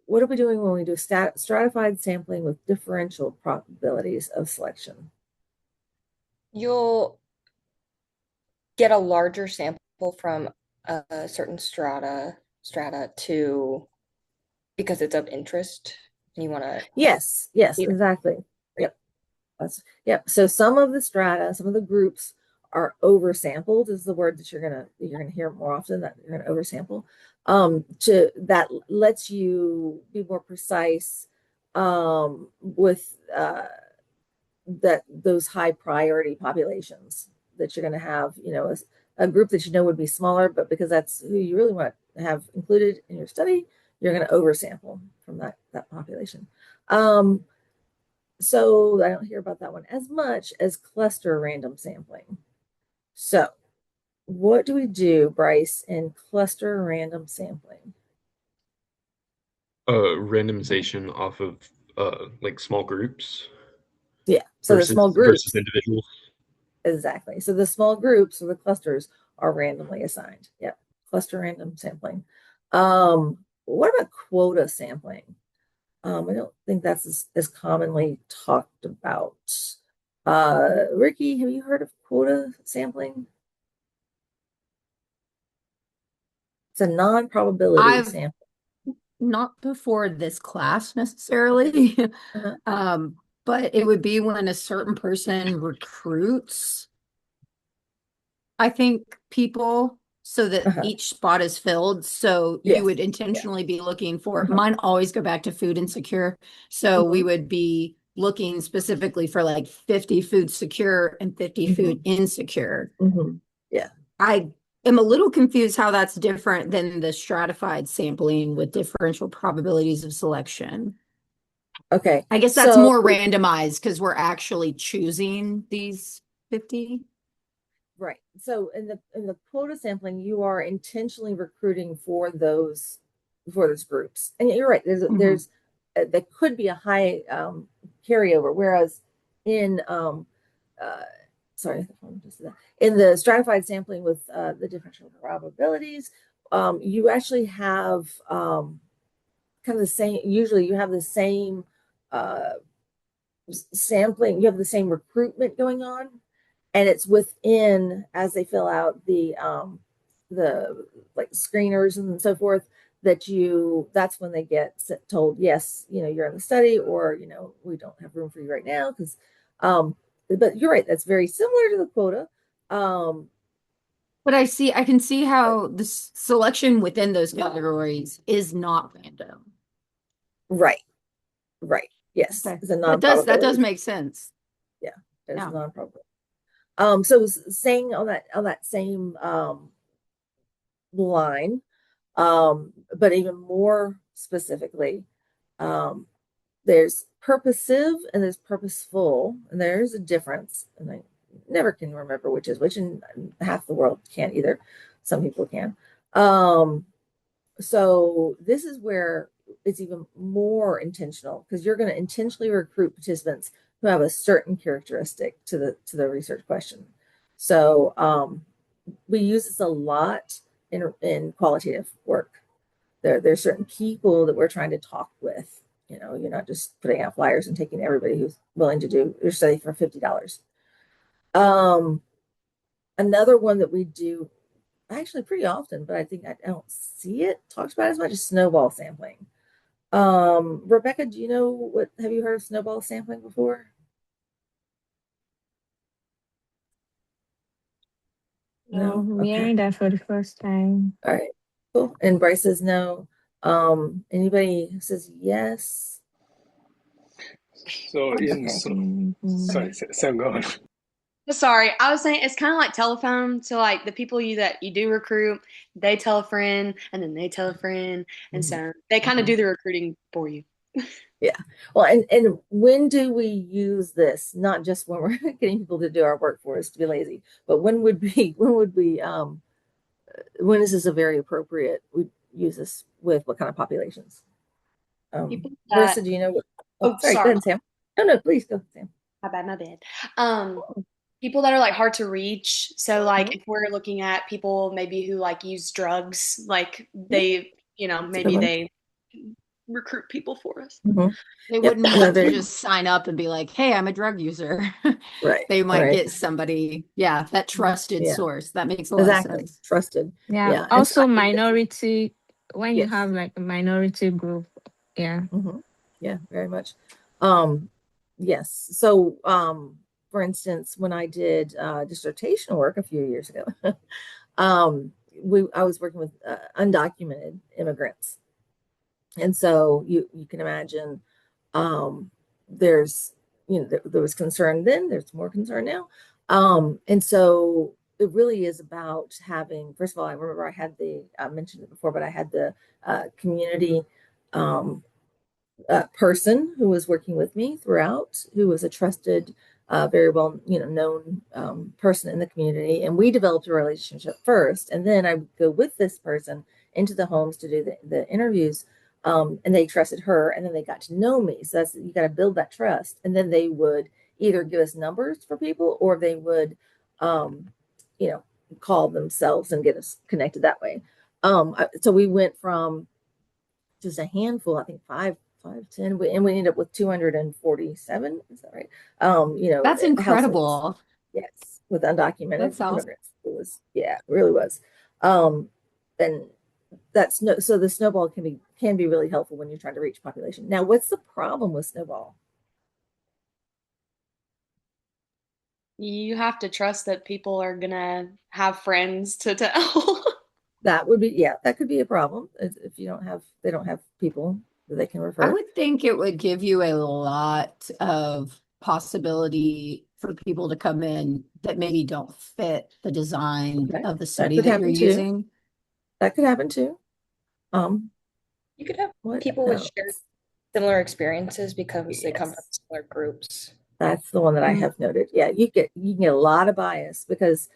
what are we doing when we do stratified sampling with differential probabilities of selection? You'll get a larger sample from a certain strata to because it's of interest and you want to Yes, yes, see that. exactly. Right. Yep. Yep. So some of the strata, some of the groups are oversampled is the word that you're gonna hear more often, that you're gonna oversample. To that lets you be more precise with that those high priority populations that you're going to have, a group that would be smaller, but because that's who you really want to have included in your study, you're going to oversample from that population. So I don't hear about that one as much as cluster random sampling. So what do we do, Bryce, in cluster random sampling? Randomization off of like small groups Yeah, so the small versus groups. individuals. Exactly. So the small groups or the clusters are randomly assigned. Yep. Cluster random sampling. What about quota sampling? I don't think that's as commonly talked about. Ricky, have you heard of quota sampling? It's a non-probability I've sample. not before this class necessarily, Uh-huh. um, but it would be when a certain person recruits, I think, people so that Uh-huh. each spot is filled. So you Yes. would Yeah. intentionally be looking for, Uh-huh. mine always go back to food insecure. So we Hmm. would be looking specifically for like 50 food secure and 50 food Hmm. insecure. Hmm. Yeah. I am a little confused how that's different than the stratified sampling with differential probabilities of selection. Okay. I guess that's So more randomized because we're actually choosing these 50. right. So in the quota sampling, you are intentionally recruiting for those groups. And you're right. Mhm. There's there could be a high carryover, whereas in uh, sorry, the phone just did that. In the stratified sampling with the differential probabilities, you actually have kind of the same. Usually, you have the same uh, sampling. You have the same recruitment going on, and it's within as they fill out the like screeners and so forth that's when they get told yes, you're in the study, or we don't have room for you right now because but you're right, that's very similar to the quota. um But I can see how the selection within those categories is not random. right, right, yes, Okay. it's a That does non-probability. make sense. Yeah, it's a Yeah. non-probability. So saying on that same line, but even more specifically, um, there's purposive and there's purposeful, and there's a difference. And I never can remember which is which, and half the world can't either. Some people can. So this is where it's even more intentional because you're going to intentionally recruit participants who have a certain characteristic to the research question. So we use this a lot in qualitative work. There's certain people that we're trying to talk with. You're not just putting out flyers and taking everybody who's willing to do your study for $50. Um, Another one that we do actually pretty often, but I think I don't see it talked about as much as snowball sampling. Rebecca, do you know have you heard of snowball sampling before? No, No? I'm Okay. hearing that for the first time. All right. Cool. And Bryce says no. Anybody who says yes? So in Okay. so Mhm. sorry, Sam, go on. Sorry, I was saying it's kind of like telephone. So like the people that you do recruit, they tell a friend, and then they tell a friend, and Mhm. so they kind of Mhm. do the recruiting for you. Yeah. Well, and when do we use this? Not just when we're getting people to do our work for us to be lazy, but when is this a very appropriate? We use this with what kind of populations? People Marissa, that do you know what? Oh, oh sorry. Go sorry, ahead, Sam. No, no, please go, Sam. my bad. People that are like hard to reach. So like Mhm. if we're looking at people maybe who like use drugs, like they, That's a good maybe one. they recruit people for us. Mhm. They Yep. wouldn't No, want to very just sign up and be like, hey, I'm a drug user. right. They might Right. get somebody, yeah, that trusted Yeah. source. That makes a lot of Exactly. sense. Trusted. Yeah. Yeah. And so Also I think this is minority, when you yes. have like a minority group. Yeah. Yeah, very much. Um, yes. So, for instance, when I did dissertation work a few years ago, I was working with undocumented immigrants, and so you can imagine there's there was concern then, there's more concern now, and so it really is about having. First of all, I remember I mentioned it before, but I had the community. Um, person who was working with me throughout, who was a trusted, very well, known person in the community, and we developed a relationship first, and then I would go with this person into the homes to do the interviews, and they trusted her, and then they got to know me. So that's you got to build that trust, and then they would either give us numbers for people, or they would, um, you know, call themselves and get us connected that way. So we went from just a handful, I think five, 10, and we ended up with 247. Is that right? That's Households. incredible. Yes, with undocumented That's awesome. immigrants. It was, yeah, it really was. Um, and that's no, so the snowball can be really helpful when you're trying to reach population. Now, what's the problem with snowball? You have to trust that people are gonna have friends to tell. That would be, yeah, that could be a problem if they don't have people that they can I refer. would think it would give you a lot of possibility for people to come in that maybe don't fit the design Okay, of the that study could that you're happen too. using. That could happen too. Um, You could have what people with else? shared similar experiences because they come from Yes. similar groups. That's the one that I Mm. have noted. Yeah, you can get a lot of bias because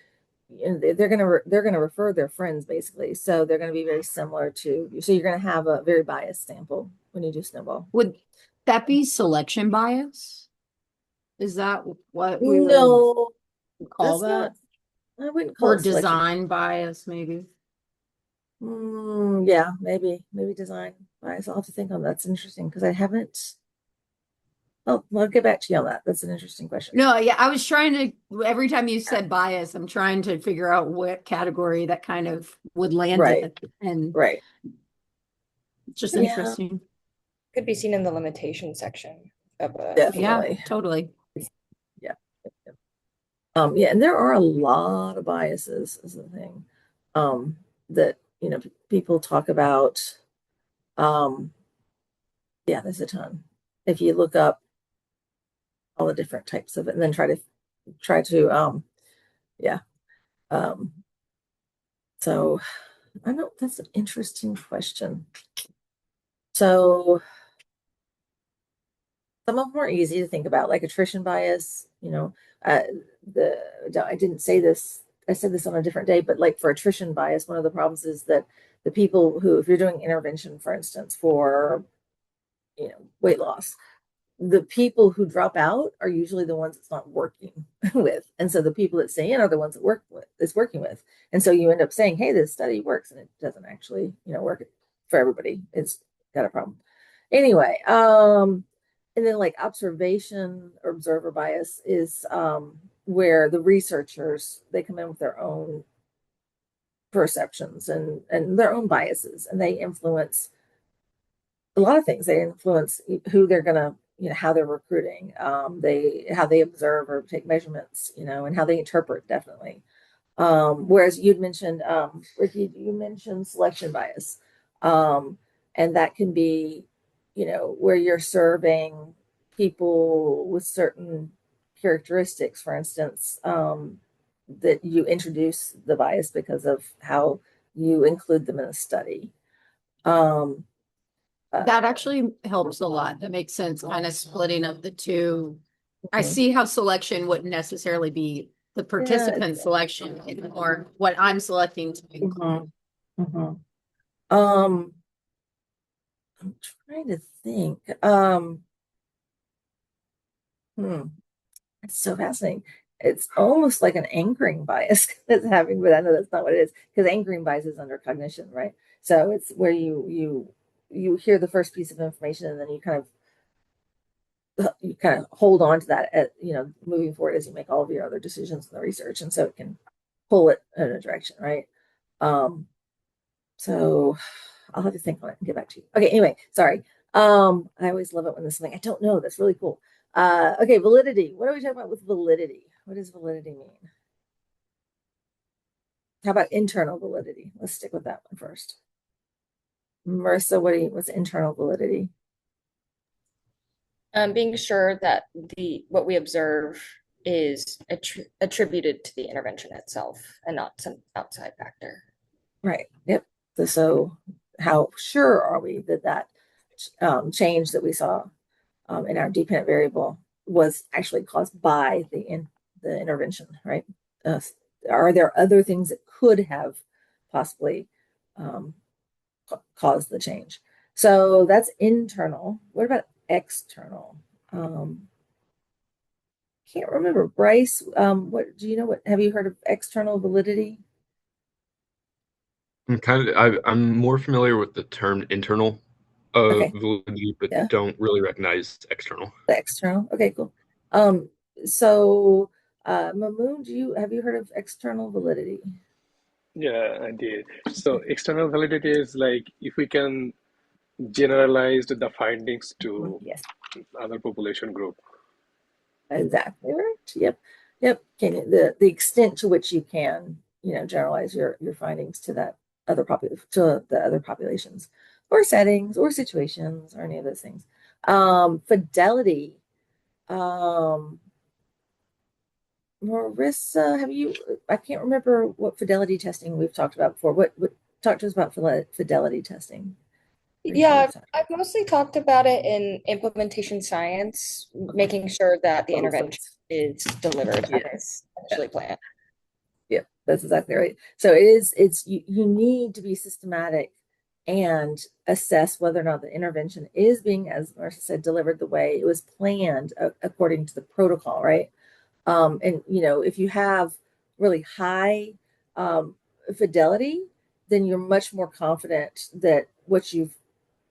they're gonna refer their friends basically, so they're gonna be very similar to you. So you're gonna have a very biased sample when you do snowball. Would that be selection bias? Is that what we would No, call that's not. that? I wouldn't call Or it selection. design bias, maybe? Yeah, maybe design bias. I'll have to think on that. That's interesting because I haven't. Oh, I'll get back to you on that. That's an interesting question. No, yeah, I was trying to, every time you said bias, I'm trying to figure out what category that kind of would land Right, in. And right. it's just Yeah, interesting. Could be seen in the limitation section of a Yeah, field. definitely. totally. Yeah. Yeah, and there are a lot of biases is the thing. Um, that people talk about. Um, yeah, there's a ton. If you look up all the different types of it and then try to yeah. Um, so I know that's an interesting question. So some of them are easy to think about, like attrition bias, uh, the I didn't say this, I said this on a different day, but like for attrition bias, one of the problems is that the people who, if you're doing intervention, for instance, for weight loss, the people who drop out are usually the ones it's not working with. And so the people that stay in are the ones that it's working with. And so you end up saying, hey, this study works, and it doesn't actually, work for everybody. It's got a problem. Anyway, and then like observation or observer bias is where the researchers they come in with their own perceptions and their own biases, and they influence a lot of things. They influence who they're gonna, how they're recruiting, how they observe or take measurements, and how they interpret definitely. Whereas you'd mentioned, Ricky, you mentioned selection bias. And that can be, where you're serving people with certain characteristics, for instance, that you introduce the bias because of how you include them in a study. Um, That actually helps a lot. That makes sense, kind of splitting of the two. I mhm. see how selection wouldn't necessarily be the participant selection, or what I'm selecting to include. Mhm. Um, I'm trying to think. Hmm. It's so fascinating. It's almost like an anchoring bias that's happening, but I know that's not what it is because anchoring bias is under cognition, right? So it's where you hear the first piece of information and then you kind of hold on to that at, moving forward as you make all of your other decisions in the research, and so it can pull it in a direction, right? So I'll have to think on it and get back to you. Okay, anyway, sorry. I always love it when there's something I don't know. That's really cool. Okay, validity. What are we talking about with validity? What does validity mean? How about internal validity? Let's stick with that one first. Marissa, what's internal validity? Being sure that what we observe is attributed to the intervention itself and not some outside factor. Right. Yep. So how sure are we that change that we saw in our dependent variable was actually caused by the intervention, right? Are there other things that could have possibly um, caused the change? So that's internal. What about external? Can't remember. Bryce, what do you know? What have you heard of external validity? I'm more familiar with the term internal Okay, validity, but yeah, don't really recognize external. the external. Okay, cool. Um, so Mamoon, have you heard of external validity? Yeah, I did. So external validity is like if we can generalize the findings to Yes. other population group. Exactly right. Yep. Yep. The extent to which you can, generalize your findings to the other populations or settings or situations or any of those things. Fidelity. Um, Marissa, I can't remember what fidelity testing we've talked about before. What talk to us about fidelity testing? Pretty sure Yeah, we've talked. I've mostly talked about it in implementation science, making sure that the Oh, so intervention is delivered yes. as initially planned. Yeah, that's exactly right. So you need to be systematic and assess whether or not the intervention is being, as Marcia said, delivered the way it was planned according to the protocol, right? And if you have really high fidelity, then you're much more confident that what you've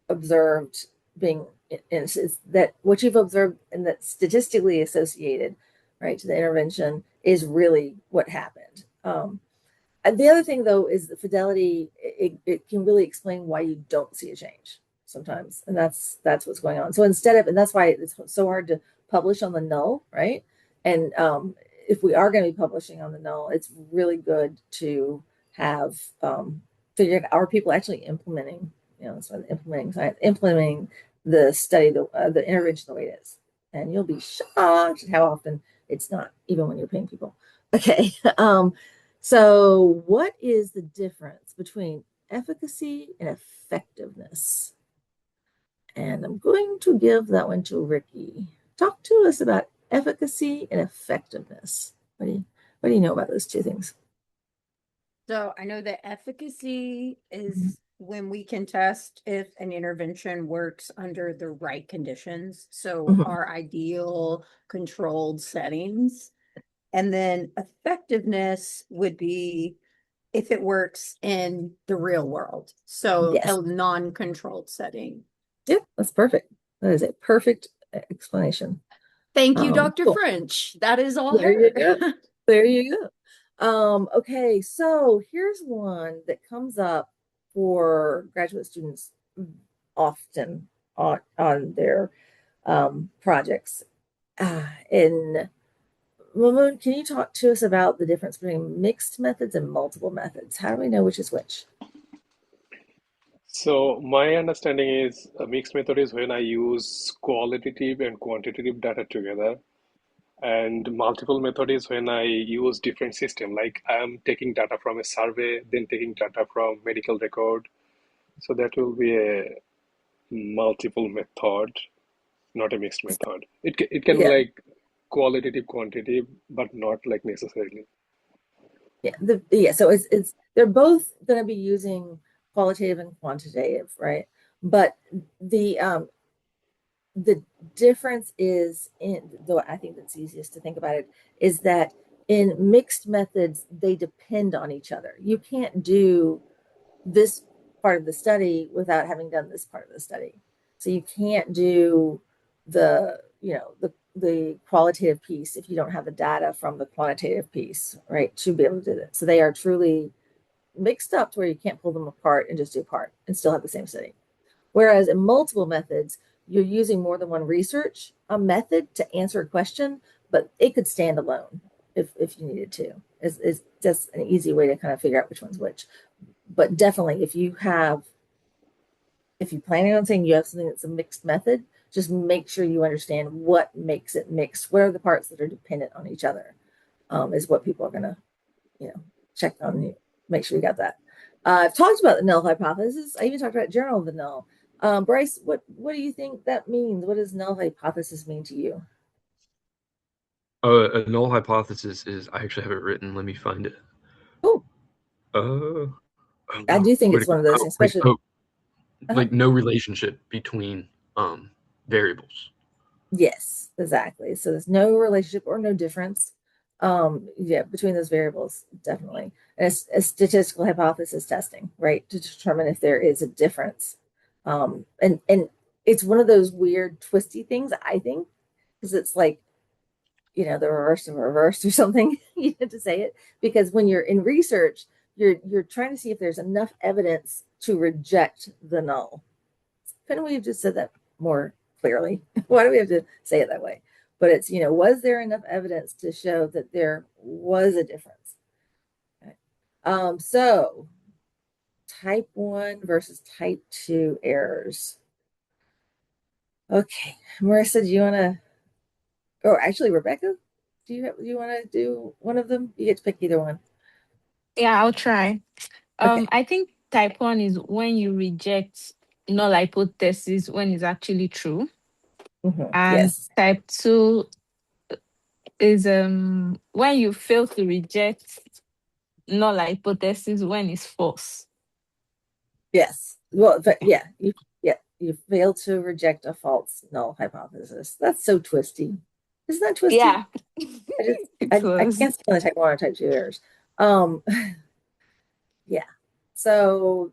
observed being is that what you've observed and that's statistically associated, right, to the intervention is really what happened. And the other thing, though, is the fidelity. It can really explain why you don't see a change sometimes, and that's what's going on. So and that's why it's so hard to publish on the null, right? And if we are going to be publishing on the null, it's really good to have figured out, are people actually implementing, that's why implementing science, implementing the study, the intervention the way it is, and you'll be shocked at how often it's not, even when you're paying people. Okay. So, what is the difference between efficacy and effectiveness? And I'm going to give that one to Ricky. Talk to us about efficacy and effectiveness. What do you know about those two things? So I know that efficacy Mhm. is when we can test if an intervention works under the right conditions. So Mhm. our ideal controlled settings. And then effectiveness would be if it works in the real world. So Yes. a non-controlled setting. Yep, that's perfect. That is a perfect explanation. Thank you, Dr. Cool. French. That is all There you her. go. There you go. Okay, so here's one that comes up for graduate students often on their projects. And Mamoon, can you talk to us about the difference between mixed methods and multiple methods? How do we know which is which? So my understanding is a mixed method is when I use qualitative and quantitative data together. And multiple method is when I use different system, like I'm taking data from a survey, then taking data from medical record. So that will be a multiple method, not a mixed method. It can be Yeah, like qualitative, quantitative, but not like necessarily. yeah. So it's they're both going to be using qualitative and quantitative, right? But the difference is in, though I think that's easiest to think about it, is that in mixed methods they depend on each other. You can't do this part of the study without having done this part of the study. So you can't do the qualitative piece if you don't have the data from the quantitative piece, right? To be able to do that. So they are truly mixed up to where you can't pull them apart and just do part and still have the same study. Whereas in multiple methods, you're using more than one research a method to answer a question, but it could stand alone if you needed to. Is just an easy way to kind of figure out which one's which. But definitely, if you're planning on saying you have something that's a mixed method, just make sure you understand what makes it mixed. What are the parts that are dependent on each other? Is what people are gonna, check on you. Make sure you got that. I've talked about the null hypothesis. I even talked about general of the null. Bryce, what do you think that means? What does null hypothesis mean to you? A null hypothesis is, I actually have it written. Let me find it. Oh, Oh I no, do think where'd it's it go? one of those Oh, things, especially. oh, Uh-huh. like no relationship between variables. Yes, exactly. So there's no relationship or no difference, yeah, between those variables, definitely. And it's a statistical hypothesis testing, right, to determine if there is a difference. And it's one of those weird twisty things, I think, because it's like, the reverse of reverse or something, you have to say it. Because when you're in research, you're trying to see if there's enough evidence to reject the null. Couldn't we have just said that more clearly? Why do we have to say it that way? But it's, was there enough evidence to show that there was a difference? Okay. So type 1 versus type 2 errors. Okay. Marissa, do you want to, or actually, Rebecca, do you want to do one of them? You get to pick either one. Yeah, I'll try. Okay. I think type one is when you reject null hypothesis when it's actually true. And Yes. type two is when you fail to reject null hypothesis when it's false. Yes. Well, yeah, you failed to reject a false null hypothesis. That's so twisty. Isn't that twisty? Yeah, I just it I was. can't stand the type 1 or type 2 errors. Um, yeah. So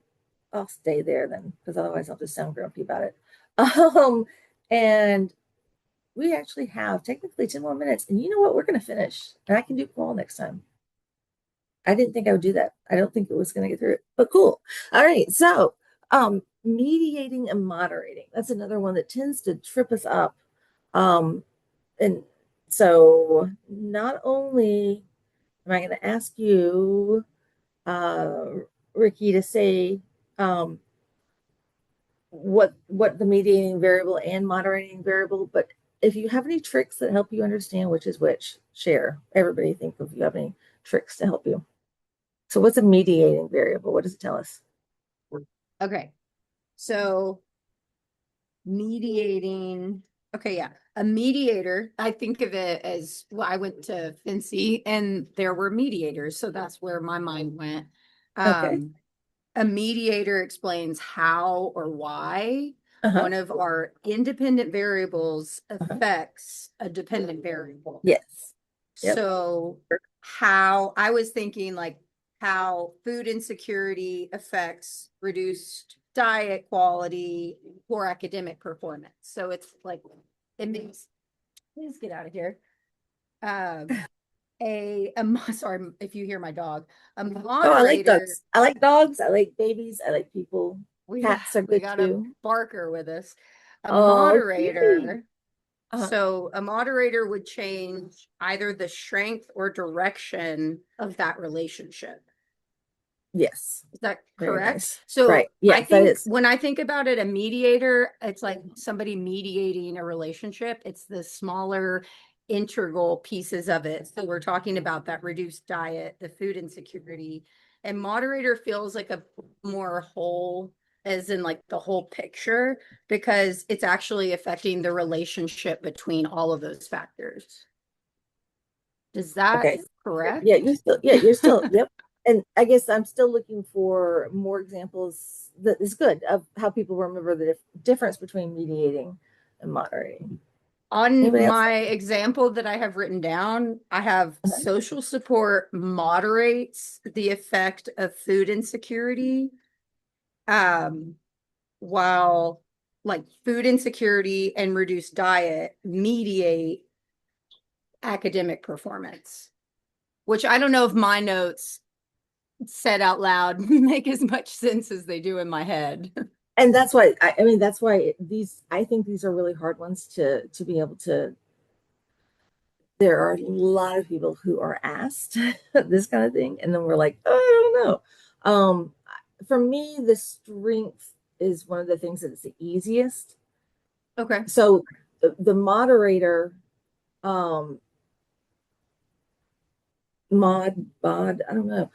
I'll stay there then, because otherwise I'll just sound grumpy about it. Um, and we actually have technically 10 more minutes. And you know what? We're gonna finish. And I can do call next time. I didn't think I would do that. I don't think it was gonna get through it, but cool. All right. So mediating and moderating. That's another one that tends to trip us up. Um, and so not only am I going to ask you, uh, Ricky, to say what the mediating variable and moderating variable, but if you have any tricks that help you understand which is which, share. Everybody think if you have any tricks to help you. So what's a mediating variable? What does it tell us? Okay. So mediating. Okay, yeah. A mediator, I think of it as, well, I went to Fincy and there were mediators, so that's where my mind went. Okay. A mediator explains how or why Uh-huh. one of our independent variables Uh-huh. affects a dependent variable. Yes. Yep. So how I was thinking like how food insecurity affects reduced diet quality, poor academic performance. So it's like it means please get out of here. Sorry if you hear my dog. A Oh, I like moderator. dogs. I like dogs. I like babies. I like people. We Cats are we good got a too. barker with us. A Oh, kitty. moderator So a moderator would change either the strength or direction of that relationship. Yes. Is that Very correct? nice. So Right. Yes, I that think is. when I think about it, a mediator, it's like somebody mediating a relationship. It's the smaller integral pieces of it. So we're talking about that reduced diet, the food insecurity, and moderator feels like a more whole, as in like the whole picture, because it's actually affecting the relationship between all of those factors. Is that Okay. correct? Yeah, you're still, yep. And I guess I'm still looking for more examples that is good of how people remember the difference between mediating and moderating. On Anybody else? my example that I have written down, I have social support moderates the effect of food insecurity. While like food insecurity and reduced diet mediate academic performance, which I don't know if my notes said out loud make as much sense as they do in my head. And that's why I mean that's why these I think these are really hard ones to be able to. There are a lot of people who are asked this kind of thing, and then we're like, oh, I don't know. For me, the strength is one of the things that's the easiest. Okay. So the moderator, um, mod bod, I don't know.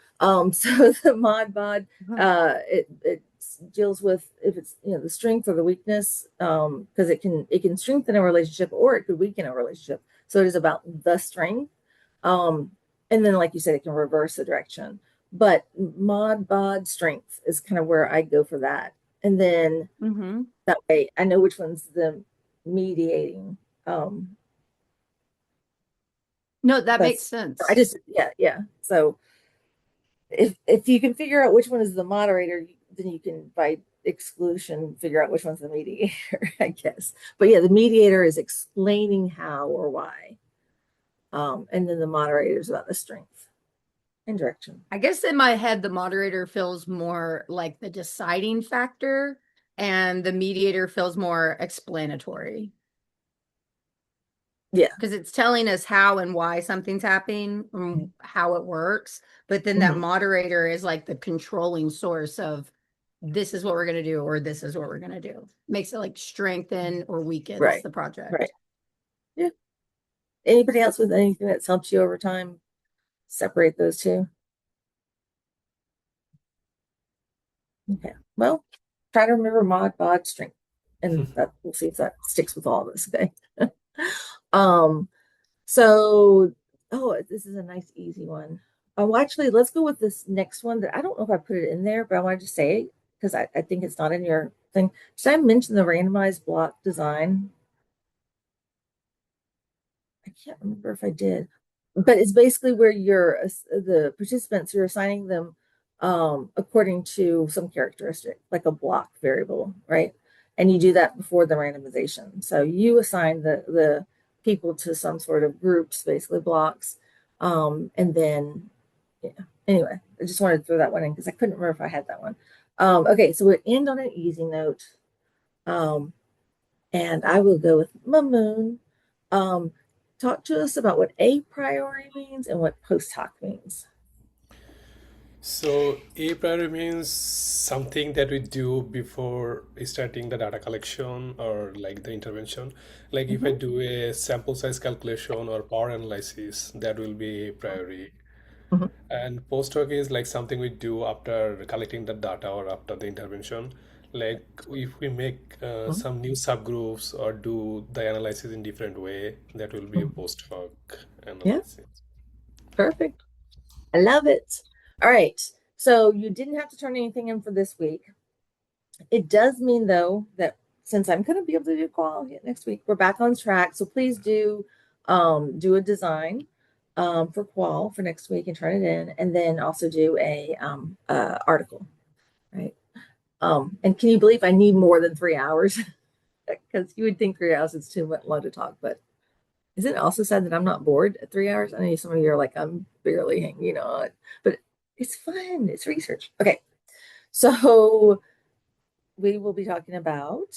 So the mod bod, it deals with if it's the strength or the weakness, because it can strengthen a relationship or it could weaken a relationship. So it is about the strength. And then like you said, it can reverse the direction. But mod bod strength is kind of where I go for that. And then that way I know which one's the mediating. No, that makes sense. I just yeah. So if you can figure out which one is the moderator, then you can by exclusion figure out which one's the mediator, I guess. But yeah, the mediator is explaining how or why. And then the moderator is about the strength and direction. I guess in my head, the moderator feels more like the deciding factor, and the mediator feels more explanatory. Yeah. Because it's telling us how and why something's happening and how it works. But then that moderator is like the controlling source of this is what we're going to do, or this is what we're going to do. Makes it like strengthen or weakens the project. Right. Yeah. Anybody else with anything that's helped you over time separate those two? Okay. Well, try to remember mod, bod, strength. And that we'll see if that sticks with all of us. Okay. So this is a nice easy one. Oh, actually, let's go with this next one that I don't know if I put it in there, but I wanted to say it because I think it's not in your thing. Did I mention the randomized block design? I can't remember if I did, but it's basically where the participants, you're assigning them according to some characteristic, like a block variable, right? And you do that before the randomization. So you assign the people to some sort of groups, basically blocks. And then, yeah. Anyway, I just wanted to throw that one in because I couldn't remember if I had that one. Okay, so we end on an easy note. And I will go with Mamoon. Talk to us about what a priori means and what post hoc means. So a priori means something that we do before starting the data collection or like the intervention. Like if I do a sample size calculation or power analysis, that will be a priori. And post hoc is like something we do after collecting the data or after the intervention. Like if we make some new subgroups or do the analysis in different way, that will be a post hoc Yeah, analysis. perfect. I love it. All right. So you didn't have to turn anything in for this week. It does mean though that since I'm going to be able to do qual next week, we're back on track. So please do a design for qual for next week and turn it in, and then also do a article, right? And can you believe I need more than 3 hours? Because you would think 3 hours is too long to talk, but is it also said that I'm not bored at 3 hours? I know some of you are like, I'm barely hanging on, but it's fun. It's research. Okay. So we will be talking about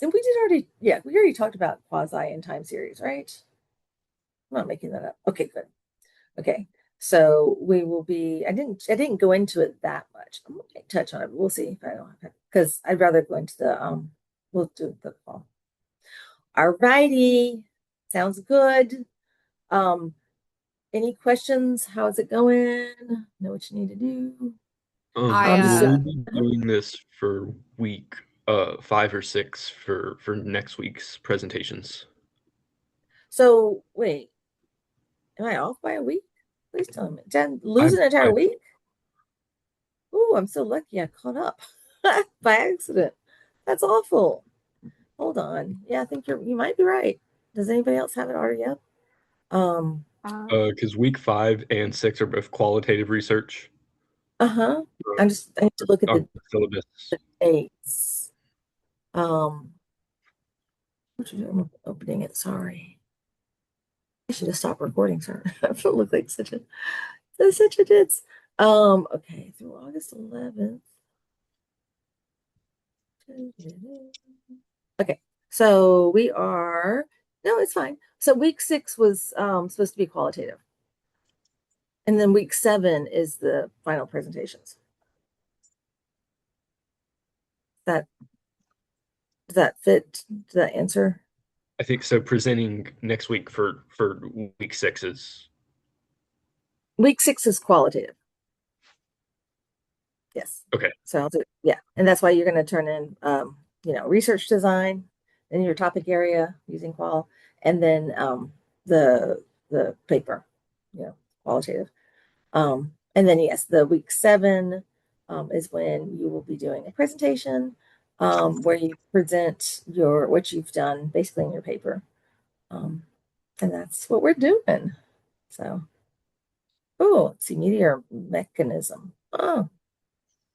And we did already, yeah, we already talked about quasi and time series, right? I'm not making that up. Okay, good. Okay. So we will be, I didn't go into it that much. I'm gonna touch on it, but we'll see if I don't have because I'd rather go into we'll do the fall. All righty. Sounds good. Um, any questions? How's it going? Know what you need to do? I So, Will we be doing this for week 5 or 6 for next week's presentations? so wait, am I off by a week? Please tell me. Jen, lose an entire I week? Oh, I'm so lucky I caught up by accident. That's awful. Hold on. Yeah, I think you might be right. Does anybody else have it already up? Um, because week 5 and 6 are both qualitative research. uh-huh. Uh, I need to look at our the syllabus. dates. What you doing? I'm opening it. Sorry. I should have stopped recording, sir. I feel look like such a ditz. Okay, through August 11th. Okay, so we are, no, it's fine. So week 6 was supposed to be qualitative. And then week 7 is the final presentations. That does that fit? Does that answer? I think so. Presenting next week for week 6 is Week 6 is qualitative. Yes. okay. So I'll do, yeah. And that's why you're going to turn in, research design in your topic area using qual, and then the paper, qualitative. And then yes, the week 7 is when you will be doing a presentation where you present what you've done basically in your paper. And that's what we're doing. So, oh, let's see, meteor mechanism. Oh,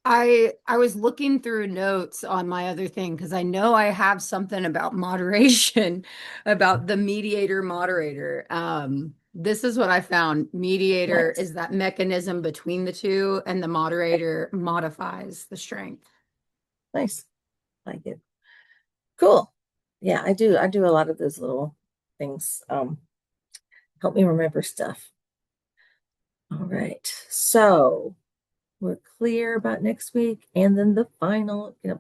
I was looking through notes on my other thing because I know I have something about moderation, about the mediator moderator. This is what I found. Mediator nice, is that mechanism between the two, and the moderator modifies the strength. nice. Like it. Cool. Yeah, I do a lot of those little things. Help me remember stuff. All right. So we're clear about next week, and then the final, it's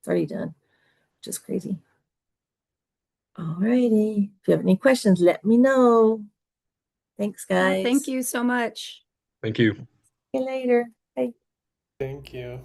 already done, which is crazy. All righty. If you have any questions, let me know. Thanks, guys. Thank you so much. Thank you. See you later. Bye. Thank you.